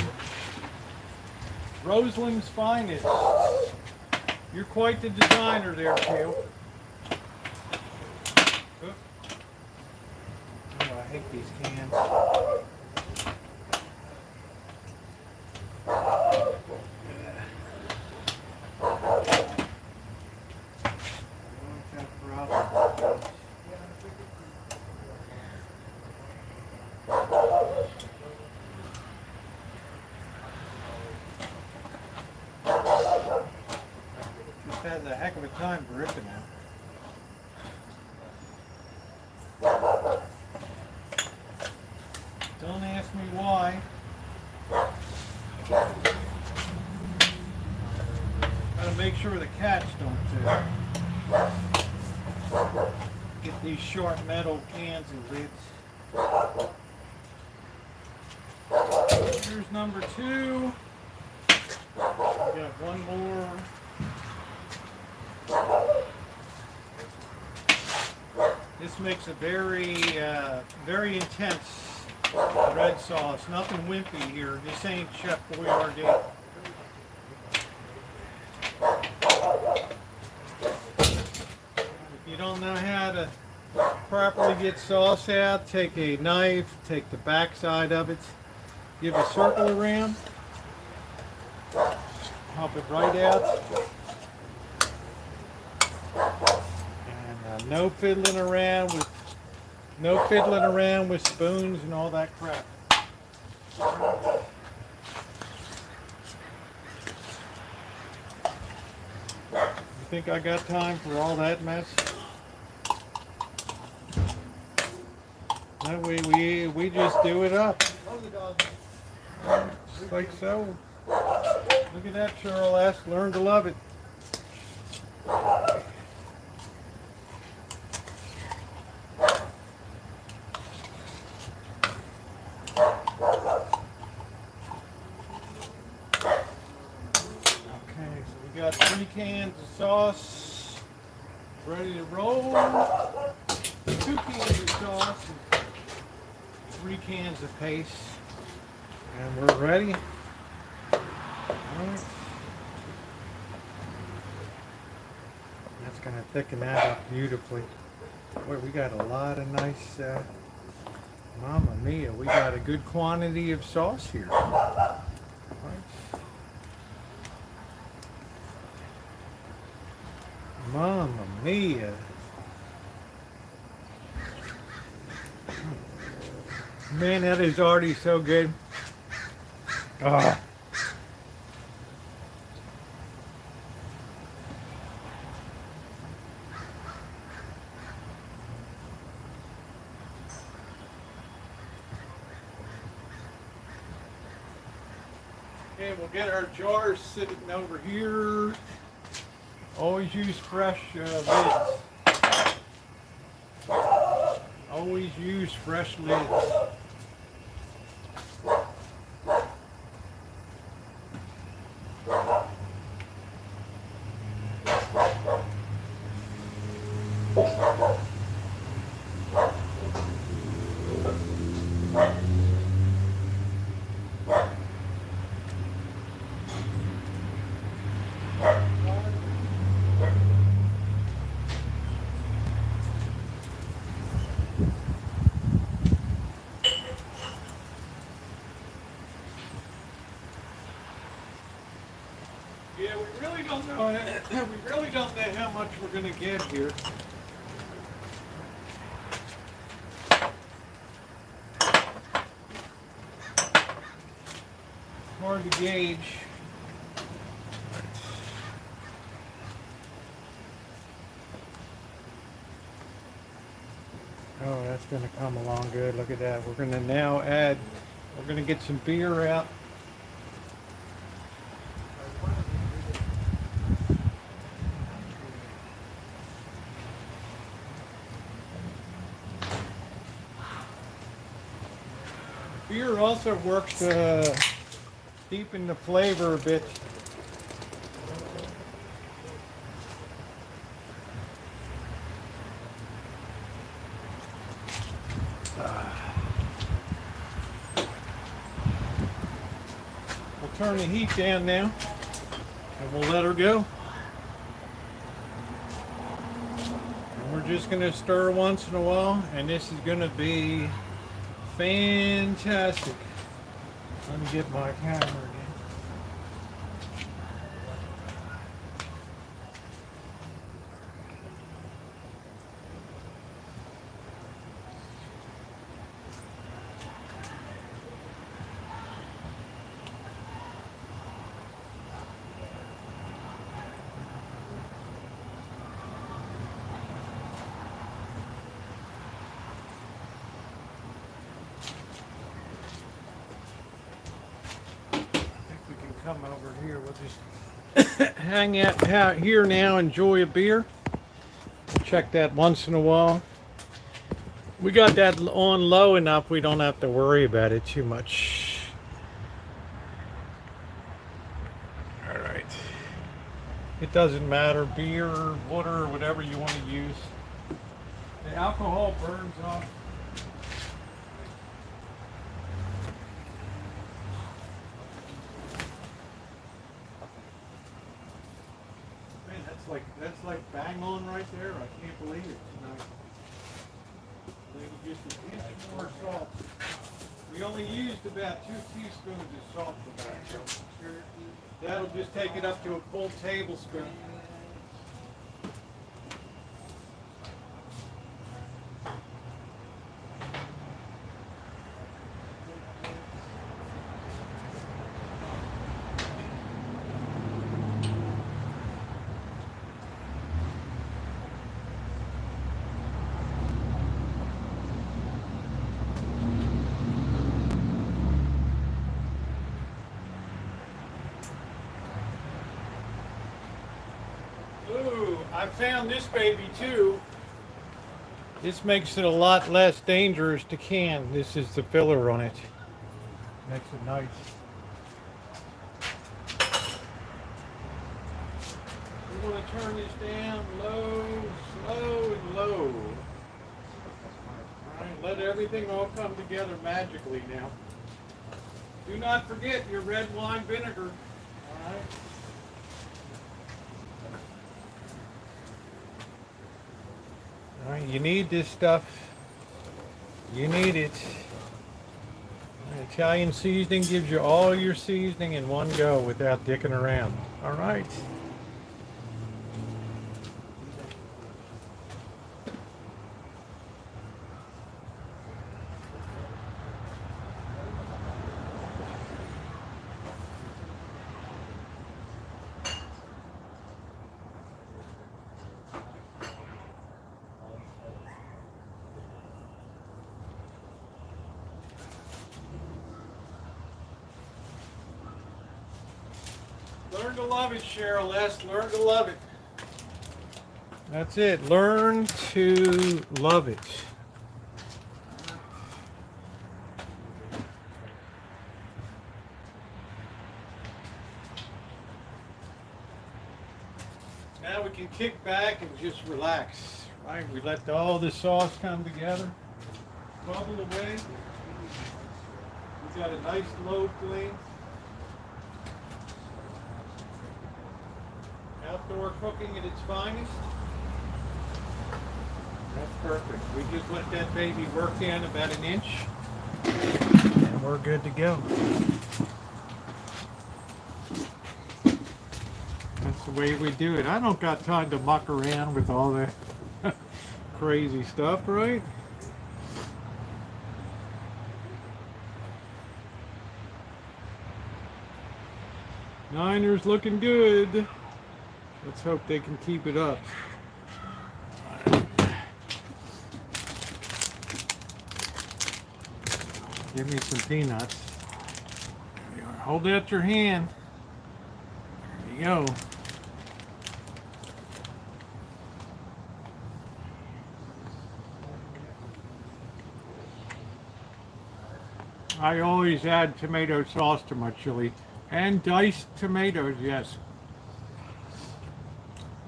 Roseland's finest. You're quite the designer there, Kale. Oh, I hate these cans. Has a heck of a time gripping it. Don't ask me why. Gotta make sure the cats don't get these sharp metal cans and lids. Here's number 2. We got one more. This makes a very, very intense red sauce. Nothing wimpy here. This ain't Chef Boyardee. If you don't know how to properly get sauce out, take a knife, take the back side of it, give a circle around, pop it right out. No fiddling around with spoons and all that crap. You think I got time for all that mess? No, we just do it up. Just like so. Look at that, Cheryl S. Learn to love it. Got 3 cans of sauce ready to roll, 2 cans of sauce, and 3 cans of paste, and we're ready. Right. That's going to thicken that up beautifully. Boy, we got a lot of nice, Mamma mia, we got a good quantity of sauce here. Right. Mamma mia. Man, that is already so good. Oh. Okay, we'll get our jars sitting over here. Always use fresh lids. Always use fresh lids. Yeah, we really don't know. We really don't know how much we're going to get here. Hard to gauge. Oh, that's going to come along good. Look at that. We're going to now add. We're going to get some beer out. Beer also works to deepen the flavor a bit. turn the heat down now, and we'll let her go. And we're just gonna stir once in a while, and this is gonna be fantastic. Let me get my camera again. Come over here, we'll just hang out here now, enjoy a beer. Check that once in a while. We got that on low enough we don't have to worry about it too much. All right. It doesn't matter, beer, water, whatever you want to use. The alcohol burns off. That's like bang on right there. I can't believe it tonight. Maybe just a pinch more salt. We only used about 2 teaspoons of salt for that. So that'll just take it up to a full tablespoon. I found this baby too. This makes it a lot less dangerous to can. This is the filler on it. Makes it nice. We're going to turn this down low, slow, and low. All right, let everything all come together magically now. Do not forget your red wine vinegar. All right. All right, you need this stuff. You need it. Italian seasoning gives you all your seasoning in one go without dicking around. All right. Learn to love it, Cheryl S. Learn to love it. That's it. Learn to love it. Now we can kick back and just relax. Right? We let all the sauce come together, bubble away. We've got a nice low flame. Outdoor cooking at its finest. That's perfect. We just let that baby work in about 1 inch and we're good to go. That's the way we do it. I don't got time to muck around with all that crazy stuff, right? Niners looking good. Let's hope they can keep it up. Give me some peanuts. There you are. Hold out your hand. There you go. I always add tomato sauce to my chili. And diced tomatoes, yes.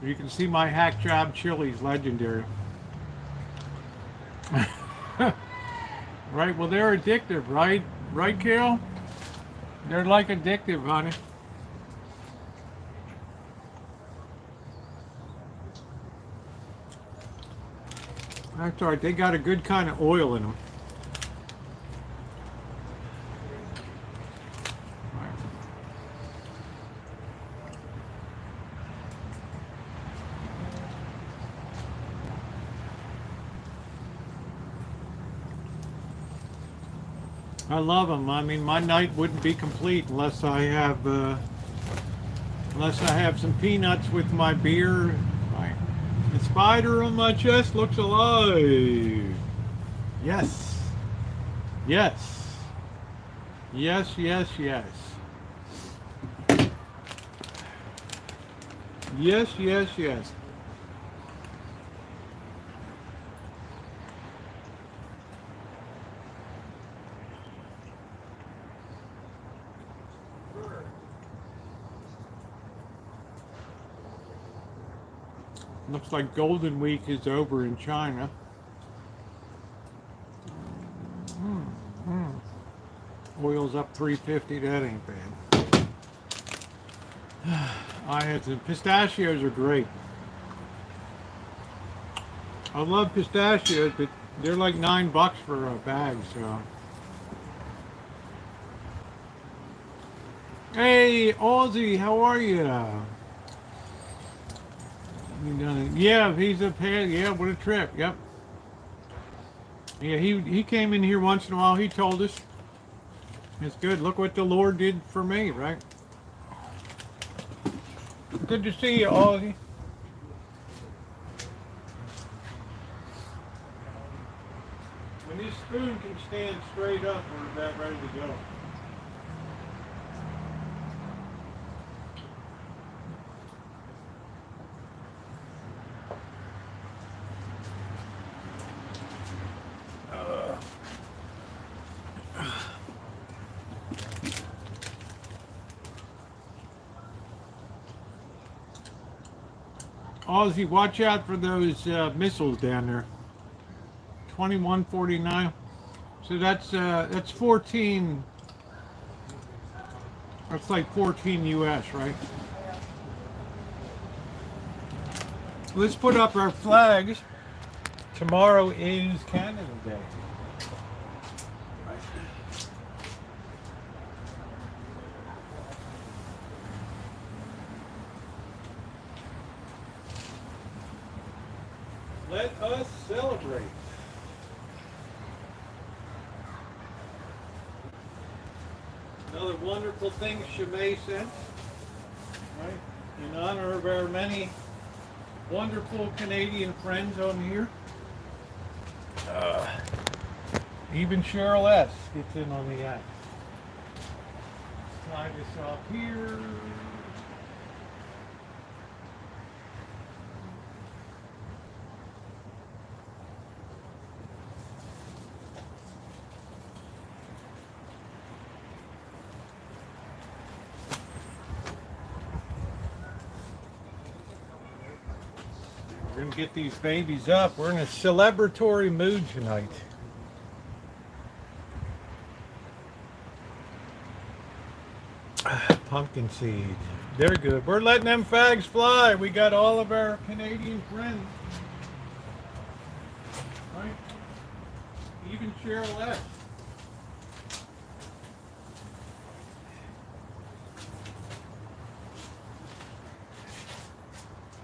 You can see my hack job chili is legendary. Right, well they're addictive, right? Right, Carol? They're like addictive, honey. That's all right. They got a good kind of oil in them. I love them. I mean, my night wouldn't be complete unless I have some peanuts with my beer. The spider on my chest looks alive. Yes. Yes. Yes, yes, yes. Yes, yes, yes. Looks like Golden Week is over in China. Oil's up 350. That ain't bad. I had some pistachios are great. I love pistachios, but they're like $9 for a bag. So, hey Aussie, how are you? Yeah, he's a pad. Yeah, what a trip. Yep. Yeah, he came in here once in a while. He told us. It's good. Look what the Lord did for me, right? Good to see you, Aussie. When this spoon can stand straight up, we're about ready to go. Aussie, watch out for those missiles down there. 2149. So that's 14. That's like 14 US, right? Let's put up our flags. Tomorrow is Canada Day. Let us celebrate. Another wonderful thing Shimei sent, right? In honor of our many wonderful Canadian friends on here. Even Cheryl S. gets in on the act. Slide this off here. We're going to get these babies up. We're in a celebratory mood tonight. Pumpkin seed. They're good. We're letting them fags fly. We got all of our Canadian friends. Right? Even Cheryl S.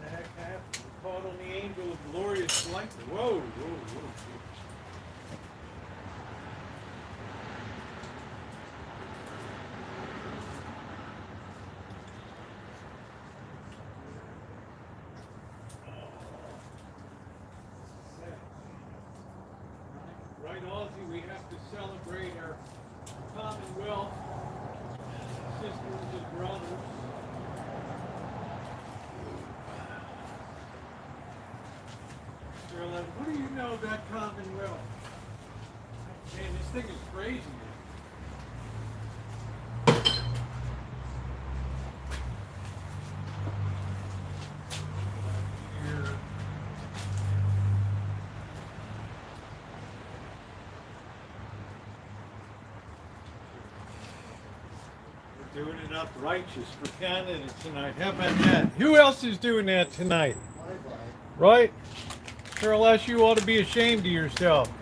The heck happened? Caught on the angel of glorious flight. Whoa, whoa, whoa. Right, Aussie, we have to celebrate our Commonwealth sisters and brothers. Carolyn, what do you know about Commonwealth? Man, this thing is crazy. Doing it up righteous for Canada tonight. How about that? Who else is doing that tonight? Right? Sure, unless you ought to be ashamed of yourself.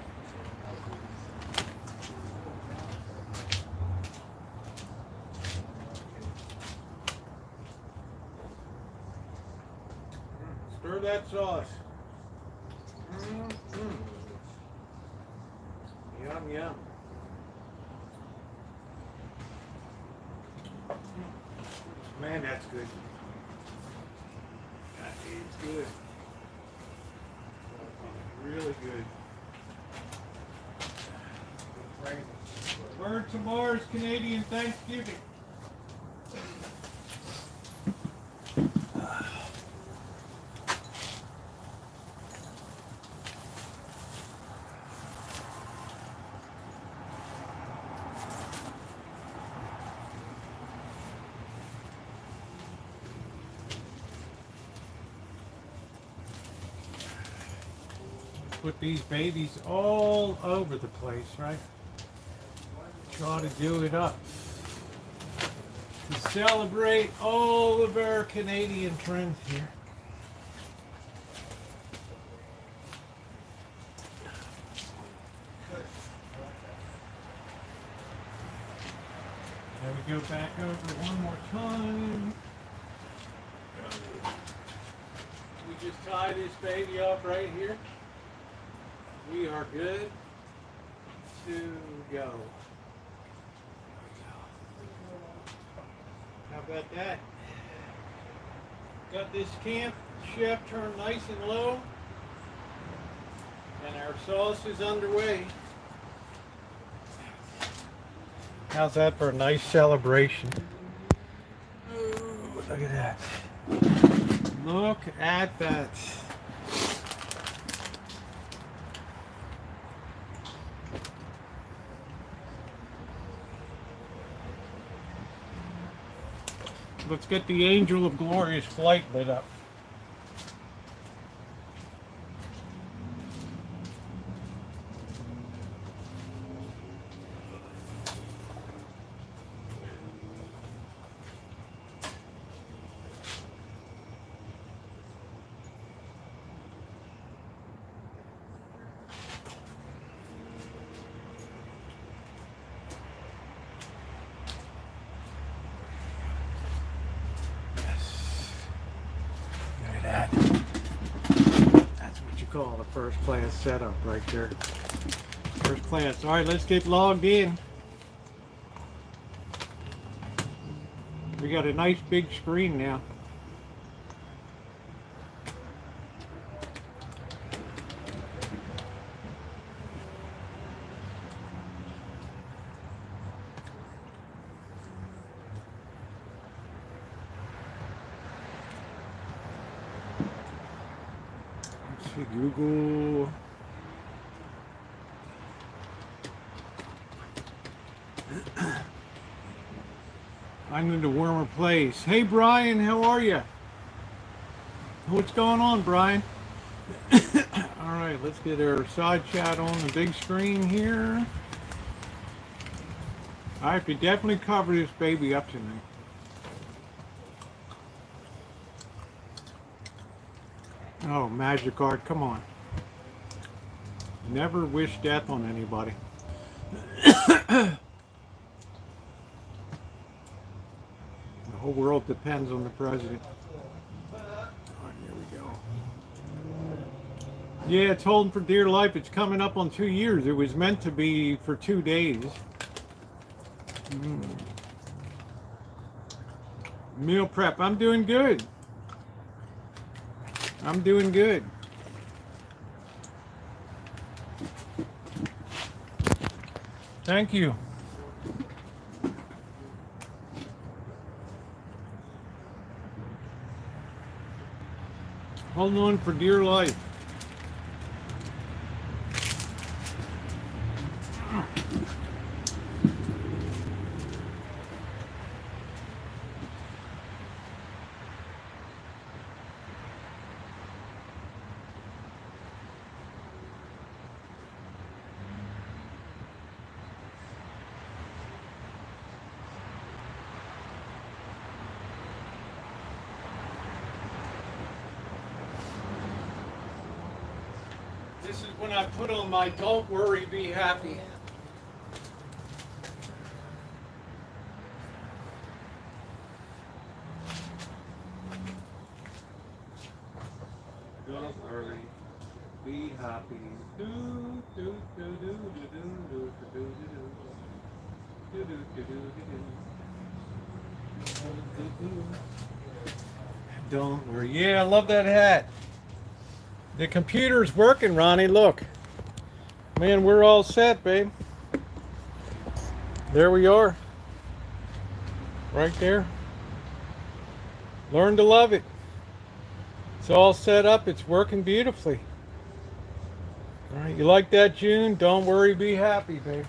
Stir that sauce. Yum, yum. Man, that's good. That is good. Really good. Word tomorrow's Canadian Thanksgiving. Put these babies all over the place, right? Try to do it up. To celebrate all of our Canadian friends here. There we go back over one more time. We just tie this baby up right here. We are good to go. How about that? Got this camp chef turned nice and low, and our sauce is underway. How's that for a nice celebration? Ooh, look at that. Look at that. Let's get the angel of glorious flight lit up. Call the first class setup right there. First class. All right, let's get logged in. We got a nice big screen now. Google. I need a warmer place. Hey Brian, how are you? What's going on, Brian? All right, let's get our side chat on the big screen here. I have to definitely cover this baby up tonight. Oh, magic art, come on. Never wish death on anybody. The whole world depends on the president. All right, here we go. Yeah, it's holding for dear life. It's coming up on 2 years. It was meant to be for 2 days. Meal prep. I'm doing good. I'm doing good. Thank you. Holding on for dear life. This is when I put on my "Don't Worry, Be Happy." Don't worry, be happy. Do do do do do do do do do do do do do. Don't worry. Yeah, I love that hat. The computer's working, Ronnie. Look. Man, we're all set, babe. There we are. Right there. Learn to love it. It's all set up. It's working beautifully. All right, you like that, June? Don't worry, be happy, babe.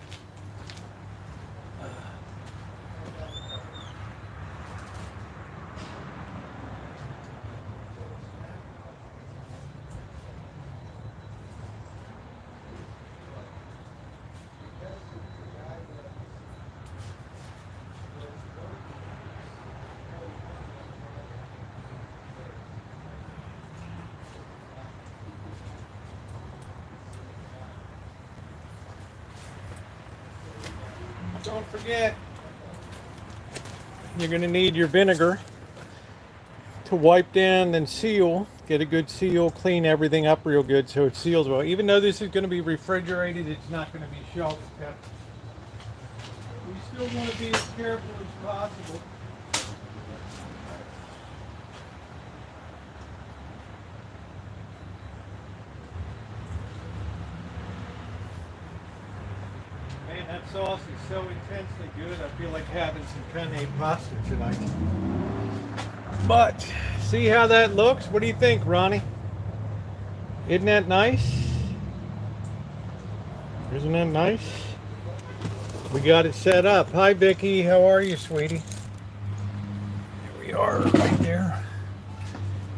Don't forget, you're going to need your vinegar to wipe down and seal. Get a good seal, clean everything up real good so it seals well. Even though this is going to be refrigerated, it's not going to be shelf kept. We still want to be as careful as possible. Man, that sauce is so intensely good. I feel like having some penne pasta tonight. But see how that looks? What do you think, Ronnie? Isn't that nice? Isn't that nice? We got it set up. Hi, Vicky. How are you, sweetie? There we are, right there.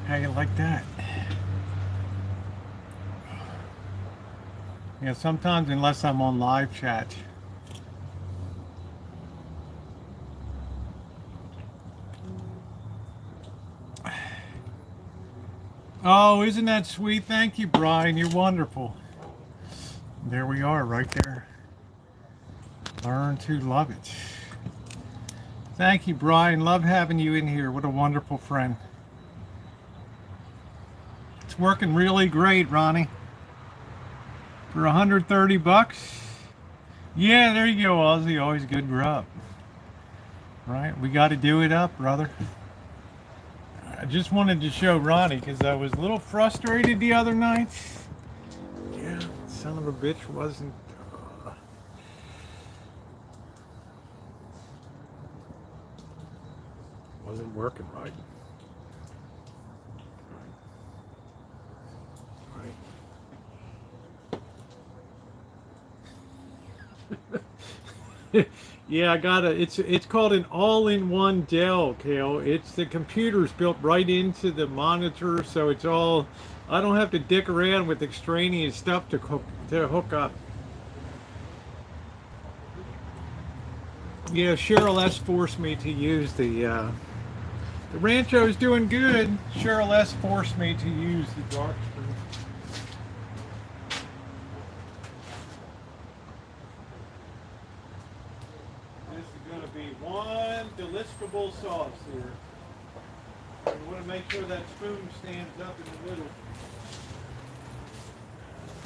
How you like that? Yeah, sometimes unless I'm on live chat. Oh, isn't that sweet? Thank you, Brian. You're wonderful. There we are, right there. Learn to love it. Thank you, Brian. Love having you in here. What a wonderful friend. It's working really great, Ronnie. For 130 bucks. Yeah, there you go, Ozzy. Always good grub. Right? We got to do it up, brother. I just wanted to show Ronnie because I was a little frustrated the other night. Yeah, son of a bitch wasn't working right. Yeah, I got it's called an all-in-one Dell, Kale. It's the computer's built right into the monitor, so it's all, I don't have to dick around with extraneous stuff to hook up. Yeah, Cheryl S forced me to use the Rancho is doing good. Cheryl S forced me to use the dark screen. One deliciousable sauce here. We want to make sure that spoon stands up in the middle.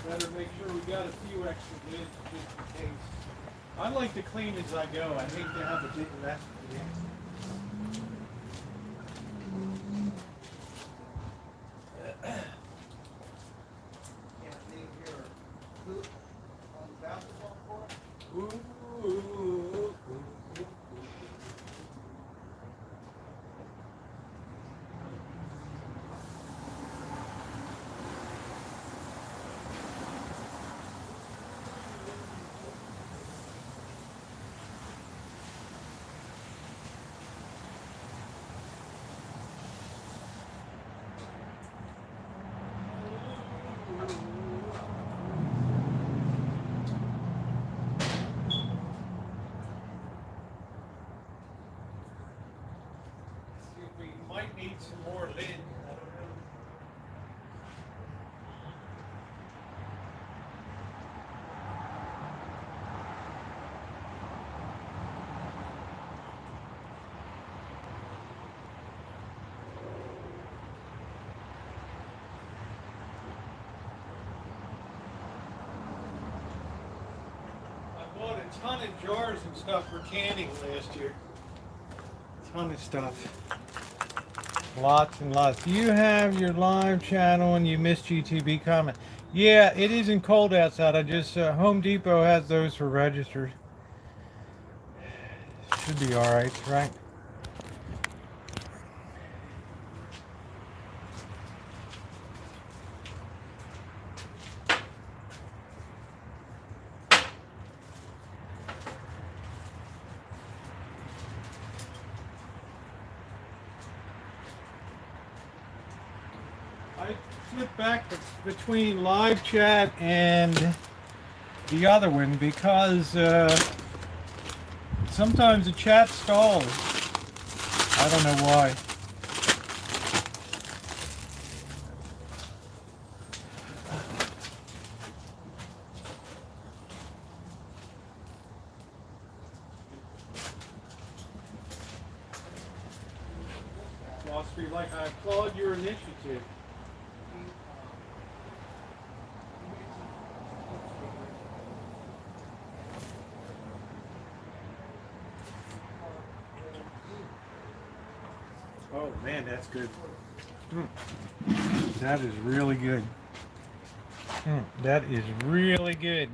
Better make sure we got a few extra lids just in case. I like to clean as I go. I hate to have a big mess at the end. Can't leave your food on the basketball court. Ooh. Might need some more lid. I don't know. a ton of jars and stuff for canning last year. Ton of stuff. Lots and lots. Do you have your live channel and you missed GTB comment? Yeah, it isn't cold outside. I just, Home Depot has those for registers. Should be alright, right? I flip back between live chat and the other one because sometimes the chat stalls. I don't know why. Philosophy, like I applaud your initiative. Oh man, that's good. That is really good. That is really good.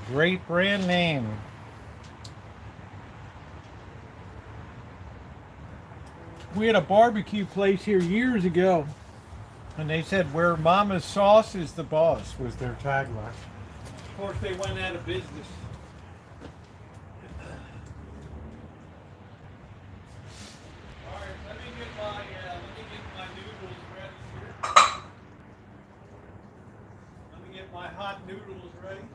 Great brand name. We had a barbecue place here years ago, and they said, "Where Mama's sauce is the boss," was their tagline. Of course, they went out of business. Let me get my noodles ready here. Let me get my hot noodles ready.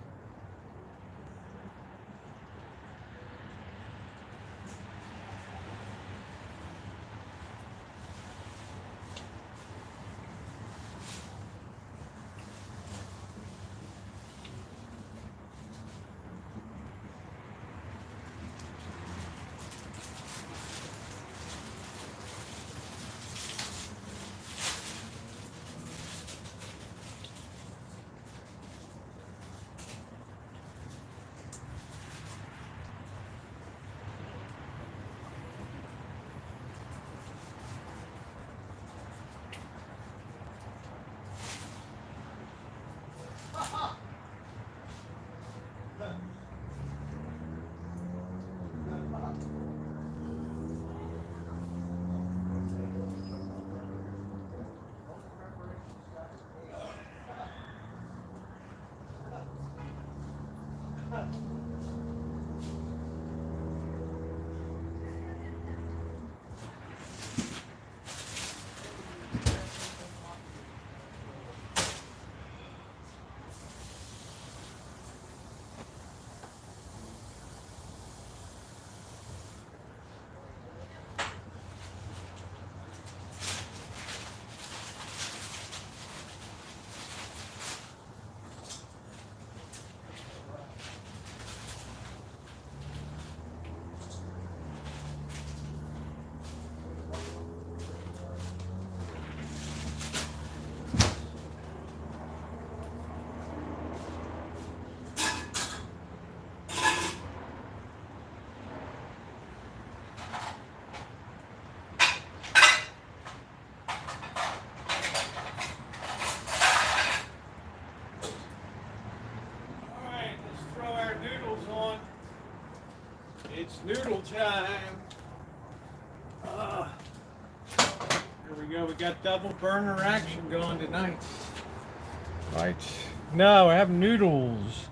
It's noodle time. Here we go. We got double burner action going tonight. Right. No, I have noodles.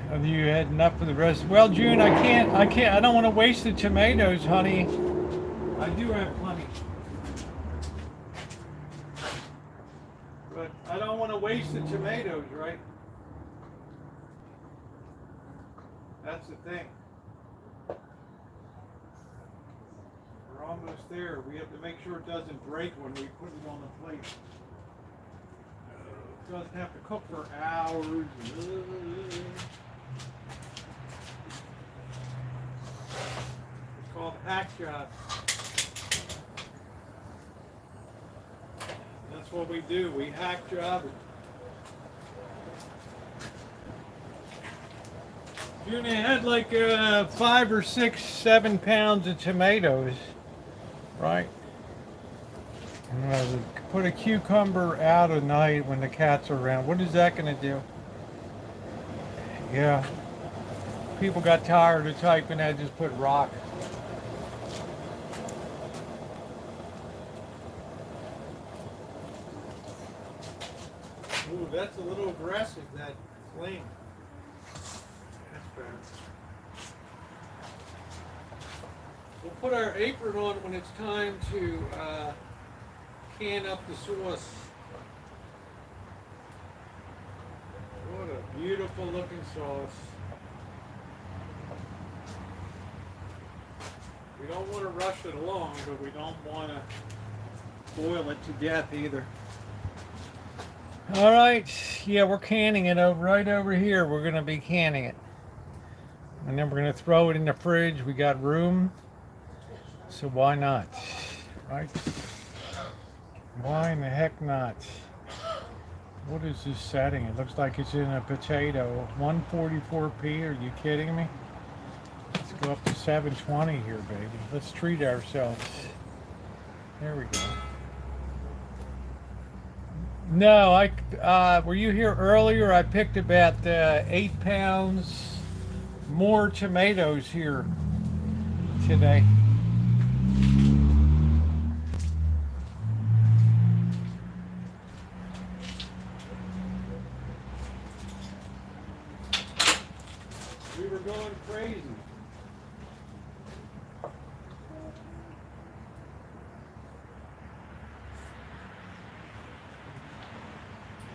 Have you had enough for the rest? Well, June, I don't want to waste the tomatoes, honey. I do have plenty. But I don't want to waste the tomatoes, right? That's the thing. We're almost there. We have to make sure it doesn't break when we put it on the plate. It doesn't have to cook for hours. It's called hack job. That's what we do. We hack job it. June, I had like 5 or 6, 7 pounds of tomatoes, right? And I would put a cucumber out at night when the cats are around. What is that going to do? Yeah. People got tired of typing, I just put rock. Ooh, that's a little aggressive, that flame. That's bad. We'll put our apron on when it's time to can up the sauce. What a beautiful looking sauce. We don't want to rush it along, but we don't want to boil it to death either. All right, yeah, we're canning it right over here. We're going to be canning it. And then we're going to throw it in the fridge. We got room, so why not? Right? Why in the heck not? What is this setting? It looks like it's in a potato. 144p, are you kidding me? Let's go up to 720 here, baby. Let's treat ourselves. There we go. No, were you here earlier? I picked about 8 pounds more tomatoes here today. We were going crazy.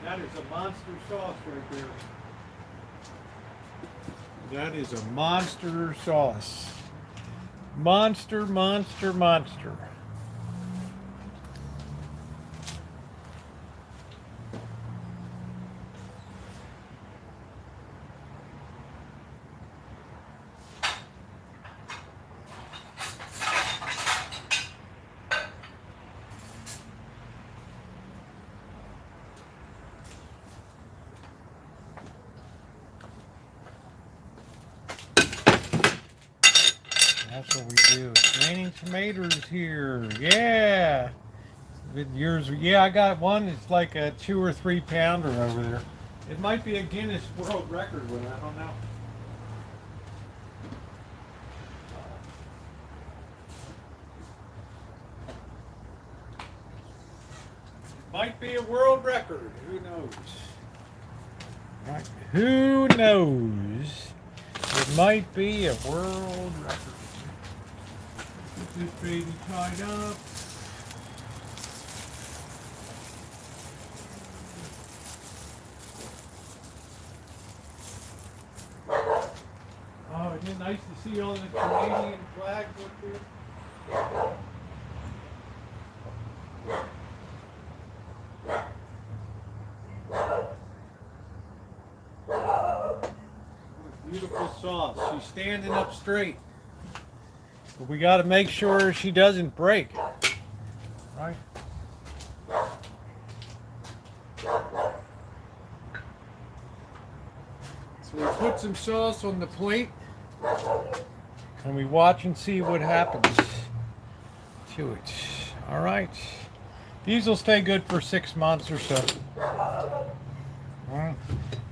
That is a monster sauce right there. That is a monster sauce. Monster, monster, monster. That's what we do. It's raining tomatoes here. Yeah. With yours, yeah, I got one. It's like a 2 or 3 pounder over there. It might be a Guinness World Record one. I don't know. Might be a world record. Who knows? Right. Who knows? It might be a world record. Get this baby tied up. Oh, isn't it nice to see all the Canadian flags up there? Beautiful sauce. She's standing up straight. But we got to make sure she doesn't break. Right? So we put some sauce on the plate and we watch and see what happens to it. All right. These will stay good for 6 months or so. All right.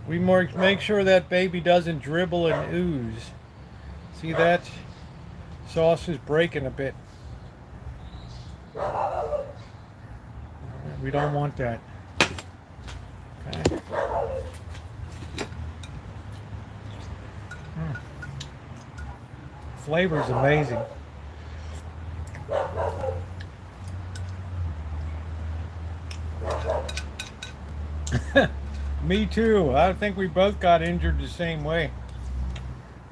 We make sure that baby doesn't dribble and ooze. See that? Sauce is breaking a bit. We don't want that. Okay. Flavor's amazing. Me too. I think we both got injured the same way.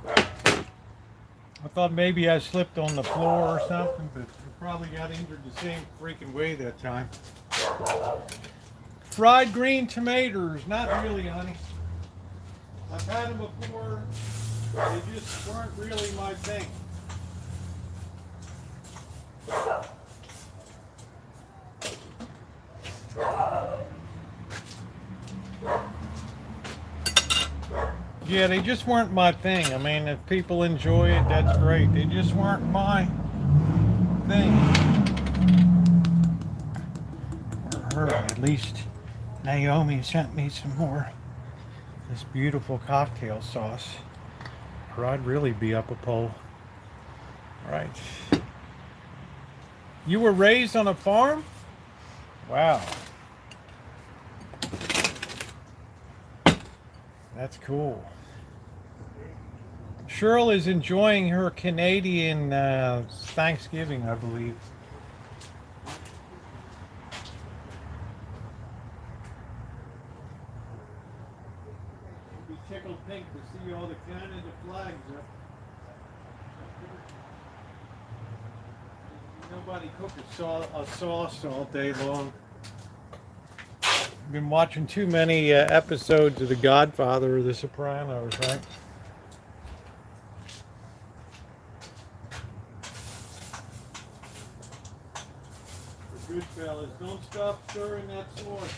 I thought maybe I slipped on the floor or something, but we probably got injured the same freaking way that time. Fried green tomatoes. Not really, honey. I've had them before. They just weren't really my thing. Yeah, they just weren't my thing. I mean, if people enjoy it, that's great. They just weren't my thing. Or her, at least. Naomi sent me some more. This beautiful cocktail sauce. Or I'd really be up a pole. Right. You were raised on a farm? Wow. That's cool. Cheryl is enjoying her Canadian Thanksgiving, I believe. Be tickled pink to see all the Canada flags up. Nobody cook a sauce all day long. Been watching too many episodes of The Godfather or The Sopranos, right? Good fellas, don't stop stirring that sauce.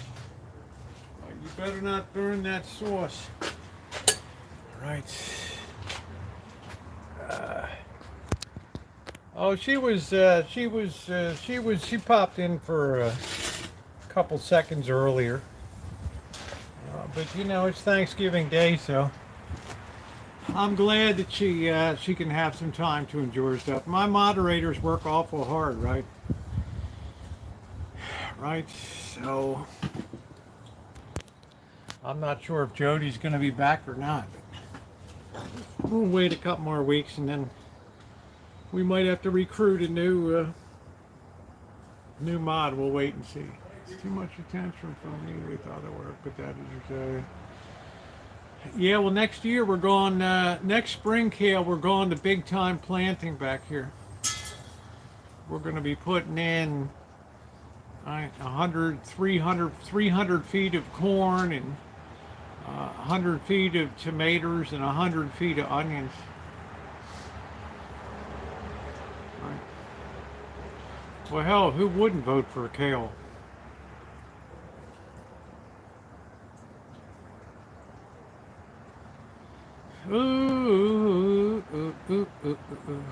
You better not burn that sauce. Right. Oh, she popped in for a couple seconds earlier. But you know, it's Thanksgiving Day, so I'm glad that she can have some time to enjoy stuff. My moderators work awful hard, right? Right, so I'm not sure if Jody's going to be back or not. We'll wait a couple more weeks, and then we might have to recruit a new mod. We'll wait and see. It's too much attention from me. We thought it would, but that is yeah. Well, next year we're going. Next spring, Kale, we're going to big time planting back here. We're going to be putting in 100, 300 feet of corn and 100 feet of tomatoes and 100 feet of onions. Right. Well, hell, who wouldn't vote for Kale? Ooh, ooh, ooh, ooh, ooh.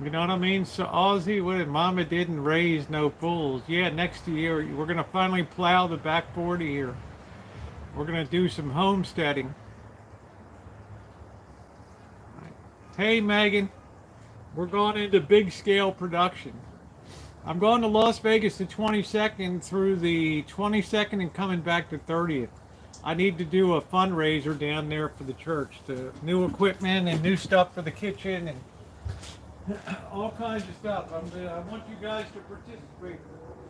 You know what I mean? So Ozzy, what Mama didn't raise no fools. Yeah, next year we're gonna finally plow the back 40 here. We're gonna do some homesteading. Hey Megan, we're going into big scale production. I'm going to Las Vegas the 22nd through the 22nd and coming back the 30th. I need to do a fundraiser down there for the church. The new equipment and new stuff for the kitchen and all kinds of stuff. I want you guys to participate.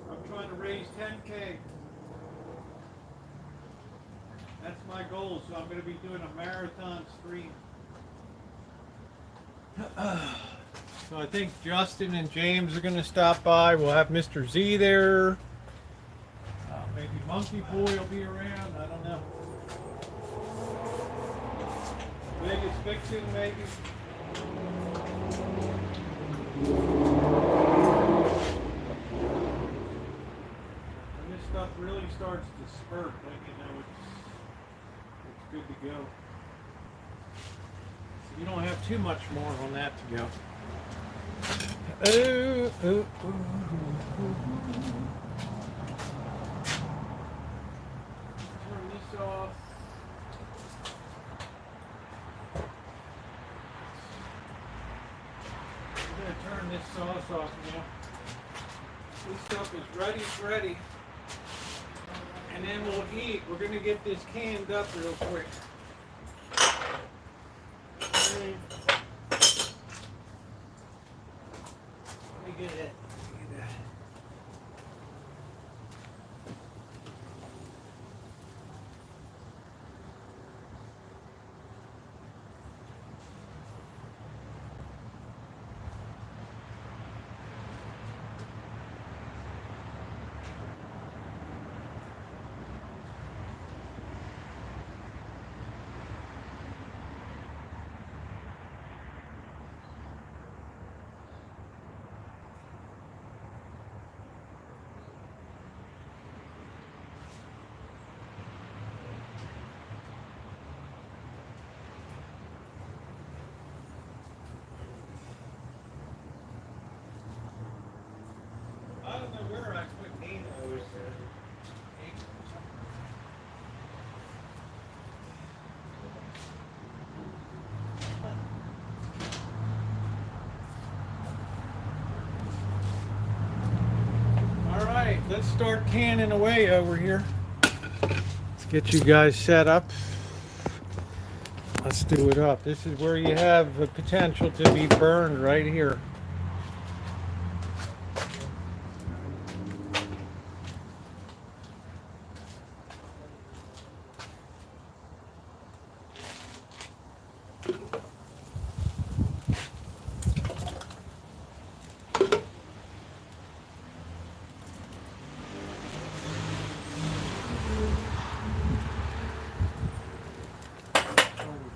I'm trying to raise 10K. That's my goal, so I'm going to be doing a marathon stream. So I think Justin and James are going to stop by. We'll have Mr. Z there. Maybe Monkey Boy will be around. I don't know. Vegas Fiction, maybe. When this stuff really starts to spurt, then you know it's good to go. So you don't have too much more on that to go. Ooh, ooh, ooh, ooh. Turn this off. Turn this sauce off now. This stuff is ready. And then we'll eat. We're going to get this canned up real quick. Let me get it. let's start canning away over here. Let's get you guys set up. Let's do it up. This is where you have the potential to be burned right here.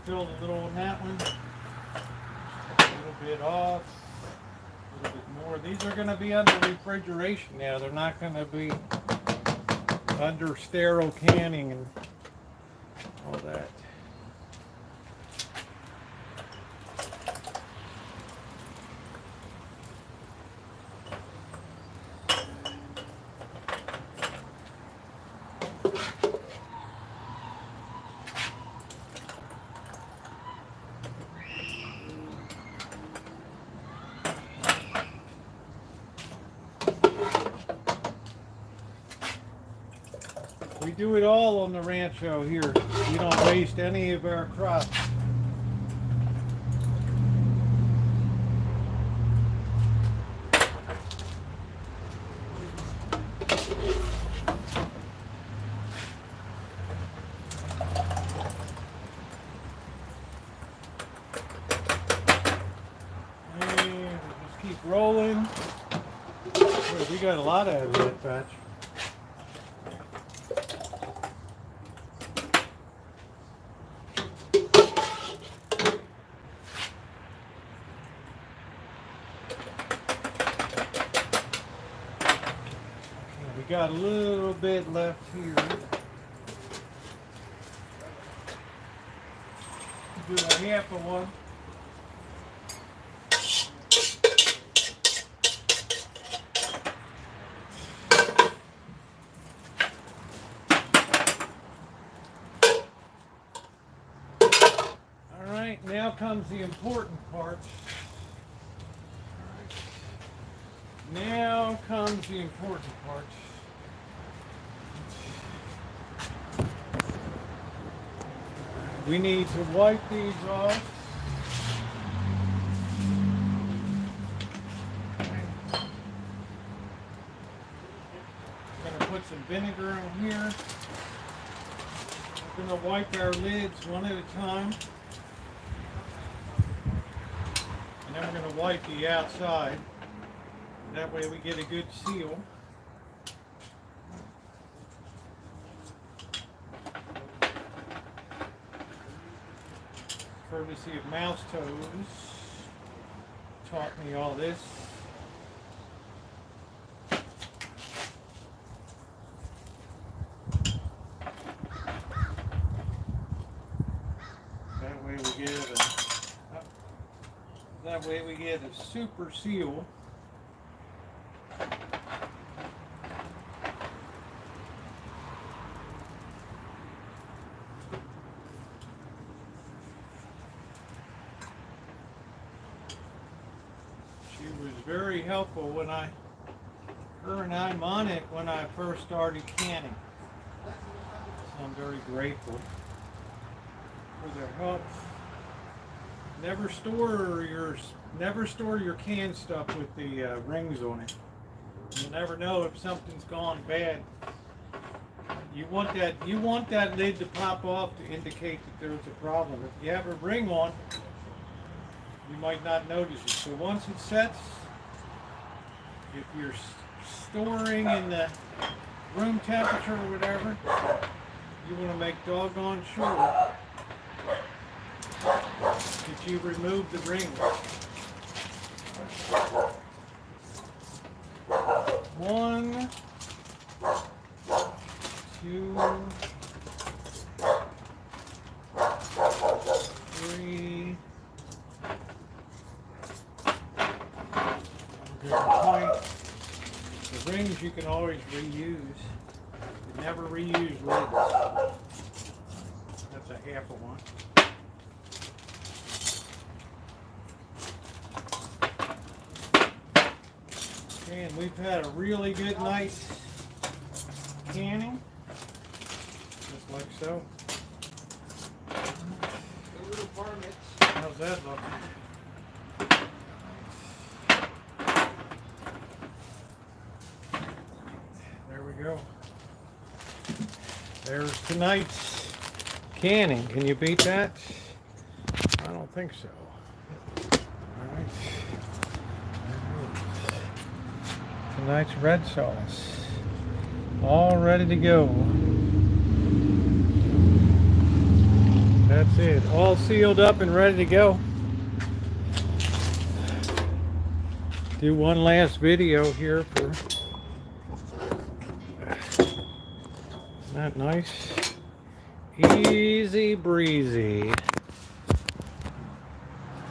Filled a little on that one, a little bit off, a little bit more. These are going to be under refrigeration now. They're not going to be under sterile canning and all that. We do it all on the Rancho here. We don't waste any of our crops. And just keep rolling. Boy, we got a lot out of that batch. We got a little bit left here. Do a half of one. All right, now comes the important part. Now comes the important part. We need to wipe these off. I'm going to put some vinegar in here. I'm going to wipe our lids one at a time. And then we're going to wipe the outside. That way we get a good seal. Courtesy of Mouse Toes taught me all this. That way we get a super seal. She was very helpful when her and I Monic when I first started canning. So I'm very grateful for their help. Never store your canned stuff with the rings on it. You never know if something's gone bad. You want that lid to pop off to indicate that there's a problem. If you have a ring on, you might not notice it. So once it sets, if you're storing in the room temperature or whatever, you want to make doggone sure that you remove the ring. One, two, three. Good point. The rings you can always reuse. You never reuse lids. That's a half of one. And we've had a really good night canning, just like so. The little permits. How's that look? There we go. There's tonight's canning. Can you beat that? I don't think so. All right. Tonight's red sauce. All ready to go. That's it. All sealed up and ready to go. Do one last video here for... Isn't that nice? Easy breezy.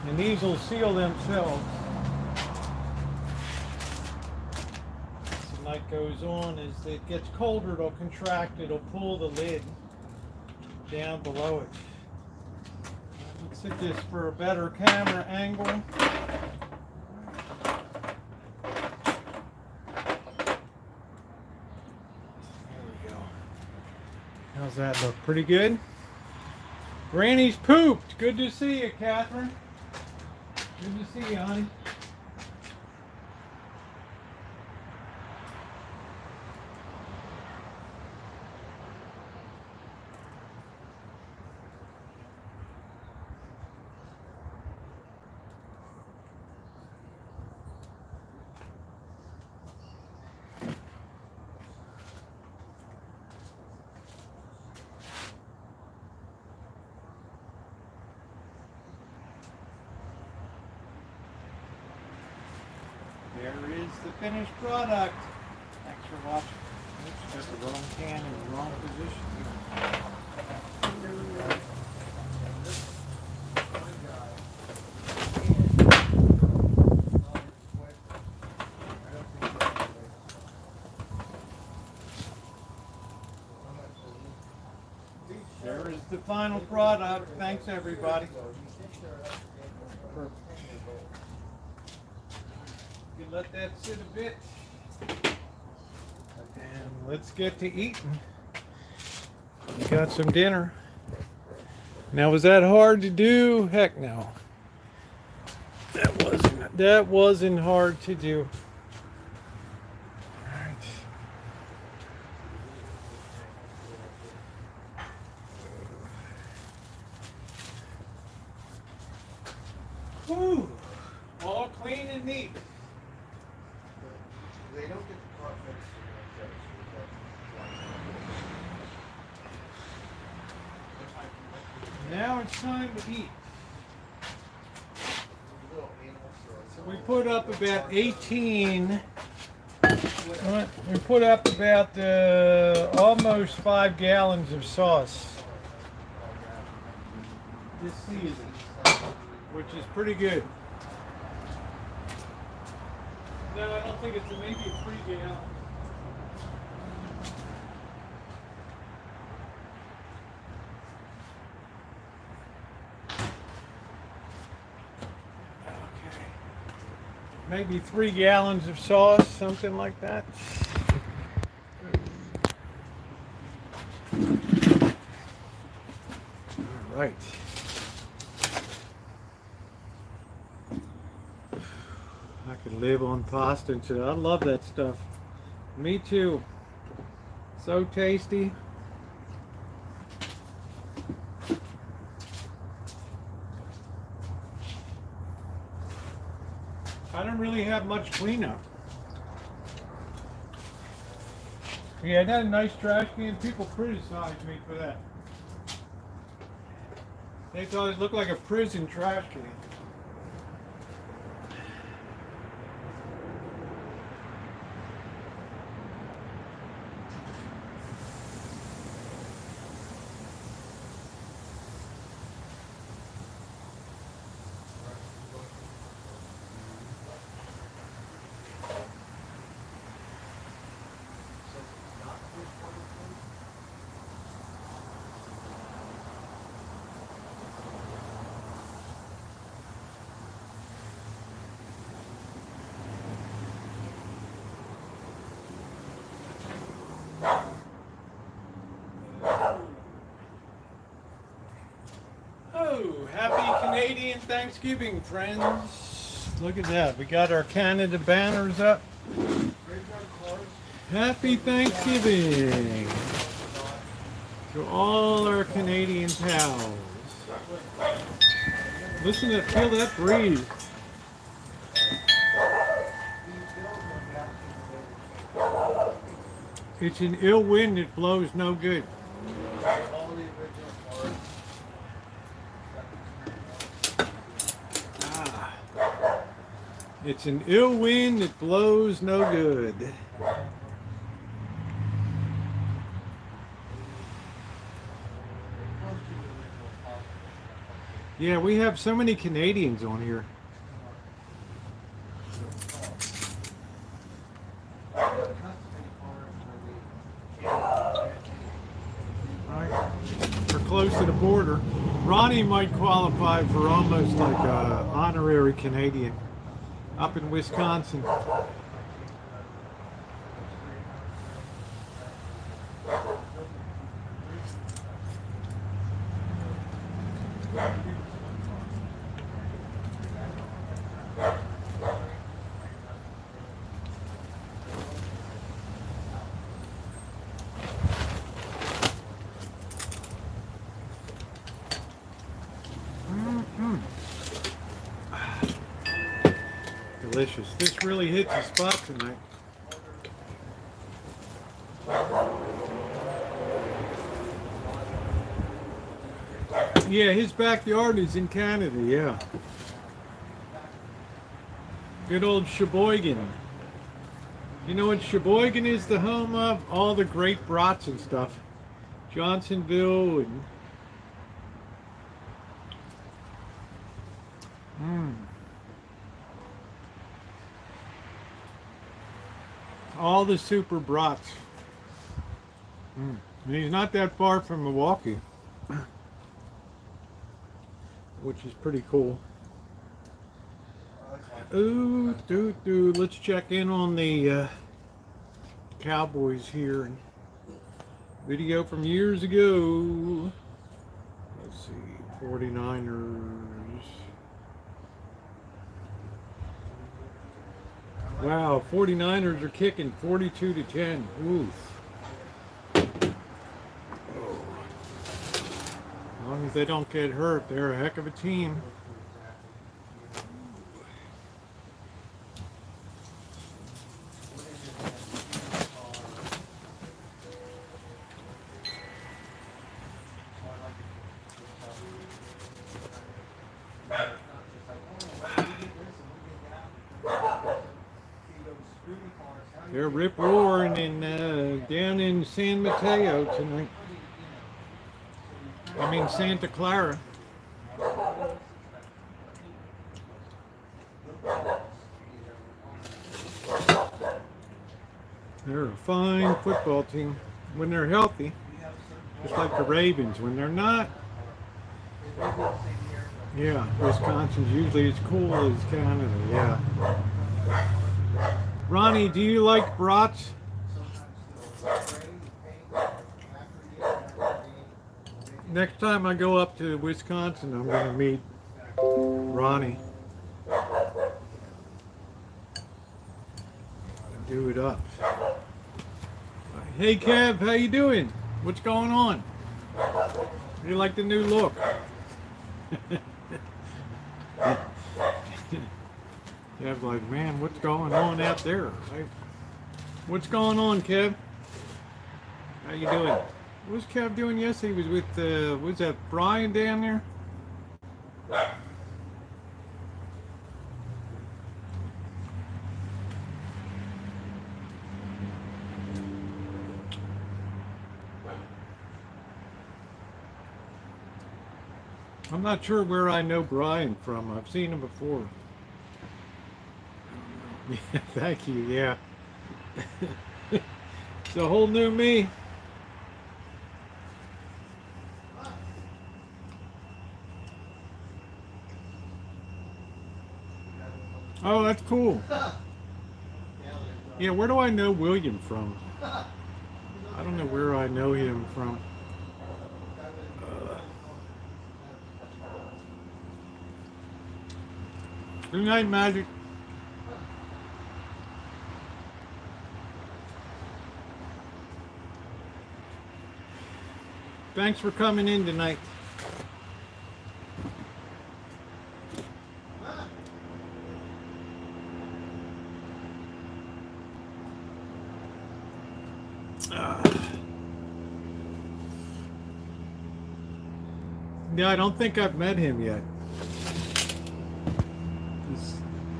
And these will seal themselves. As the night goes on, as it gets colder, it'll contract, it'll pull the lid down below it. Let's hit this for a better camera angle. There we go. How's that look? Pretty good? Granny's pooped. Good to see you, Catherine. Good to see you, honey. There is the finished product. Thanks for watching. Oops, got the wrong can in the wrong position here. There is the final product. Thanks, everybody. Perfect. You let that sit a bit. And let's get to eating. We got some dinner. Now, was that hard to do? Heck no. That wasn't hard to do. All right. Whew. All clean and neat. They don't get the carpets. Now it's time to eat. So we put up about 18. We put up about almost 5 gallons of sauce this season, which is pretty good. No, I don't think it's maybe a 3 gallon. Maybe 3 gallons of sauce, something like that. All right. I could live on pasta and shit. I love that stuff. Me too. So tasty. I don't really have much cleanup. Yeah, I got a nice trash can. People criticized me for that. They thought it looked like a prison trash can. Oh, happy Canadian Thanksgiving, friends. Look at that. We got our Canada banners up. Happy Thanksgiving to all our Canadian pals. Listen to, feel that breeze. It's an ill wind that blows no good. It's an ill wind that blows no good. Yeah, we have so many Canadians on here. We're close to the border. Ronnie might qualify for almost like an honorary Canadian up in Wisconsin. Delicious. This really hits the spot tonight. Yeah, his backyard is in Canada, yeah. Good old Sheboygan. You know what Sheboygan is the home of? All the great brats and stuff. Johnsonville and... all the super brats. And he's not that far from Milwaukee, which is pretty cool. Ooh, let's check in on the Cowboys here. Video from years ago. Let's see, 49ers. Wow, 49ers are kicking 42-10. Oof. As long as they don't get hurt, they're a heck of a team. They're rip roaring down in San Mateo tonight. I mean Santa Clara. They're a fine football team when they're healthy, just like the Ravens. When they're not, yeah, Wisconsin's usually as cool as Canada, yeah. Ronnie, do you like brats? Next time I go up to Wisconsin, I'm going to meet Ronnie. Do it up. Hey Kev, how you doing? What's going on? You like the new look? Kev's like, man, what's going on out there? What's going on, Kev? How you doing? What was Kev doing yesterday? He was with, was that Brian down there? I'm not sure where I know Brian from. I've seen him before. Yeah, thank you, yeah. It's a whole new me. Oh, that's cool. Yeah, where do I know William from? I don't know where I know him from. Good night, Magic. Thanks for coming in tonight. Yeah, I don't think I've met him yet.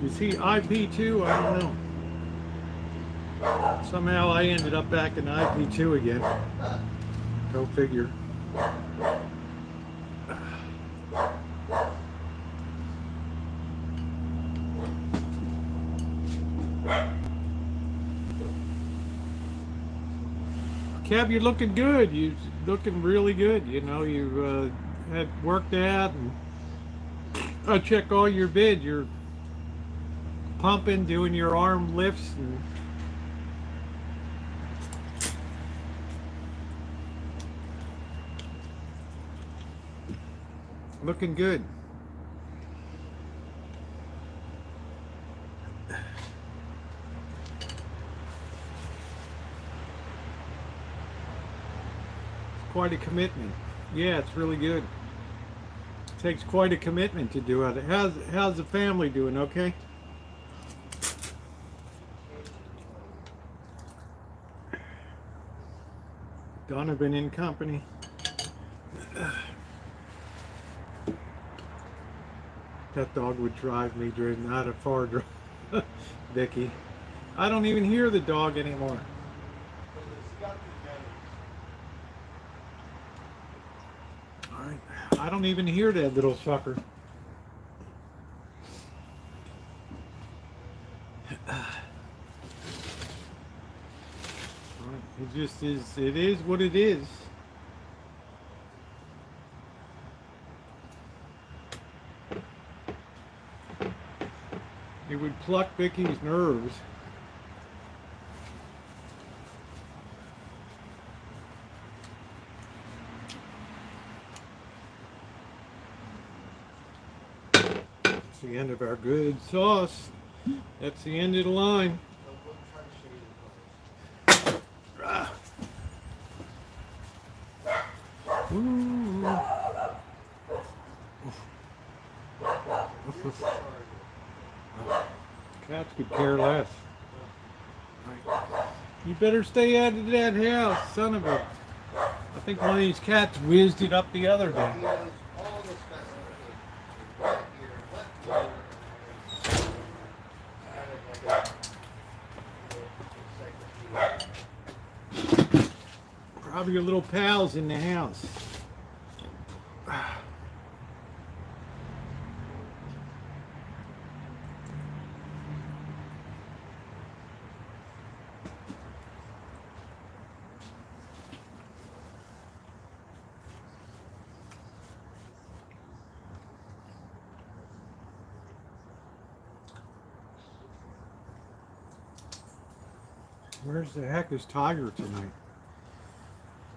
Is he IP2? I don't know. Somehow I ended up back in IP2 again. Go figure. Kev, you're looking good. You're looking really good. You know, you had worked out, and I check all your vid. You're pumping, doing your arm lifts, and looking good. Quite a commitment. Yeah, it's really good. It takes quite a commitment to do it. How's the family doing? Okay. Donovan in company. That dog would drive me not a far drive. Vicky. I don't even hear the dog anymore. Alright. I don't even hear that little sucker. It just is, it is what it is. It would pluck Vicky's nerves. That's the end of our good sauce. That's the end of the line. Cats could care less. You better stay out of that house, son of a... I think one of these cats whizzed it up the other day. Probably your little pals in the house. Where's the heck is Tiger tonight?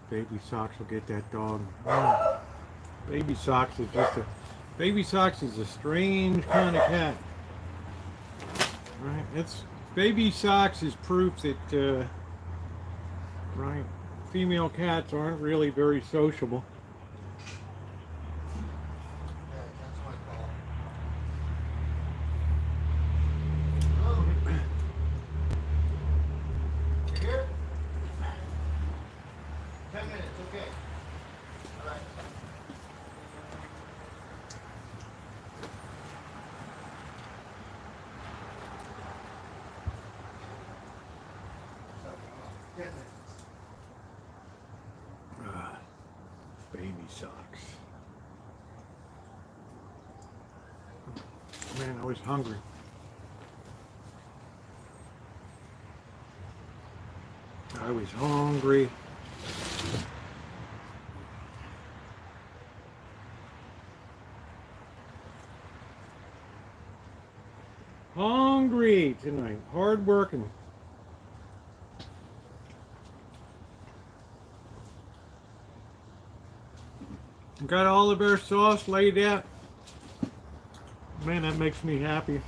Baby Socks will get that dog. Oh, Baby Socks is just a... Baby Socks is a strange kind of cat. Right? It's... Baby Socks is proof that, right, female cats aren't really very sociable. Baby Socks. Man, I was hungry. I was hungry. Hungry tonight. Hard working. Got all of our sauce laid out. Man, that makes me happy.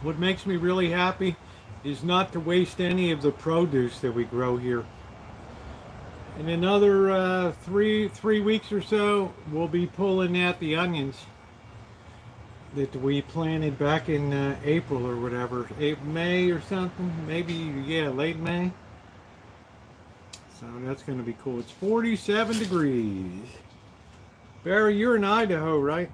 What makes me really happy is not to waste any of the produce that we grow here. In another three weeks or so, we'll be pulling out the onions that we planted back in April or whatever, May or something, maybe, yeah, late May. So that's going to be cool. It's 47 degrees. Barry, you're in Idaho, right?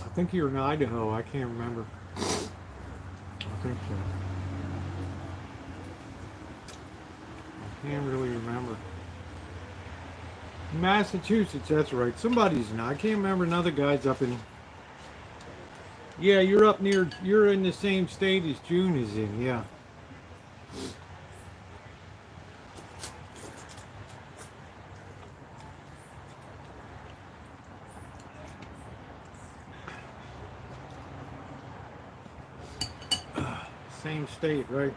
I think you're in Idaho. I can't remember. I think so. I can't really remember. Massachusetts, that's right. Somebody's in. I can't remember. Another guy's up in. Yeah, you're up near. You're in the same state as June is in. Yeah. Same state, right?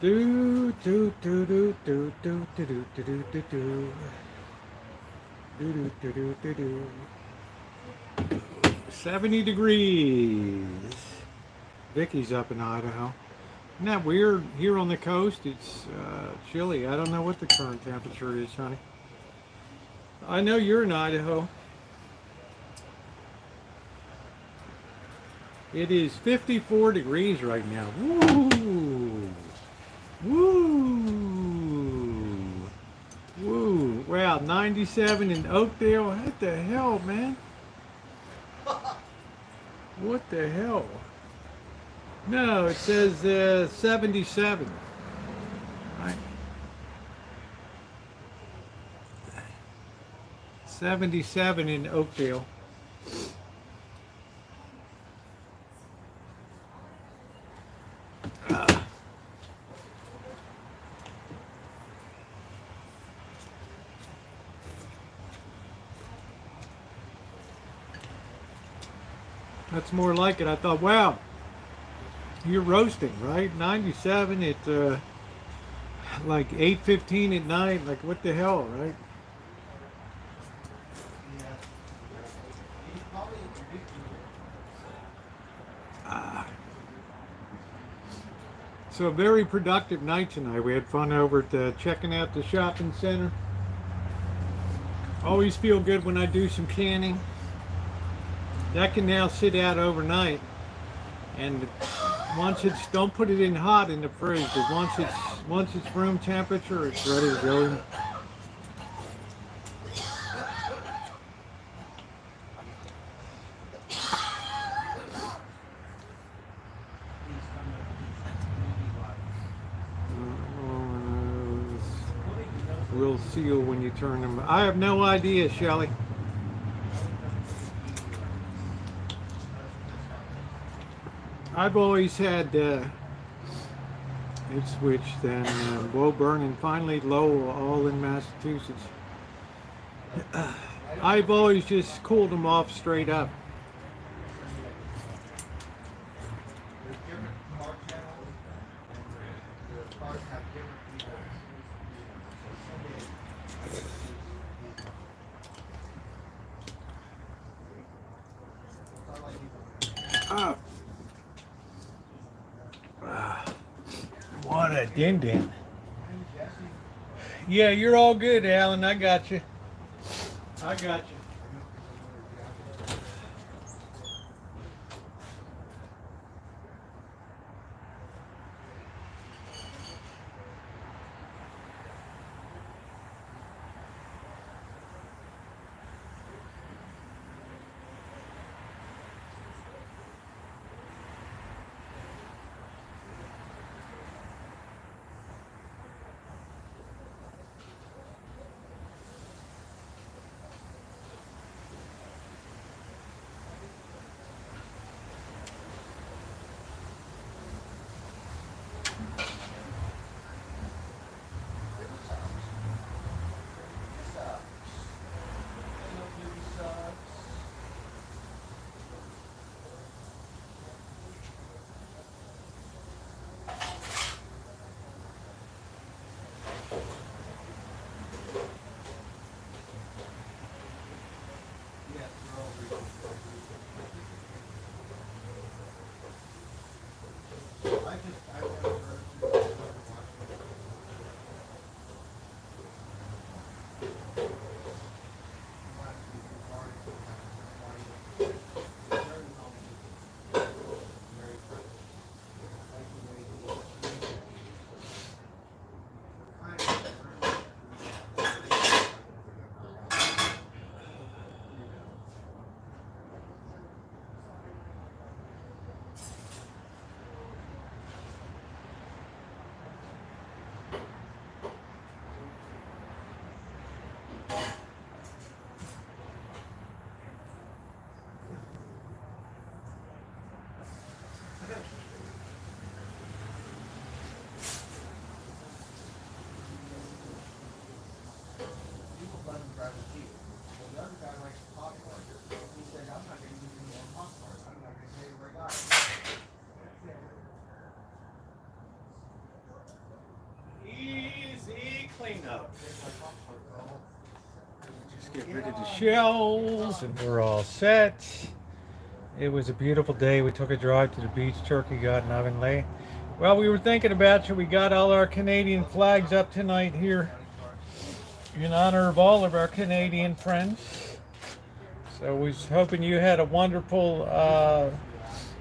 Do do do do do do do do do do do do do do do do do. 70 degrees. Vicky's up in Idaho. Isn't that weird? Here on the coast, it's chilly. I don't know what the current temperature is, honey. I know you're in Idaho. It is 54 degrees right now. Woo! Woo! Woo! Wow, 97 in Oakdale. What the hell, man? What the hell? No, it says 77. Right. 77 in Oakdale. That's more like it. I thought, wow, you're roasting, right? 97 at like 8:15 at night. Like, what the hell, right? So a very productive night tonight. We had fun over at checking out the shopping center. Always feel good when I do some canning. That can now sit out overnight, and once it's, don't put it in hot in the fridge, but once it's room temperature, it's ready to go. Will seal when you turn them. I have no idea, Shelley. I've always had it switched, then Woburn, and finally Lowell, all in Massachusetts. I've always just cooled them off straight up. What a din-din. Yeah, you're all good, Alan. I got you. I got you. Get rid of the shells, and we're all set. It was a beautiful day. We took a drive to the beach. Turkey got an oven lay. Well, we were thinking about you. We got all our Canadian flags up tonight here in honor of all of our Canadian friends. So we was hoping you had a wonderful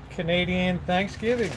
Canadian Thanksgiving.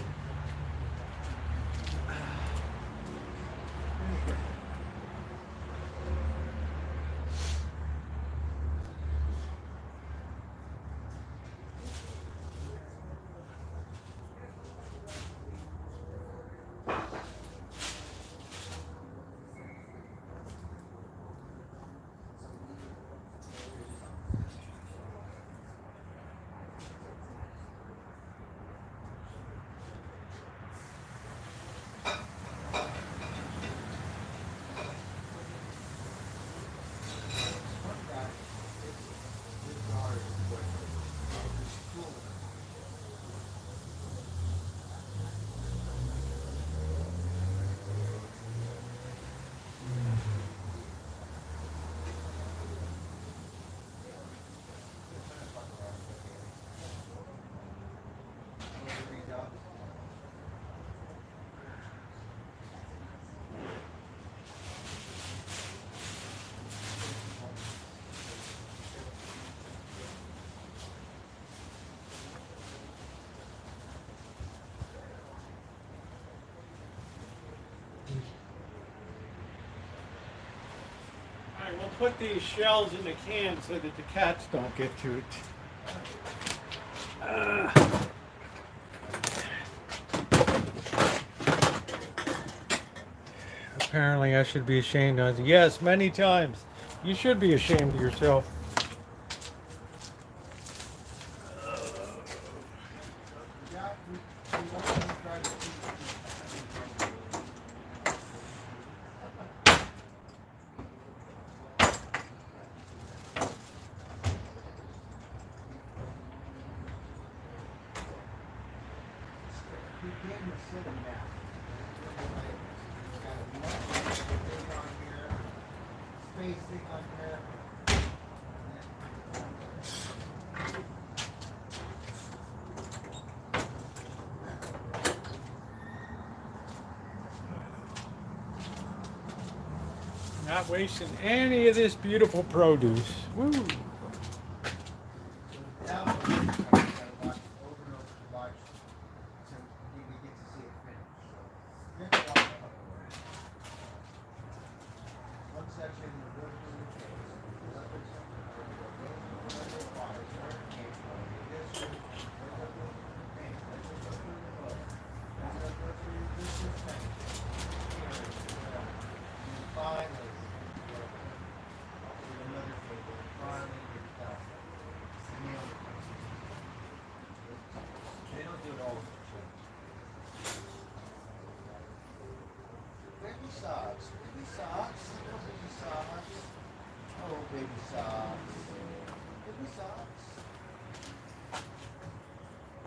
All right, we'll put these shells in the can so that the cats don't get to it. Apparently I should be ashamed of it. Yes, many times. You should be ashamed of yourself. Not wasting any of this beautiful produce. Woo!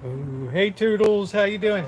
Ooh, hey Toodles, how you doing?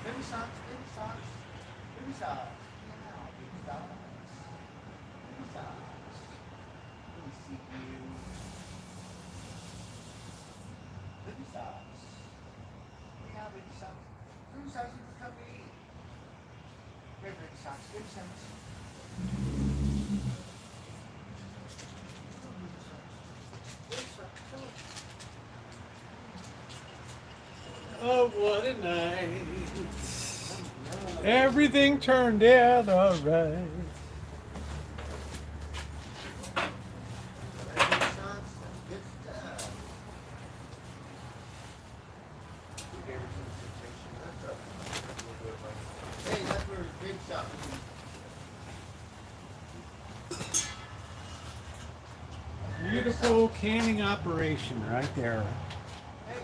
Baby socks, baby socks, baby socks. socks. We have big socks. Two socks you can come to eat. Big socks, big socks. Oh, what a night. Everything turned out all right. Hey, that's where big socks. Beautiful canning operation right there. Hey,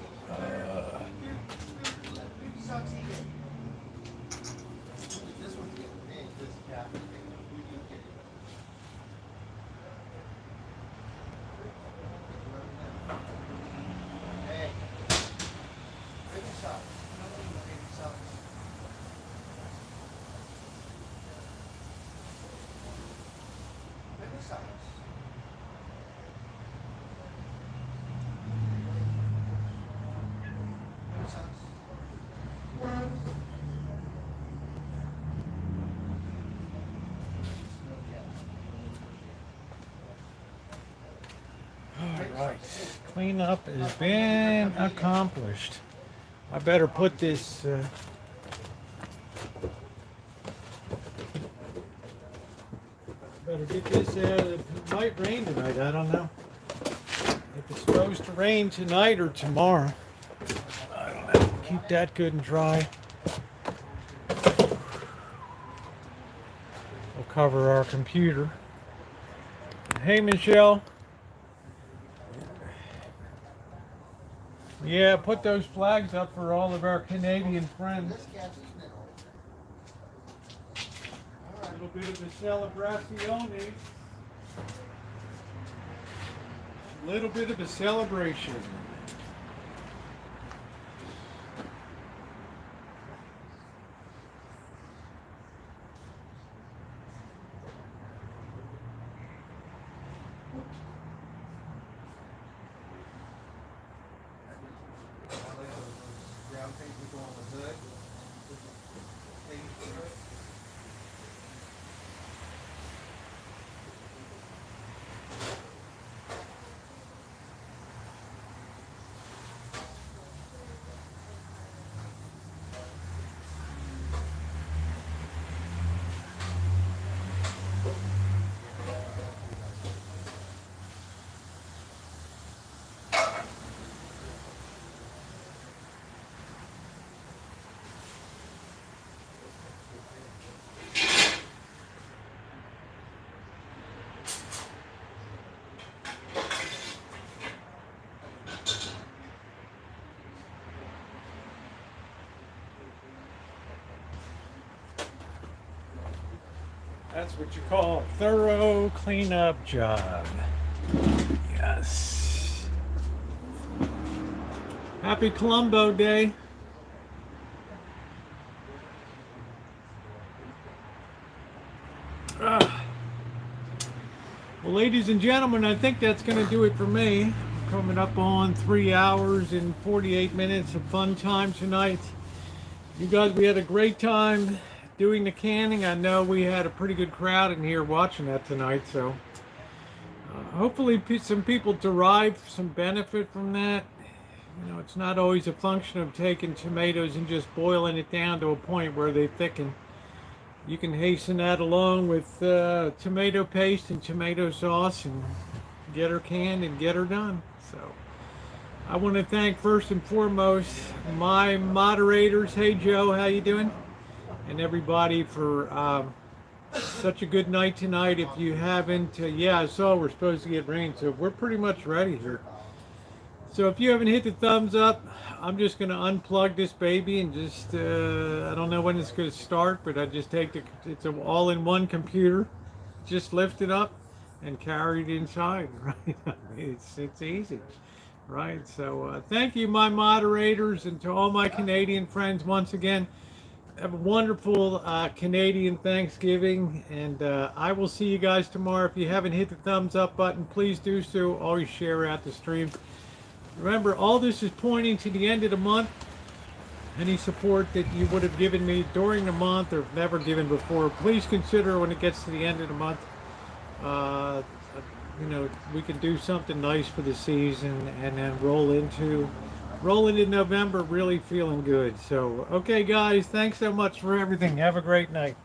big socks eat it. This one's getting big. This cap is big. We do get it. Hey, big socks. Big socks. Big socks. Big socks. All right, cleanup has been accomplished. I better put this. Better get this out. It might rain tonight. I don't know if it's supposed to rain tonight or tomorrow. I don't know. Keep that good and dry. We'll cover our computer. Hey, Michelle. Yeah, put those flags up for all of our Canadian friends. This cat's eating it all. A little bit of a celebrazione. A little bit of a celebration. Brown paper go on the hood. Things for it. That's what you call a thorough cleanup job. Yes. Happy Columbo Day. Well, ladies and gentlemen, I think that's going to do it for me. Coming up on 3 hours and 48 minutes of fun time tonight. You guys, we had a great time doing the canning. I know we had a pretty good crowd in here watching that tonight, so hopefully some people derive some benefit from that. You know, it's not always a function of taking tomatoes and just boiling it down to a point where they thicken. You can hasten that along with tomato paste and tomato sauce and get her canned and get her done. So I want to thank first and foremost my moderators. Hey Joe, how you doing? And everybody for such a good night tonight. If you haven't, yeah, I saw we're supposed to get rain, so we're pretty much ready here. So if you haven't hit the thumbs up, I'm just going to unplug this baby and just, I don't know when it's going to start, but I just take it's an all-in-one computer, just lift it up and carry it inside, right? It's easy, right? So thank you, my moderators, and to all my Canadian friends once again. Have a wonderful Canadian Thanksgiving, and I will see you guys tomorrow. If you haven't hit the thumbs up button, please do so. Always share out the stream. Remember, all this is pointing to the end of the month. Any support that you would have given me during the month or never given before, please consider when it gets to the end of the month. You know, we can do something nice for the season and then roll into November really feeling good. So, okay, guys, thanks so much for everything. Have a great night.